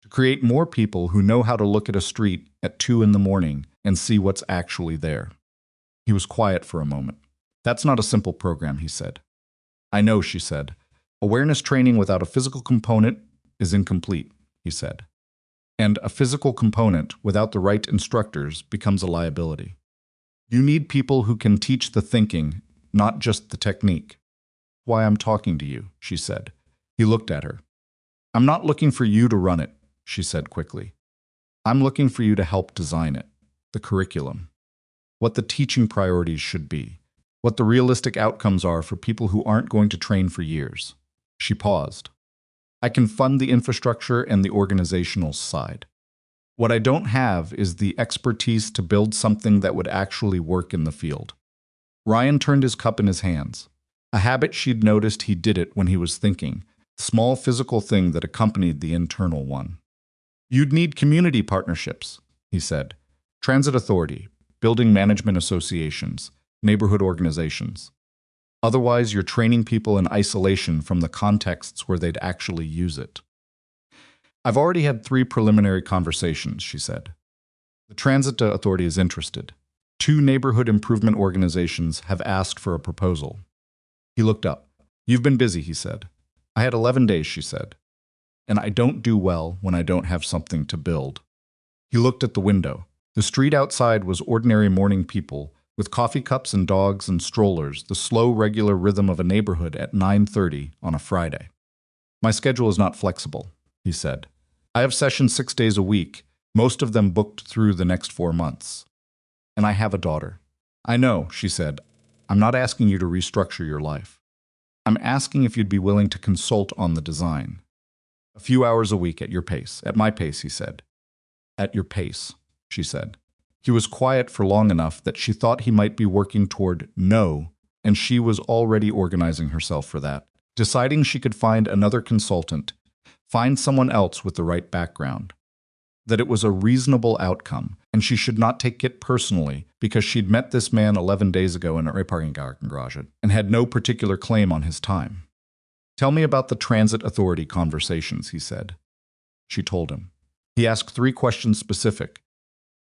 To create more people who know how to look at a street at 2 in the morning and see what's actually there. He was quiet for a moment. That's not a simple program, he said. I know, she said. Awareness training without a physical component is incomplete, he said. And a physical component without the right instructors becomes a liability. You need people who can teach the thinking, not just the technique. Why I'm talking to you, she said. He looked at her. I'm not looking for you to run it, she said quickly. I'm looking for you to help design it, the curriculum, what the teaching priorities should be, what the realistic outcomes are for people who aren't going to train for years. She paused. I can fund the infrastructure and the organizational side. What I don't have is the expertise to build something that would actually work in the field. Ryan turned his cup in his hands. A habit she'd noticed he did it when he was thinking, small physical thing that accompanied the internal one. You'd need community partnerships, he said. Transit authority, building management associations, neighborhood organizations. Otherwise, you're training people in isolation from the contexts where they'd actually use it. I've already had 3 preliminary conversations, she said. The Transit Authority is interested. 2 neighborhood improvement organizations have asked for a proposal. He looked up. You've been busy, he said. I had 11 days, she said. And I don't do well when I don't have something to build. He looked at the window. The street outside was ordinary morning people, with coffee cups and dogs and strollers, the slow, regular rhythm of a neighborhood at 9:30 on a Friday. My schedule is not flexible, he said. I have sessions 6 days a week, most of them booked through the next 4 months. And I have a daughter. I know, she said. I'm not asking you to restructure your life. I'm asking if you'd be willing to consult on the design. A few hours a week at your pace. At my pace, he said. At your pace, she said. He was quiet for long enough that she thought he might be working toward no, and she was already organizing herself for that, deciding she could find another consultant, find someone else with the right background. That it was a reasonable outcome, and she should not take it personally because she'd met this man 11 days ago in a parking garage and had no particular claim on his time. Tell me about the Transit Authority conversations, he said. She told him. He asked 3 questions specific.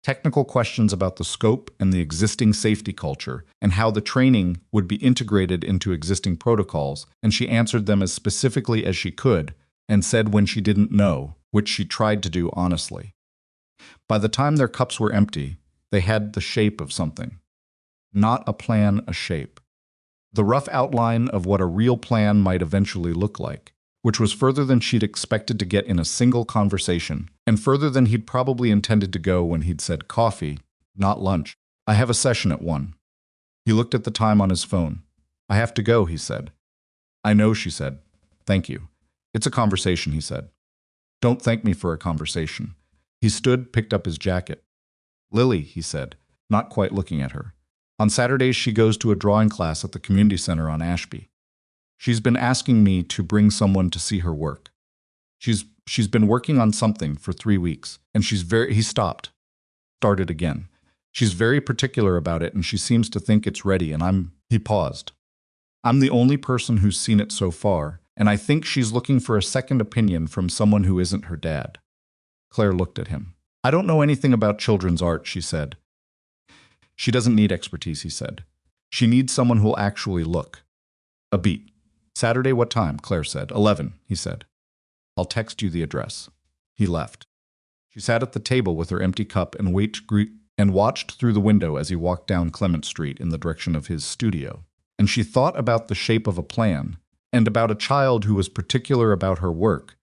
Technical questions about the scope and the existing safety culture and how the training would be integrated into existing protocols, and she answered them as specifically as she could and said when she didn't know, which she tried to do honestly. By the time their cups were empty, they had the shape of something. Not a plan, a shape. The rough outline of what a real plan might eventually look like, which was further than she'd expected to get in a single conversation, and further than he'd probably intended to go when he'd said coffee, not lunch. I have a session at 1. He looked at the time on his phone. I have to go, he said. I know, she said. Thank you. It's a conversation, he said. Don't thank me for a conversation. He stood, picked up his jacket. Lily, he said, not quite looking at her. On Saturdays she goes to a drawing class at the community center on Ashby. She's been asking me to bring someone to see her work. She's been working on something for 3 weeks, and he stopped. Started again. She's very particular about it, and she seems to think it's ready, and he paused. I'm the only person who's seen it so far, and I think she's looking for a second opinion from someone who isn't her dad. Claire looked at him. I don't know anything about children's art, she said. She doesn't need expertise, he said. She needs someone who'll actually look. A beat. Saturday, what time? Claire said. 11, he said. I'll text you the address. He left. She sat at the table with her empty cup and watched through the window as he walked down Clement Street in the direction of his studio. And she thought about the shape of a plan, and about a child who was particular about her work,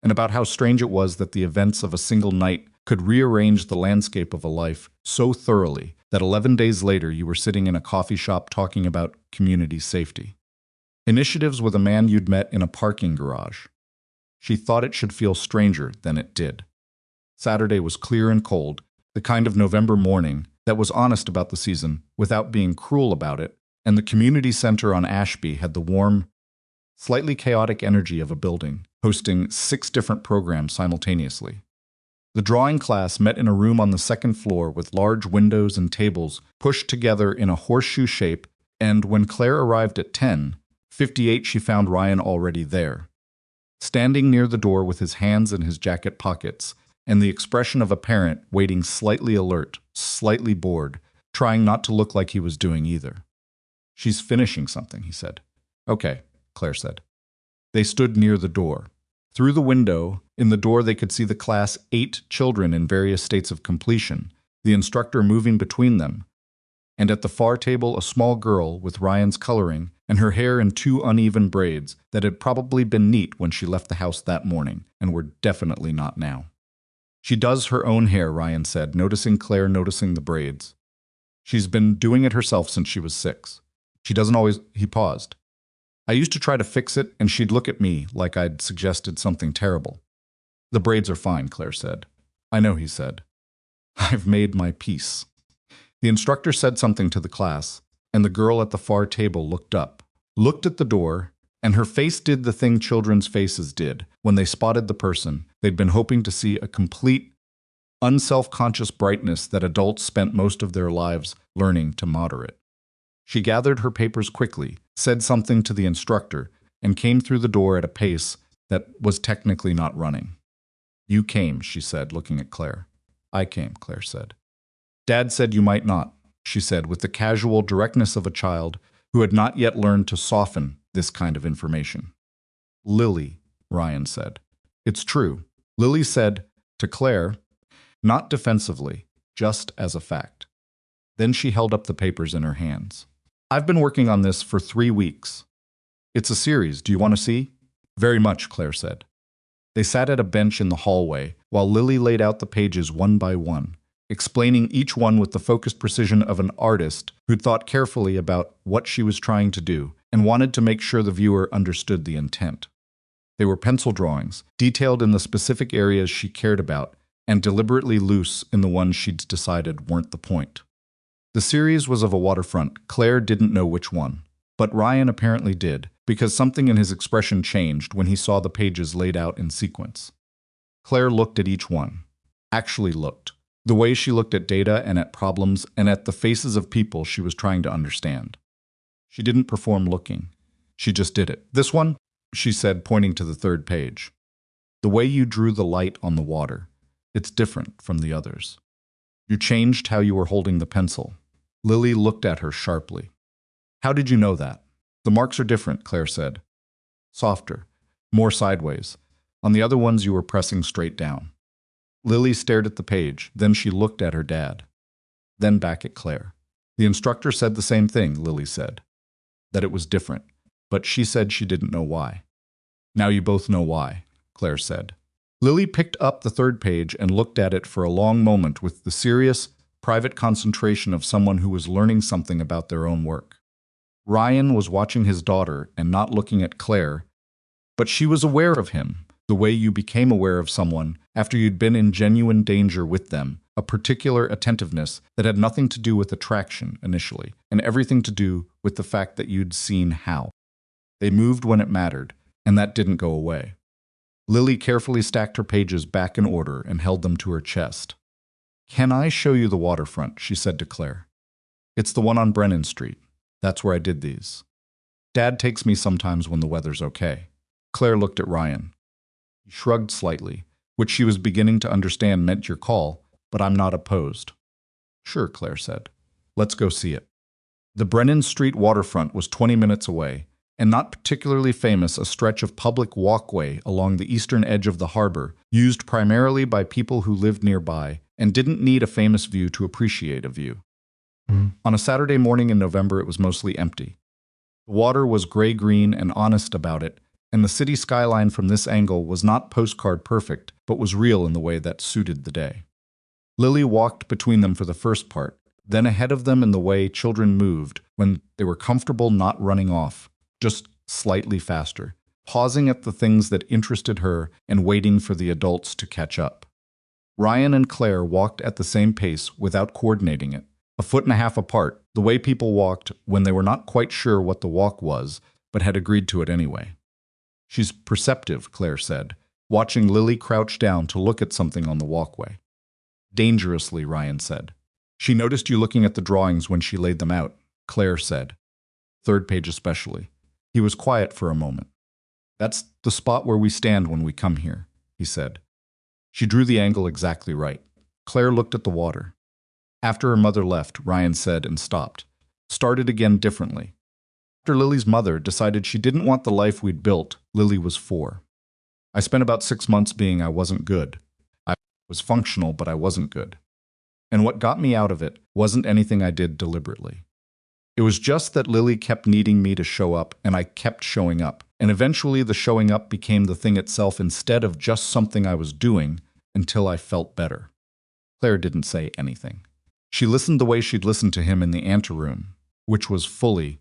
and about how strange it was that the events of a single night could rearrange the landscape of a life so thoroughly that 11 days later you were sitting in a coffee shop talking about community safety. Initiatives with a man you'd met in a parking garage. She thought it should feel stranger than it did. Saturday was clear and cold, the kind of November morning that was honest about the season without being cruel about it, and the community center on Ashby had the warm, slightly chaotic energy of a building, hosting 6 different programs simultaneously. The drawing class met in a room on the second floor with large windows and tables pushed together in a horseshoe shape, and when Claire arrived at 10:58, she found Ryan already there, standing near the door with his hands in his jacket pockets, and the expression of a parent waiting, slightly alert, slightly bored, trying not to look like he was doing either. "She's finishing something," he said. "Okay," Claire said. They stood near the door. Through the window, in the door they could see the class 8 children in various states of completion, the instructor moving between them, and at the far table a small girl with Ryan's coloring and her hair in 2 uneven braids that had probably been neat when she left the house that morning and were definitely not now. "She does her own hair," Ryan said, noticing Claire noticing the braids. "She's been doing it herself since she was 6. She doesn't always—" He paused. "I used to try to fix it, and she'd look at me like I'd suggested something terrible." "The braids are fine," Claire said. "I know," he said. "I've made my peace." The instructor said something to the class, and the girl at the far table looked up, looked at the door, and her face did the thing children's faces did when they spotted the person they'd been hoping to see, a complete, unself-conscious brightness that adults spent most of their lives learning to moderate. She gathered her papers quickly, said something to the instructor, and came through the door at a pace that was technically not running. "You came," she said, looking at Claire. "I came," Claire said. "Dad said you might not," she said with the casual directness of a child who had not yet learned to soften this kind of information. "Lily," Ryan said. "It's true," Lily said to Claire, not defensively, just as a fact. Then she held up the papers in her hands. "I've been working on this for 3 weeks. It's a series. Do you want to see?" "Very much," Claire said. They sat at a bench in the hallway while Lily laid out the pages one by one, explaining each one with the focused precision of an artist who'd thought carefully about what she was trying to do and wanted to make sure the viewer understood the intent. They were pencil drawings, detailed in the specific areas she cared about, and deliberately loose in the ones she'd decided weren't the point. The series was of a waterfront. Claire didn't know which one, but Ryan apparently did, because something in his expression changed when he saw the pages laid out in sequence. Claire looked at each one. Actually looked. The way she looked at data and at problems and at the faces of people she was trying to understand. She didn't perform looking. She just did it. "This one," she said, pointing to the 3rd page. "The way you drew the light on the water. It's different from the others. You changed how you were holding the pencil." Lily looked at her sharply. "How did you know that?" "The marks are different," Claire said. "Softer. More sideways. On the other ones you were pressing straight down." Lily stared at the page, then she looked at her dad. Then back at Claire. "The instructor said the same thing," Lily said. "That it was different. But she said she didn't know why." "Now you both know why," Claire said. Lily picked up the 3rd page and looked at it for a long moment with the serious, private concentration of someone who was learning something about their own work. Ryan was watching his daughter and not looking at Claire, but she was aware of him, the way you became aware of someone after you'd been in genuine danger with them, a particular attentiveness that had nothing to do with attraction initially, and everything to do with the fact that you'd seen how. They moved when it mattered, and that didn't go away. Lily carefully stacked her pages back in order and held them to her chest. "Can I show you the waterfront?" she said to Claire. "It's the one on Brennan Street. That's where I did these. Dad takes me sometimes when the weather's okay." Claire looked at Ryan. He shrugged slightly, which she was beginning to understand meant your call, but I'm not opposed. "Sure," Claire said. "Let's go see it." The Brennan Street waterfront was 20 minutes away, and not particularly famous, a stretch of public walkway along the eastern edge of the harbor, used primarily by people who lived nearby and didn't need a famous view to appreciate a view. On a Saturday morning in November, it was mostly empty. The water was gray-green and honest about it, and the city skyline from this angle was not postcard perfect, but was real in the way that suited the day. Lily walked between them for the first part, then ahead of them in the way children moved when they were comfortable not running off, just slightly faster, pausing at the things that interested her and waiting for the adults to catch up. Ryan and Claire walked at the same pace without coordinating it, a foot and a half apart, the way people walked when they were not quite sure what the walk was, but had agreed to it anyway. "She's perceptive," Claire said, watching Lily crouch down to look at something on the walkway. "Dangerously," Ryan said. "She noticed you looking at the drawings when she laid them out," Claire said. "Third page especially." He was quiet for a moment. "That's the spot where we stand when we come here," he said. She drew the angle exactly right. Claire looked at the water. After her mother left, Ryan said and stopped. Started again differently. After Lily's mother decided she didn't want the life we'd built, Lily was 4. I spent about 6 months being I wasn't good. I was functional, but I wasn't good. And what got me out of it wasn't anything I did deliberately. It was just that Lily kept needing me to show up, and I kept showing up. And eventually the showing up became the thing itself instead of just something I was doing until I felt better. Claire didn't say anything. She listened the way she'd listened to him in the anteroom, which was fully,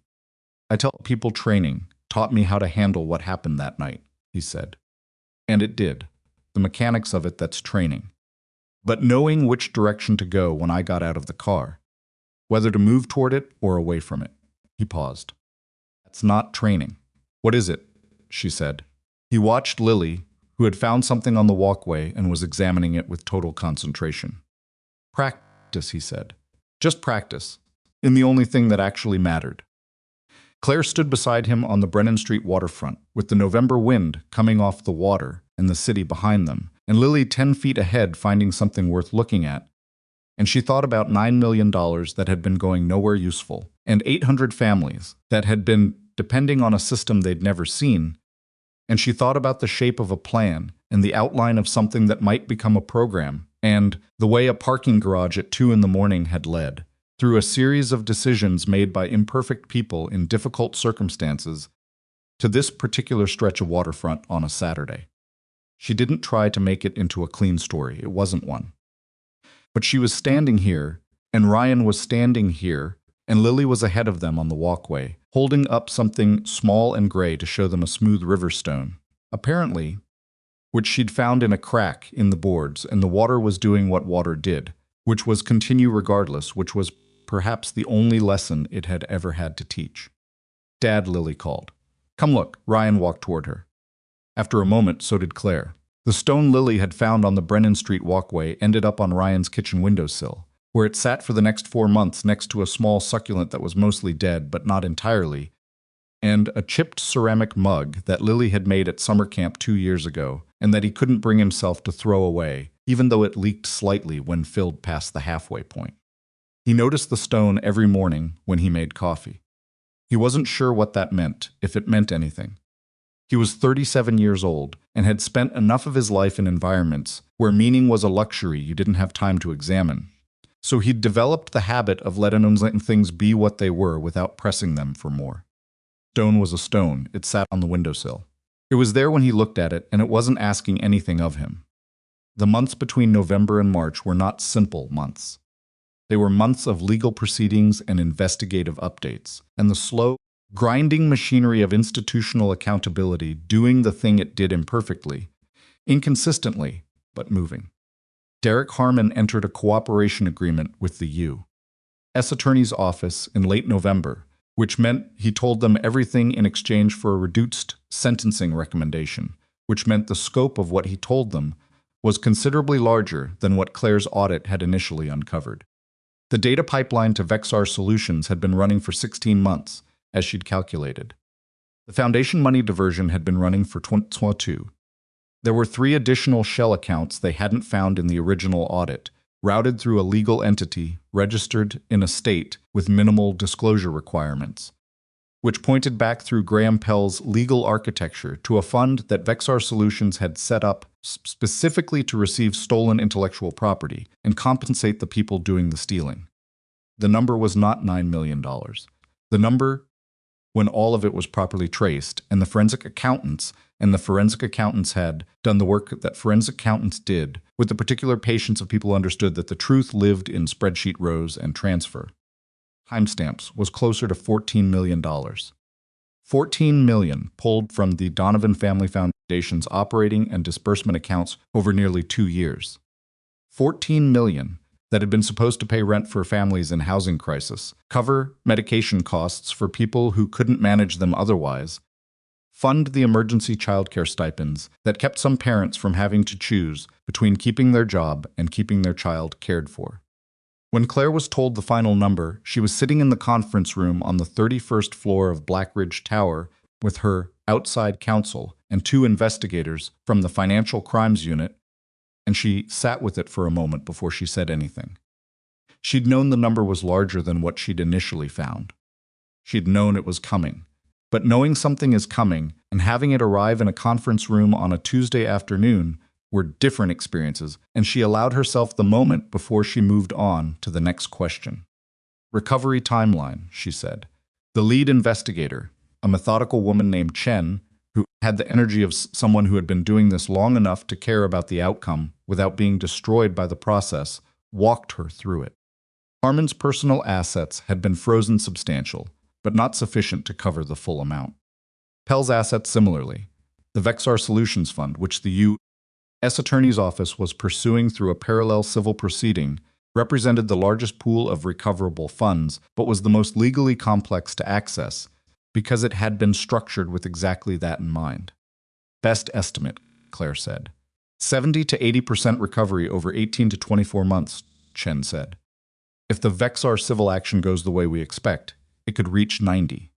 "I tell people training taught me how to handle what happened that night," he said. And it did. The mechanics of it, that's training. But knowing which direction to go when I got out of the car, whether to move toward it or away from it. He paused. "That's not training." "What is it?" she said. He watched Lily, who had found something on the walkway and was examining it with total concentration. "Practice," he said. "Just practice, in the only thing that actually mattered." Claire stood beside him on the Brennan Street waterfront, with the November wind coming off the water and the city behind them, and Lily 10 feet ahead finding something worth looking at. And she thought about $9 million that had been going nowhere useful, and 800 families that had been depending on a system they'd never seen. And she thought about the shape of a plan and the outline of something that might become a program, and the way a parking garage at 2 a.m. had led, through a series of decisions made by imperfect people in difficult circumstances, to this particular stretch of waterfront on a Saturday. She didn't try to make it into a clean story. It wasn't one. But she was standing here, and Ryan was standing here, and Lily was ahead of them on the walkway, holding up something small and gray to show them a smooth river stone, apparently, which she'd found in a crack in the boards, and the water was doing what water did, which was continue regardless, which was perhaps the only lesson it had ever had to teach. "Dad," Lily called. "Come look." Ryan walked toward her. After a moment, so did Claire. The stone Lily had found on the Brennan Street walkway ended up on Ryan's kitchen windowsill, where it sat for the next 4 months next to a small succulent that was mostly dead, but not entirely, and a chipped ceramic mug that Lily had made at summer camp 2 years ago, and that he couldn't bring himself to throw away, even though it leaked slightly when filled past the halfway point. He noticed the stone every morning when he made coffee. He wasn't sure what that meant, if it meant anything. He was 37 years old and had spent enough of his life in environments where meaning was a luxury you didn't have time to examine. So he'd developed the habit of letting things be what they were without pressing them for more. Stone was a stone. It sat on the windowsill. It was there when he looked at it, and it wasn't asking anything of him. The months between November and March were not simple months. They were months of legal proceedings and investigative updates, and the slow, grinding machinery of institutional accountability doing the thing it did imperfectly, inconsistently, but moving. Derek Harmon entered a cooperation agreement with the U.S. Attorney's Office in late November, which meant he told them everything in exchange for a reduced sentencing recommendation, which meant the scope of what he told them was considerably larger than what Claire's audit had initially uncovered. The data pipeline to Vexar Solutions had been running for 16 months, as she'd calculated. The foundation money diversion had been running for 22. There were 3 additional shell accounts they hadn't found in the original audit, routed through a legal entity registered in a state with minimal disclosure requirements, which pointed back through Graham Pell's legal architecture to a fund that Vexar Solutions had set up specifically to receive stolen intellectual property and compensate the people doing the stealing. The number was not $9 million. The number, when all of it was properly traced, and the forensic accountants and the forensic accountants had done the work that forensic accountants did with the particular patience of people who understood that the truth lived in spreadsheet rows and transfer. Timestamps was closer to $14 million. $14 million pulled from the Donovan Family Foundation's operating and disbursement accounts over nearly 2 years. $14 million that had been supposed to pay rent for families in housing crisis, cover medication costs for people who couldn't manage them otherwise, fund the emergency childcare stipends that kept some parents from having to choose between keeping their job and keeping their child cared for. When Claire was told the final number, she was sitting in the conference room on the 31st floor of Blackridge Tower with her outside counsel and 2 investigators from the Financial Crimes Unit, and she sat with it for a moment before she said anything. She'd known the number was larger than what she'd initially found. She'd known it was coming. But knowing something is coming and having it arrive in a conference room on a Tuesday afternoon were different experiences, and she allowed herself the moment before she moved on to the next question. Recovery timeline, she said. The lead investigator, a methodical woman named Chen, who had the energy of someone who had been doing this long enough to care about the outcome without being destroyed by the process, walked her through it. Harmon's personal assets had been frozen substantial, but not sufficient to cover the full amount. Pell's assets similarly. The Vexar Solutions Fund, which the U.S. Attorney's Office was pursuing through a parallel civil proceeding, represented the largest pool of recoverable funds, but was the most legally complex to access, because it had been structured with exactly that in mind. Best estimate, Claire said. 70 to 80% recovery over 18 to 24 months, Chen said. If the Vexar civil action goes the way we expect, it could reach 90.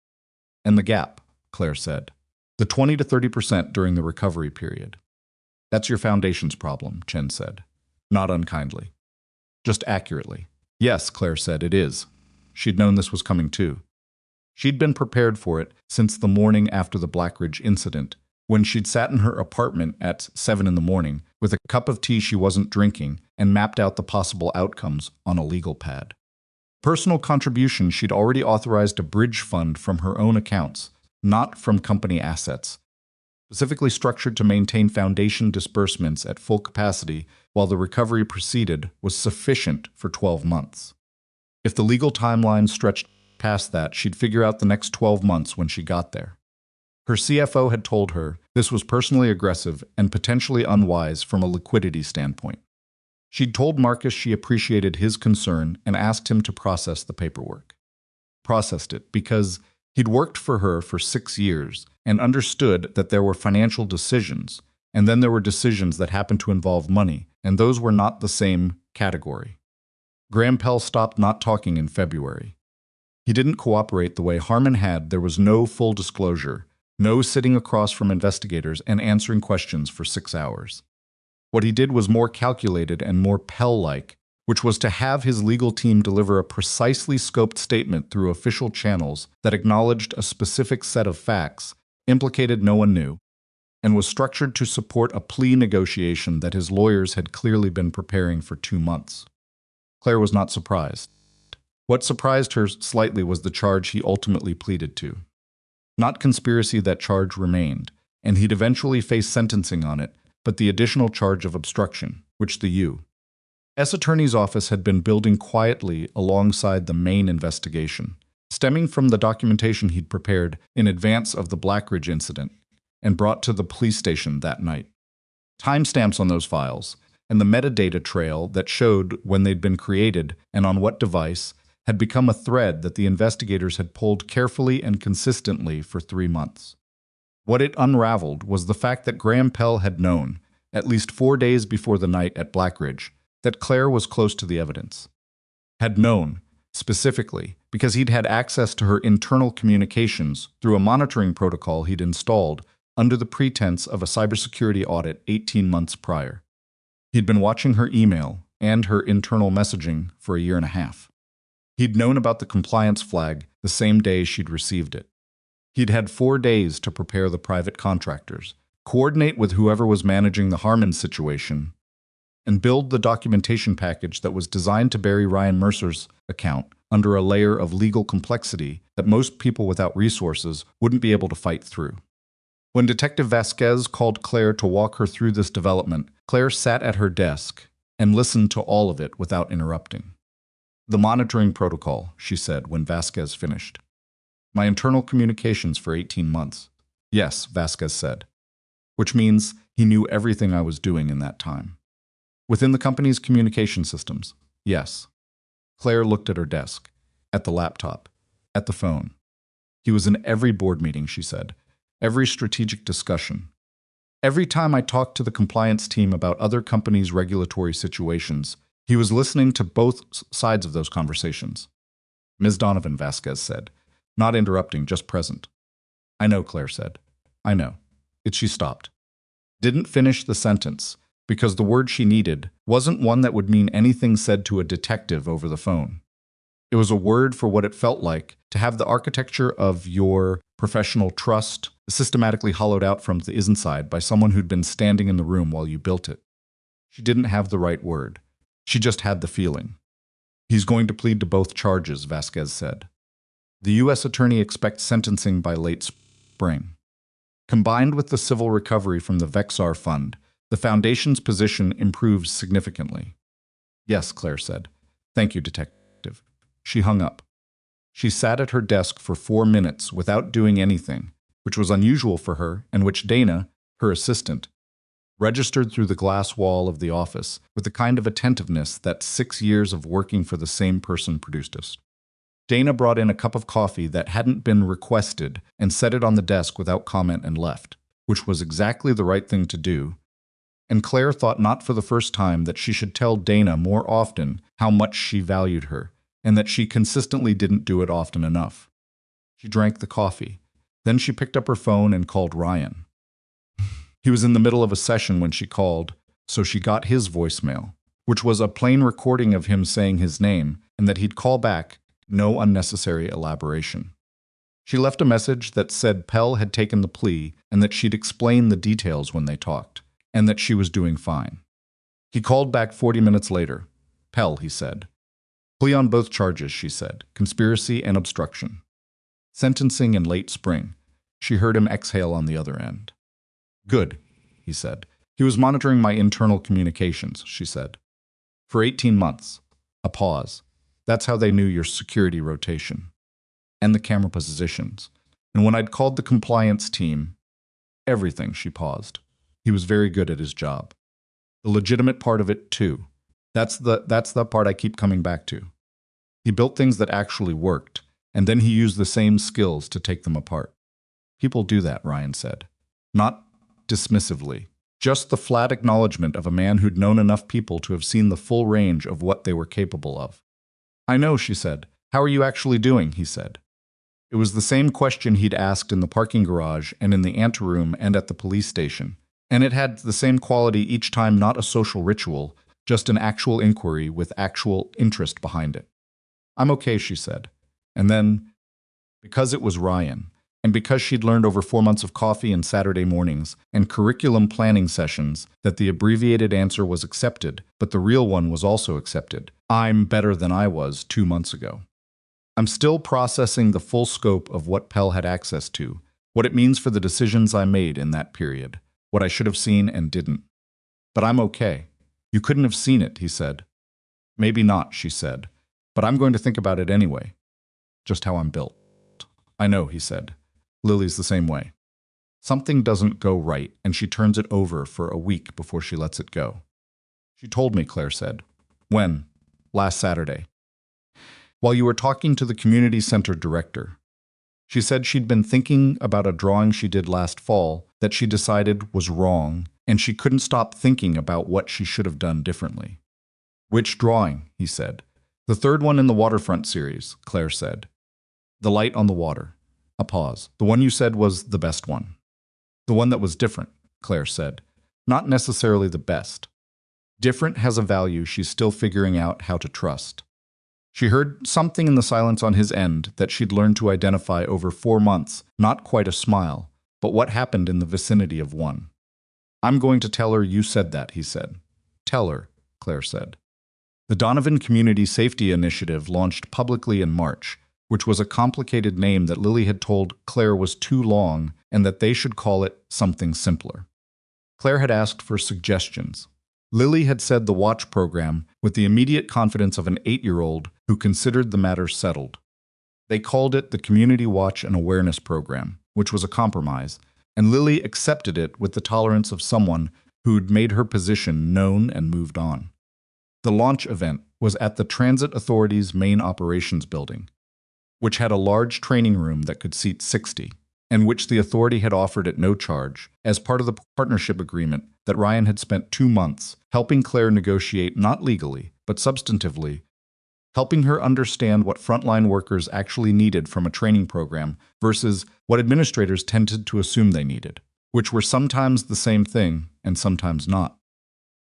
And the gap, Claire said. The 20 to 30% during the recovery period. That's your foundation's problem, Chen said. Not unkindly. Just accurately. Yes, Claire said, it is. She'd known this was coming too. She'd been prepared for it since the morning after the Blackridge incident, when she'd sat in her apartment at 7 in the morning with a cup of tea she wasn't drinking and mapped out the possible outcomes on a legal pad. Personal contribution, she'd already authorized a bridge fund from her own accounts, not from company assets, specifically structured to maintain foundation disbursements at full capacity while the recovery proceeded, was sufficient for 12 months. If the legal timeline stretched past that, she'd figure out the next 12 months when she got there. Her CFO had told her this was personally aggressive and potentially unwise from a liquidity standpoint. She'd told Marcus she appreciated his concern and asked him to process the paperwork. Processed it because he'd worked for her for 6 years and understood that there were financial decisions, and then there were decisions that happened to involve money, and those were not the same category. Graham Pell stopped not talking in February. He didn't cooperate the way Harmon had. There was no full disclosure, no sitting across from investigators and answering questions for 6 hours. What he did was more calculated and more Pell-like, which was to have his legal team deliver a precisely scoped statement through official channels that acknowledged a specific set of facts, implicated no one knew, and was structured to support a plea negotiation that his lawyers had clearly been preparing for 2 months. Claire was not surprised. What surprised her slightly was the charge he ultimately pleaded to. Not conspiracy, that charge remained, and he'd eventually face sentencing on it, but the additional charge of obstruction, which the U.S. Attorney's Office had been building quietly alongside the main investigation, stemming from the documentation he'd prepared in advance of the Blackridge incident and brought to the police station that night. Timestamps on those files, and the metadata trail that showed when they'd been created and on what device, had become a thread that the investigators had pulled carefully and consistently for 3 months. What it unraveled was the fact that Graham Pell had known, at least 4 days before the night at Blackridge, that Claire was close to the evidence. Had known, specifically, because he'd had access to her internal communications through a monitoring protocol he'd installed under the pretense of a cybersecurity audit 18 months prior. He'd been watching her email and her internal messaging for a 1.5 years. He'd known about the compliance flag the same day she'd received it. He'd had 4 days to prepare the private contractors, coordinate with whoever was managing the Harmon situation, and build the documentation package that was designed to bury Ryan Mercer's account under a layer of legal complexity that most people without resources wouldn't be able to fight through. When Detective Vasquez called Claire to walk her through this development, Claire sat at her desk and listened to all of it without interrupting. "The monitoring protocol," she said when Vasquez finished. "My internal communications for 18 months. Yes," Vasquez said. "Which means he knew everything I was doing in that time. Within the company's communication systems. Yes." Claire looked at her desk, at the laptop, at the phone. "He was in every board meeting," she said. "Every strategic discussion. Every time I talked to the compliance team about other companies' regulatory situations, he was listening to both sides of those conversations." "Ms. Donovan," Vasquez said, not interrupting, just present. "I know," Claire said. "I know." She stopped. Didn't finish the sentence, because the word she needed wasn't one that would mean anything said to a detective over the phone. It was a word for what it felt like to have the architecture of your professional trust systematically hollowed out from the inside by someone who'd been standing in the room while you built it. She didn't have the right word. She just had the feeling. "He's going to plead to both charges," Vasquez said. "The U.S. attorney expects sentencing by late spring." Combined with the civil recovery from the Vexar Fund, the Foundation's position improves significantly. "Yes," Claire said. "Thank you, Detective." She hung up. She sat at her desk for 4 minutes without doing anything, which was unusual for her and which Dana, her assistant, registered through the glass wall of the office with the kind of attentiveness that 6 years of working for the same person produced us. Dana brought in a cup of coffee that hadn't been requested and set it on the desk without comment and left, which was exactly the right thing to do. And Claire thought not for the first time that she should tell Dana more often how much she valued her, and that she consistently didn't do it often enough. She drank the coffee. Then she picked up her phone and called Ryan. He was in the middle of a session when she called, so she got his voicemail, which was a plain recording of him saying his name and that he'd call back, no unnecessary elaboration. She left a message that said Pell had taken the plea and that she'd explain the details when they talked, and that she was doing fine. He called back 40 minutes later. "Pell," he said. "Plea on both charges," she said, "conspiracy and obstruction. Sentencing in late spring." She heard him exhale on the other end. "Good," he said. "He was monitoring my internal communications," she said. "For 18 months. A pause. That's how they knew your security rotation. And the camera positions. And when I'd called the compliance team, everything," she paused. "He was very good at his job. The legitimate part of it, too. That's the part I keep coming back to. He built things that actually worked, and then he used the same skills to take them apart." "People do that," Ryan said. Not dismissively. Just the flat acknowledgement of a man who'd known enough people to have seen the full range of what they were capable of. "I know," she said. "How are you actually doing?" he said. It was the same question he'd asked in the parking garage and in the anteroom and at the police station, and it had the same quality each time, not a social ritual, just an actual inquiry with actual interest behind it. "I'm okay," she said. And then, because it was Ryan, and because she'd learned over 4 months of coffee and Saturday mornings and curriculum planning sessions that the abbreviated answer was accepted, but the real one was also accepted. "I'm better than I was 2 months ago. I'm still processing the full scope of what Pell had access to, what it means for the decisions I made in that period, what I should have seen and didn't. But I'm okay." "You couldn't have seen it," he said. "Maybe not," she said, "but I'm going to think about it anyway. Just how I'm built." "I know," he said. "Lily's the same way. Something doesn't go right, and she turns it over for a week before she lets it go." "She told me," Claire said. "When?" "Last Saturday. While you were talking to the community center director. She said she'd been thinking about a drawing she did last fall that she decided was wrong, and she couldn't stop thinking about what she should have done differently." "Which drawing?" he said. "The third one in the waterfront series," Claire said. "The light on the water." A pause. "The one you said was the best one." "The one that was different," Claire said. "Not necessarily the best. Different has a value she's still figuring out how to trust." She heard something in the silence on his end that she'd learned to identify over 4 months, not quite a smile, but what happened in the vicinity of one. "I'm going to tell her you said that," he said. "Tell her," Claire said. The Donovan Community Safety Initiative launched publicly in March. which was a complicated name that Lily had told Claire was too long and that they should call it something simpler. Claire had asked for suggestions. Lily had said the watch program with the immediate confidence of an 8-year-old who considered the matter settled. They called it the Community Watch and Awareness Program, which was a compromise, and Lily accepted it with the tolerance of someone who'd made her position known and moved on. The launch event was at the Transit Authority's main operations building, which had a large training room that could seat 60, and which the authority had offered at no charge as part of the partnership agreement that Ryan had spent 2 months helping Claire negotiate not legally, but substantively, helping her understand what frontline workers actually needed from a training program versus what administrators tended to assume they needed, which were sometimes the same thing and sometimes not.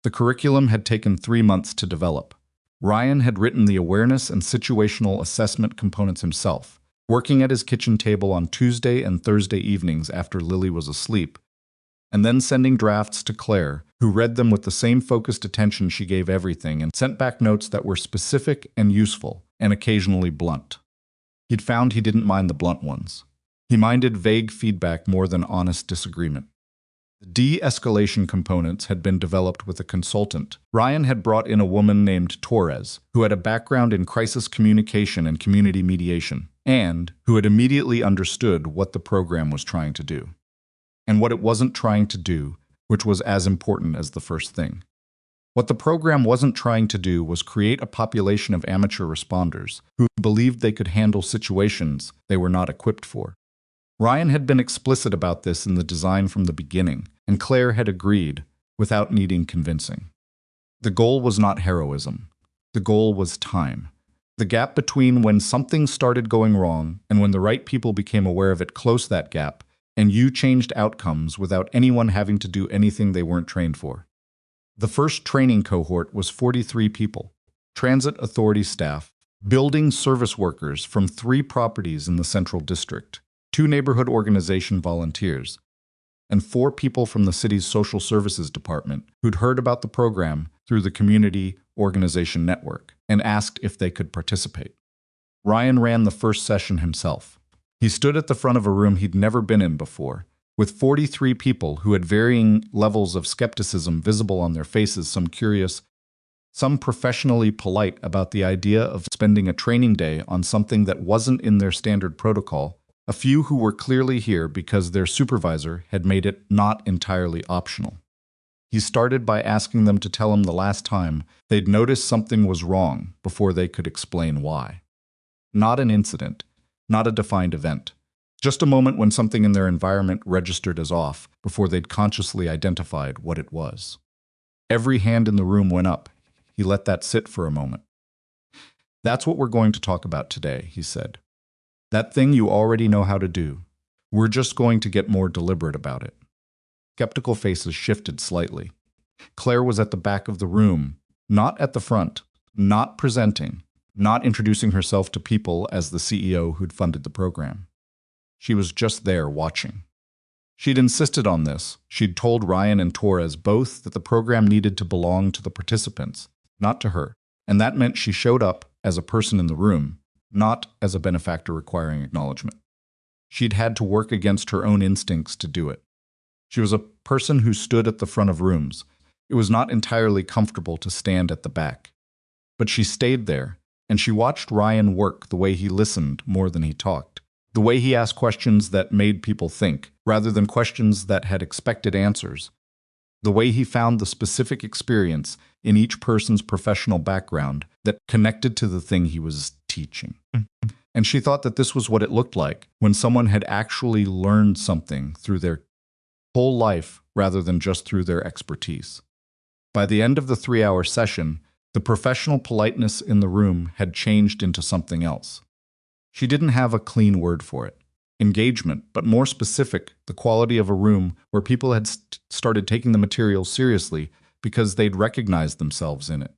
The curriculum had taken 3 months to develop. Ryan had written the awareness and situational assessment components himself, working at his kitchen table on Tuesday and Thursday evenings after Lily was asleep, and then sending drafts to Claire, who read them with the same focused attention she gave everything and sent back notes that were specific and useful, and occasionally blunt. He'd found he didn't mind the blunt ones. He minded vague feedback more than honest disagreement. The de-escalation components had been developed with a consultant. Ryan had brought in a woman named Torres, who had a background in crisis communication and community mediation, and who had immediately understood what the program was trying to do. And what it wasn't trying to do, which was as important as the first thing. What the program wasn't trying to do was create a population of amateur responders who believed they could handle situations they were not equipped for. Ryan had been explicit about this in the design from the beginning, and Claire had agreed, without needing convincing. The goal was not heroism. The goal was time. The gap between when something started going wrong and when the right people became aware of it closed that gap, and you changed outcomes without anyone having to do anything they weren't trained for. The first training cohort was 43 people, transit authority staff, building service workers from 3 properties in the Central District, 2 neighborhood organization volunteers, and 4 people from the city's social services department who'd heard about the program through the community organization network and asked if they could participate. Ryan ran the first session himself. He stood at the front of a room he'd never been in before, with 43 people who had varying levels of skepticism visible on their faces, some curious, some professionally polite about the idea of spending a training day on something that wasn't in their standard protocol, a few who were clearly here because their supervisor had made it not entirely optional. He started by asking them to tell him the last time they'd noticed something was wrong before they could explain why. Not an incident, not a defined event. Just a moment when something in their environment registered as off before they'd consciously identified what it was. Every hand in the room went up. He let that sit for a moment. "That's what we're going to talk about today," he said. "That thing you already know how to do. We're just going to get more deliberate about it." Skeptical faces shifted slightly. Claire was at the back of the room, not at the front, not presenting, not introducing herself to people as the CEO who'd funded the program. She was just there watching. She'd insisted on this. She'd told Ryan and Torres both that the program needed to belong to the participants, not to her, and that meant she showed up as a person in the room, not as a benefactor requiring acknowledgement. She'd had to work against her own instincts to do it. She was a person who stood at the front of rooms. It was not entirely comfortable to stand at the back. But she stayed there, and she watched Ryan work the way he listened more than he talked, the way he asked questions that made people think, rather than questions that had expected answers, the way he found the specific experience in each person's professional background that connected to the thing he was teaching. And she thought that this was what it looked like when someone had actually learned something through their whole life rather than just through their expertise. By the end of the 3-hour session, the professional politeness in the room had changed into something else. She didn't have a clean word for it. Engagement, but more specific, the quality of a room where people had started taking the material seriously because they'd recognized themselves in it.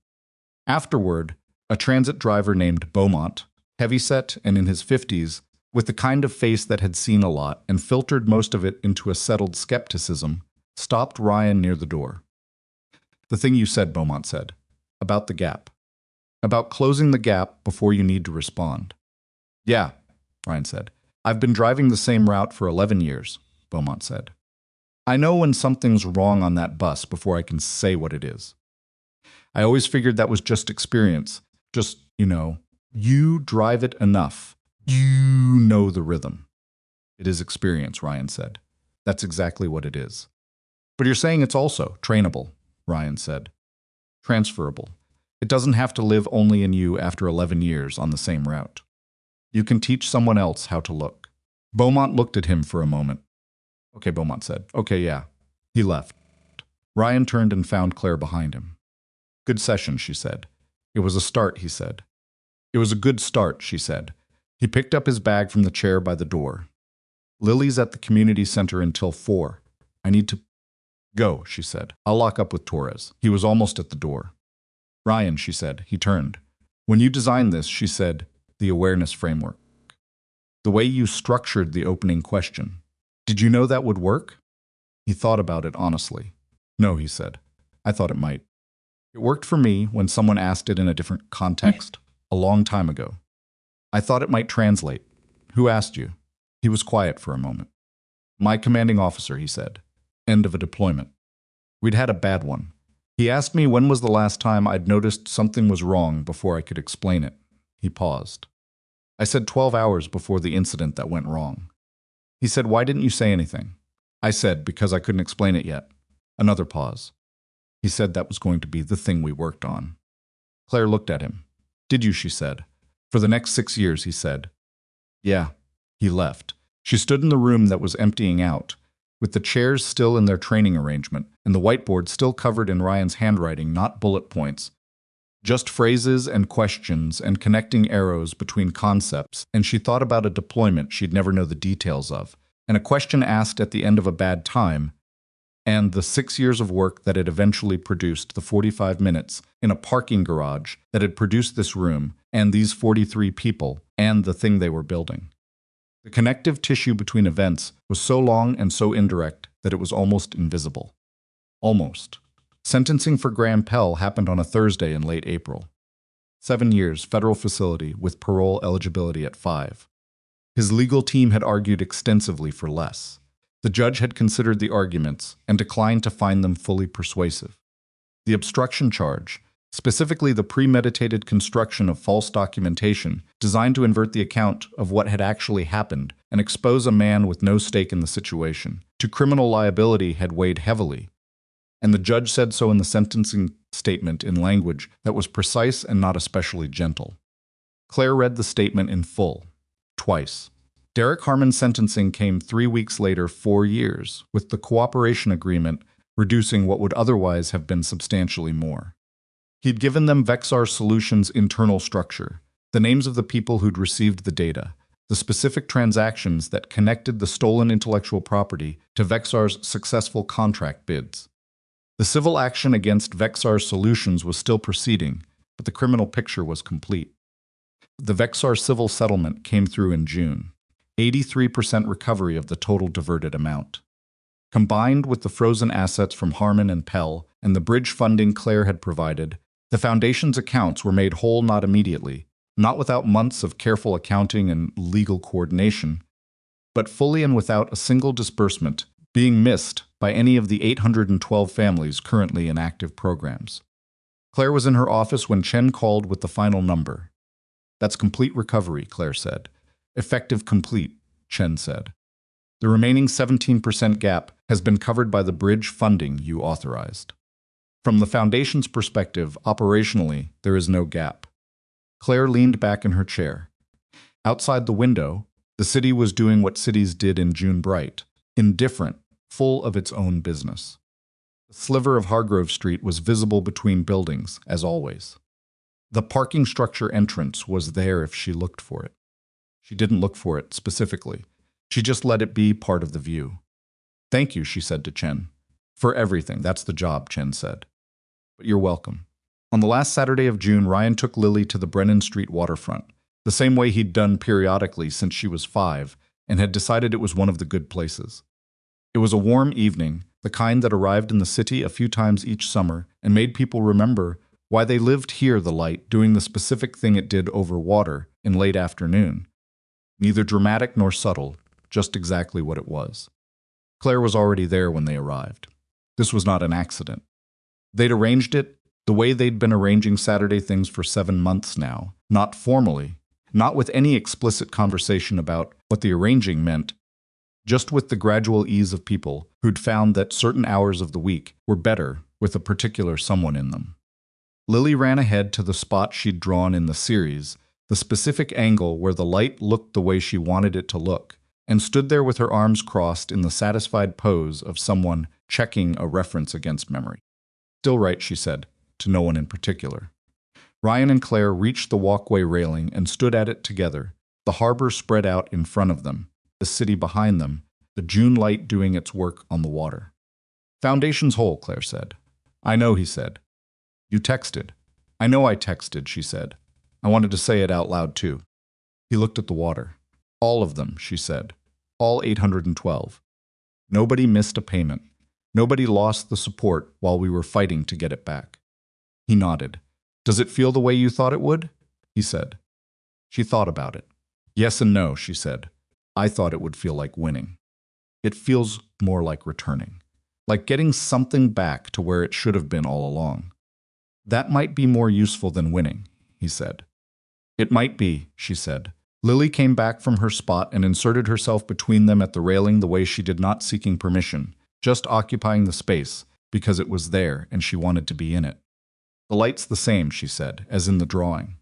Afterward, a transit driver named Beaumont, heavyset and in his 50s, with the kind of face that had seen a lot and filtered most of it into a settled skepticism, stopped Ryan near the door. "The thing you said," Beaumont said, "about the gap. About closing the gap before you need to respond. Yeah, Ryan said. I've been driving the same route for 11 years, Beaumont said. I know when something's wrong on that bus before I can say what it is. I always figured that was just experience. Just, you drive it enough. You know the rhythm. It is experience, Ryan said. That's exactly what it is. But you're saying it's also trainable, Ryan said. Transferable. It doesn't have to live only in you after 11 years on the same route. You can teach someone else how to look. Beaumont looked at him for a moment. Okay, Beaumont said. Okay, yeah. He left. Ryan turned and found Claire behind him. Good session, she said. It was a start, he said. It was a good start, she said. He picked up his bag from the chair by the door. Lily's at the community center until 4. I need to go, she said. I'll lock up with Torres. He was almost at the door. Ryan, she said. He turned. When you designed this, she said, the awareness framework. The way you structured the opening question. Did you know that would work? He thought about it honestly. No, he said. I thought it might. It worked for me when someone asked it in a different context, a long time ago. I thought it might translate. Who asked you? He was quiet for a moment. My commanding officer, he said. End of a deployment. We'd had a bad one. He asked me when was the last time I'd noticed something was wrong before I could explain it. He paused. I said 12 hours before the incident that went wrong. He said, why didn't you say anything? I said, because I couldn't explain it yet. Another pause. He said that was going to be the thing we worked on. Claire looked at him. Did you, she said. For the next 6 years, he said. Yeah. He left. She stood in the room that was emptying out, with the chairs still in their training arrangement, and the whiteboard still covered in Ryan's handwriting, not bullet points. Just phrases and questions and connecting arrows between concepts, and she thought about a deployment she'd never know the details of, and a question asked at the end of a bad time, and the 6 years of work that had eventually produced the 45 minutes in a parking garage that had produced this room, and these 43 people, and the thing they were building. The connective tissue between events was so long and so indirect that it was almost invisible. Almost. Sentencing for Graham Pell happened on a Thursday in late April. 7 years, federal facility, with parole eligibility at 5. His legal team had argued extensively for less. The judge had considered the arguments and declined to find them fully persuasive. The obstruction charge, specifically the premeditated construction of false documentation designed to invert the account of what had actually happened and expose a man with no stake in the situation, to criminal liability, had weighed heavily. And the judge said so in the sentencing statement in language that was precise and not especially gentle. Claire read the statement in full, twice. Derek Harmon's sentencing came 3 weeks later, 4 years, with the cooperation agreement reducing what would otherwise have been substantially more. He'd given them Vexar Solutions' internal structure, the names of the people who'd received the data, the specific transactions that connected the stolen intellectual property to Vexar's successful contract bids. The civil action against Vexar Solutions was still proceeding, but the criminal picture was complete. The Vexar civil settlement came through in June, 83% recovery of the total diverted amount. Combined with the frozen assets from Harmon and Pell and the bridge funding Claire had provided, the Foundation's accounts were made whole not immediately, not without months of careful accounting and legal coordination, but fully and without a single disbursement being missed by any of the 812 families currently in active programs. Claire was in her office when Chen called with the final number. That's complete recovery, Claire said. Effective complete, Chen said. The remaining 17% gap has been covered by the bridge funding you authorized. From the Foundation's perspective, operationally, there is no gap. Claire leaned back in her chair. Outside the window, the city was doing what cities did in June Bright, indifferent, full of its own business. The sliver of Hargrove Street was visible between buildings, as always. The parking structure entrance was there if she looked for it. She didn't look for it specifically. She just let it be part of the view. Thank you, she said to Chen. For everything, that's the job, Chen said. But you're welcome. On the last Saturday of June, Ryan took Lily to the Brennan Street waterfront, the same way he'd done periodically since she was 5, and had decided it was one of the good places. It was a warm evening, the kind that arrived in the city a few times each summer and made people remember why they lived here, the light doing the specific thing it did over water in late afternoon, Neither dramatic nor subtle, just exactly what it was. Claire was already there when they arrived. This was not an accident. They'd arranged it the way they'd been arranging Saturday things for 7 months now, not formally, not with any explicit conversation about what the arranging meant, just with the gradual ease of people who'd found that certain hours of the week were better with a particular someone in them. Lily ran ahead to the spot she'd drawn in the series, the specific angle where the light looked the way she wanted it to look, and stood there with her arms crossed in the satisfied pose of someone checking a reference against memory. Still right, she said, to no one in particular. Ryan and Claire reached the walkway railing and stood at it together, the harbor spread out in front of them, the city behind them, the June light doing its work on the water. "Foundation's whole," Claire said. "I know," he said. "You texted." "I know I texted," she said. "I wanted to say it out loud, too." He looked at the water. "All of them," she said. "All 812. Nobody missed a payment. Nobody lost the support while we were fighting to get it back." He nodded. "Does it feel the way you thought it would?" he said. She thought about it. "Yes and no," she said. "I thought it would feel like winning. It feels more like returning. Like getting something back to where it should have been all along." "That might be more useful than winning," he said. "It might be," she said. Lily came back from her spot and inserted herself between them at the railing the way she did, not seeking permission, just occupying the space because it was there and she wanted to be in it. "The light's the same," she said, "as in the drawing."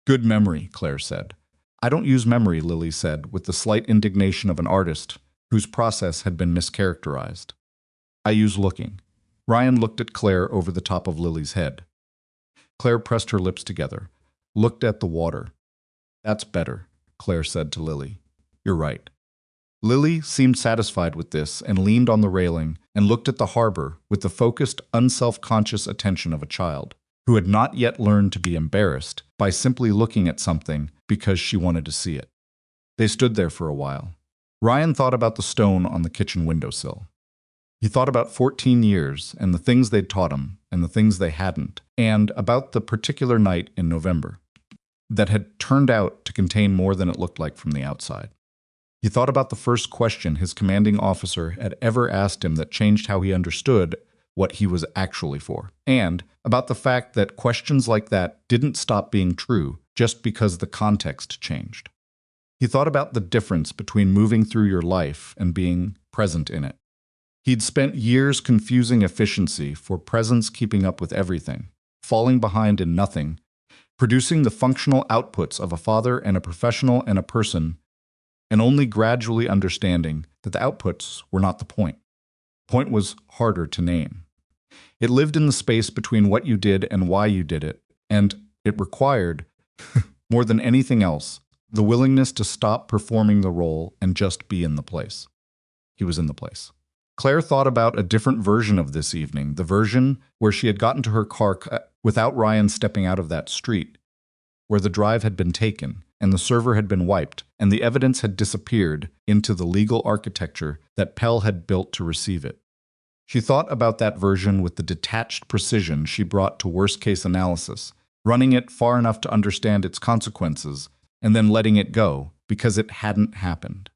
"Good memory," Claire said. "I don't use memory," Lily said, with the slight indignation of an artist whose process had been mischaracterized. "I use looking." Ryan looked at Claire over the top of Lily's head. Claire pressed her lips together, looked at the water. "That's better," Claire said to Lily. "You're right." Lily seemed satisfied with this and leaned on the railing and looked at the harbor with the focused, unself-conscious attention of a child who had not yet learned to be embarrassed by simply looking at something because she wanted to see it. They stood there for a while. Ryan thought about the stone on the kitchen windowsill. He thought about 14 years and the things they'd taught him and the things they hadn't, and about the particular night in November that had turned out to contain more than it looked like from the outside. He thought about the first question his commanding officer had ever asked him that changed how he understood what he was actually for, and about the fact that questions like that didn't stop being true just because the context changed. He thought about the difference between moving through your life and being present in it. He'd spent years confusing efficiency for presence, keeping up with everything, falling behind in nothing, producing the functional outputs of a father and a professional and a person, and only gradually understanding that the outputs were not the point. The point was harder to name. It lived in the space between what you did and why you did it, and it required, more than anything else, the willingness to stop performing the role and just be in the place. He was in the place. Claire thought about a different version of this evening, the version where she had gotten to her car without Ryan stepping out of that street, where the drive had been taken, and the server had been wiped, and the evidence had disappeared into the legal architecture that Pell had built to receive it. She thought about that version with the detached precision she brought to worst-case analysis, running it far enough to understand its consequences, and then letting it go, because it hadn't happened.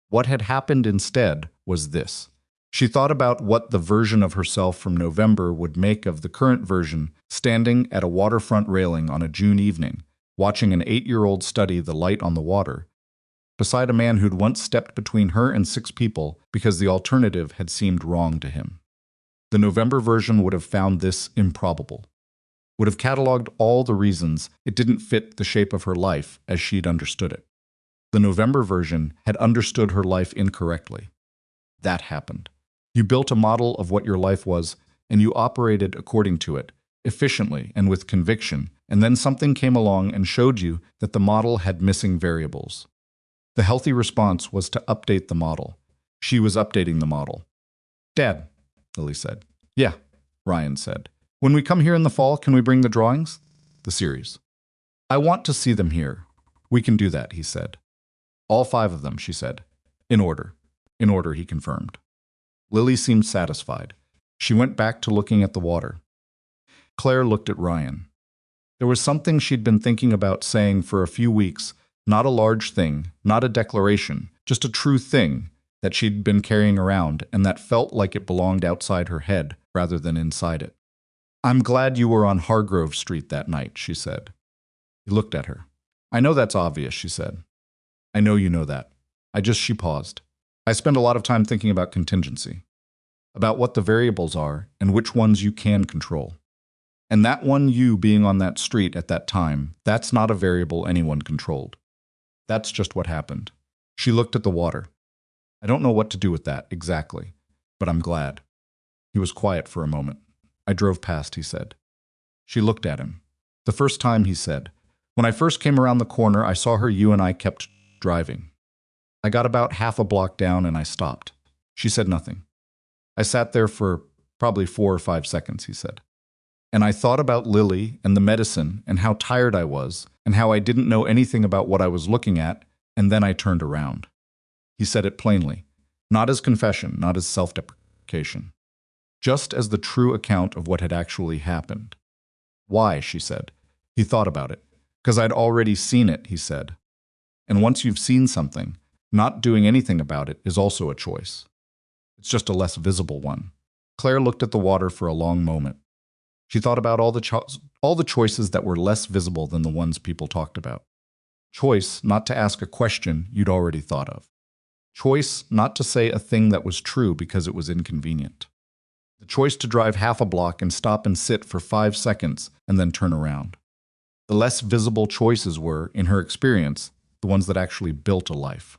What had happened instead was this. She thought about what the version of herself from November would make of the current version standing at a waterfront railing on a June evening, watching an 8-year-old study the light on the water, beside a man who'd once stepped between her and 6 people because the alternative had seemed wrong to him. The November version would have found this improbable, would have cataloged all the reasons it didn't fit the shape of her life as she'd understood it. The November version had understood her life incorrectly. That happened. You built a model of what your life was, and you operated according to it, efficiently and with conviction, and then something came along and showed you that the model had missing variables. The healthy response was to update the model. She was updating the model. "Dad," Lily said. "Yeah," Ryan said. "When we come here in the fall, can we bring the drawings?" "The series." "I want to see them here." "We can do that," he said. "All 5 of them," she said. "In order." "In order," he confirmed. Lily seemed satisfied. She went back to looking at the water. Claire looked at Ryan. There was something she'd been thinking about saying for a few weeks, Not a large thing, not a declaration, just a true thing that she'd been carrying around and that felt like it belonged outside her head rather than inside it. "I'm glad you were on Hargrove Street that night," she said. He looked at her. "I know that's obvious," she said. "I know you know that. She paused. "I spend a lot of time thinking about contingency, about what the variables are and which ones you can control. And that one you being on that street at that time, that's not a variable anyone controlled. That's just what happened." She looked at the water. "I don't know what to do with that, exactly, but I'm glad." He was quiet for a moment. "I drove past," he said. She looked at him. "The first time," he said. "When I first came around the corner, I saw her, you and I kept driving. I got about half a block down and I stopped." She said nothing. "I sat there for probably 4 or 5 seconds," he said. "And I thought about Lily and the medicine and how tired I was and how I didn't know anything about what I was looking at, and then I turned around." He said it plainly, not as confession, not as self-deprecation, just as the true account of what had actually happened. "Why?" she said. He thought about it. "'Cause I'd already seen it," he said. "And once you've seen something, not doing anything about it is also a choice. It's just a less visible one." Claire looked at the water for a long moment. She thought about all the choices that were less visible than the ones people talked about. Choice not to ask a question you'd already thought of. Choice not to say a thing that was true because it was inconvenient. The choice to drive half a block and stop and sit for 5 seconds and then turn around. The less visible choices were, in her experience, the ones that actually built a life.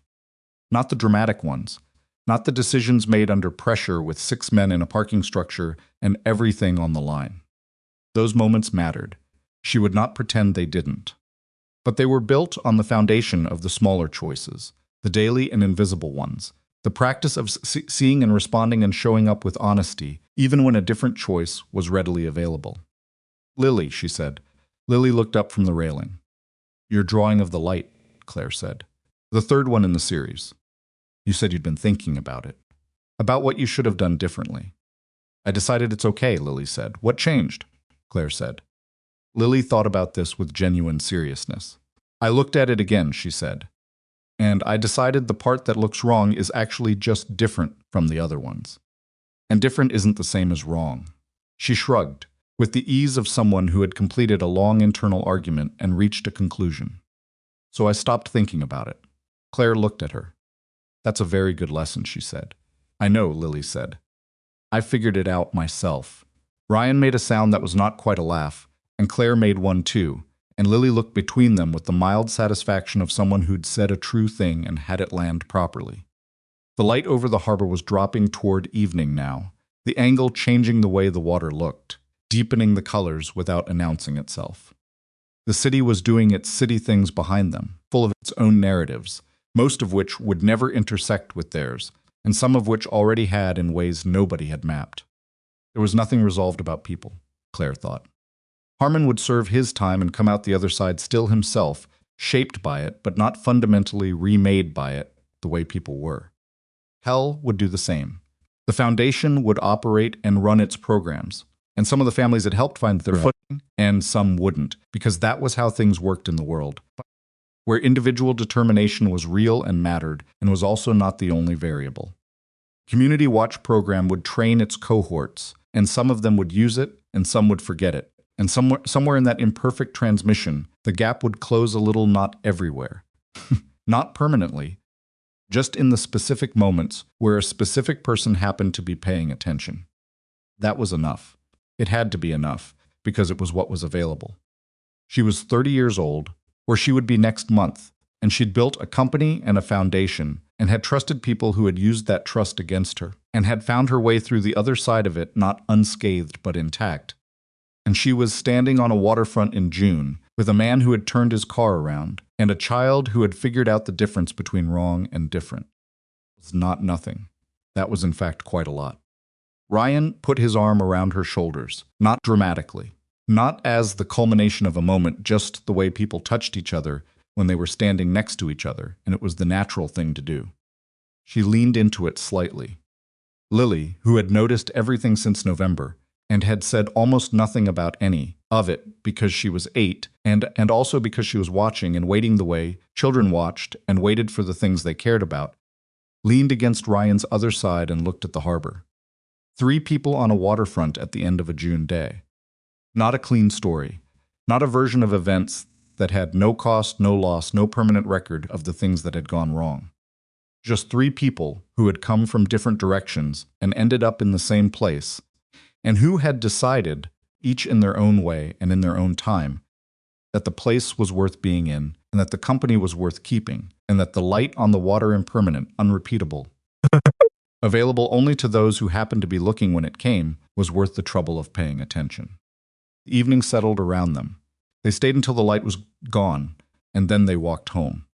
Not the dramatic ones. Not the decisions made under pressure with 6 men in a parking structure and everything on the line. Those moments mattered. She would not pretend they didn't. But they were built on the foundation of the smaller choices, the daily and invisible ones, the practice of seeing and responding and showing up with honesty, even when a different choice was readily available. "Lily," she said. Lily looked up from the railing. "Your drawing of the light," Claire said. "The third one in the series. You said you'd been thinking about it. About what you should have done differently." "I decided it's okay," Lily said. "What changed?" Claire said. Lily thought about this with genuine seriousness. "I looked at it again," she said. "And I decided the part that looks wrong is actually just different from the other ones. And different isn't the same as wrong." She shrugged, with the ease of someone who had completed a long internal argument and reached a conclusion. "So I stopped thinking about it." Claire looked at her. "That's a very good lesson," she said. "I know," Lily said. "I figured it out myself." Ryan made a sound that was not quite a laugh, and Claire made one too, and Lily looked between them with the mild satisfaction of someone who'd said a true thing and had it land properly. The light over the harbor was dropping toward evening now, the angle changing the way the water looked, deepening the colors without announcing itself. The city was doing its city things behind them, full of its own narratives, most of which would never intersect with theirs, and some of which already had in ways nobody had mapped. There was nothing resolved about people, Claire thought. Harmon would serve his time and come out the other side still himself, shaped by it, but not fundamentally remade by it the way people were. Hell would do the same. The foundation would operate and run its programs, and some of the families had helped find their footing, and some wouldn't, because that was how things worked in the world, where individual determination was real and mattered, and was also not the only variable. Community Watch program would train its cohorts, and some of them would use it, and some would forget it. And somewhere in that imperfect transmission, the gap would close a little, not everywhere. Not permanently, just in the specific moments where a specific person happened to be paying attention. That was enough. It had to be enough, because it was what was available. She was 30 years old, or she would be next month, and she'd built a company and a foundation, and had trusted people who had used that trust against her, and had found her way through the other side of it not unscathed but intact. And she was standing on a waterfront in June, with a man who had turned his car around, and a child who had figured out the difference between wrong and different. It was not nothing. That was in fact quite a lot. Ryan put his arm around her shoulders, not dramatically, not as the culmination of a moment, just the way people touched each other when they were standing next to each other, and it was the natural thing to do. She leaned into it slightly. Lily, who had noticed everything since November, and had said almost nothing about any, of it because she was 8, and also because she was watching and waiting the way children watched and waited for the things they cared about, leaned against Ryan's other side and looked at the harbor. 3 people on a waterfront at the end of a June day. Not a clean story. Not a version of events that had no cost, no loss, no permanent record of the things that had gone wrong. Just 3 people who had come from different directions and ended up in the same place, and who had decided, each in their own way and in their own time, that the place was worth being in, and that the company was worth keeping, and that the light on the water impermanent, unrepeatable, available only to those who happened to be looking when it came, was worth the trouble of paying attention. The evening settled around them. They stayed until the light was gone, and then they walked home.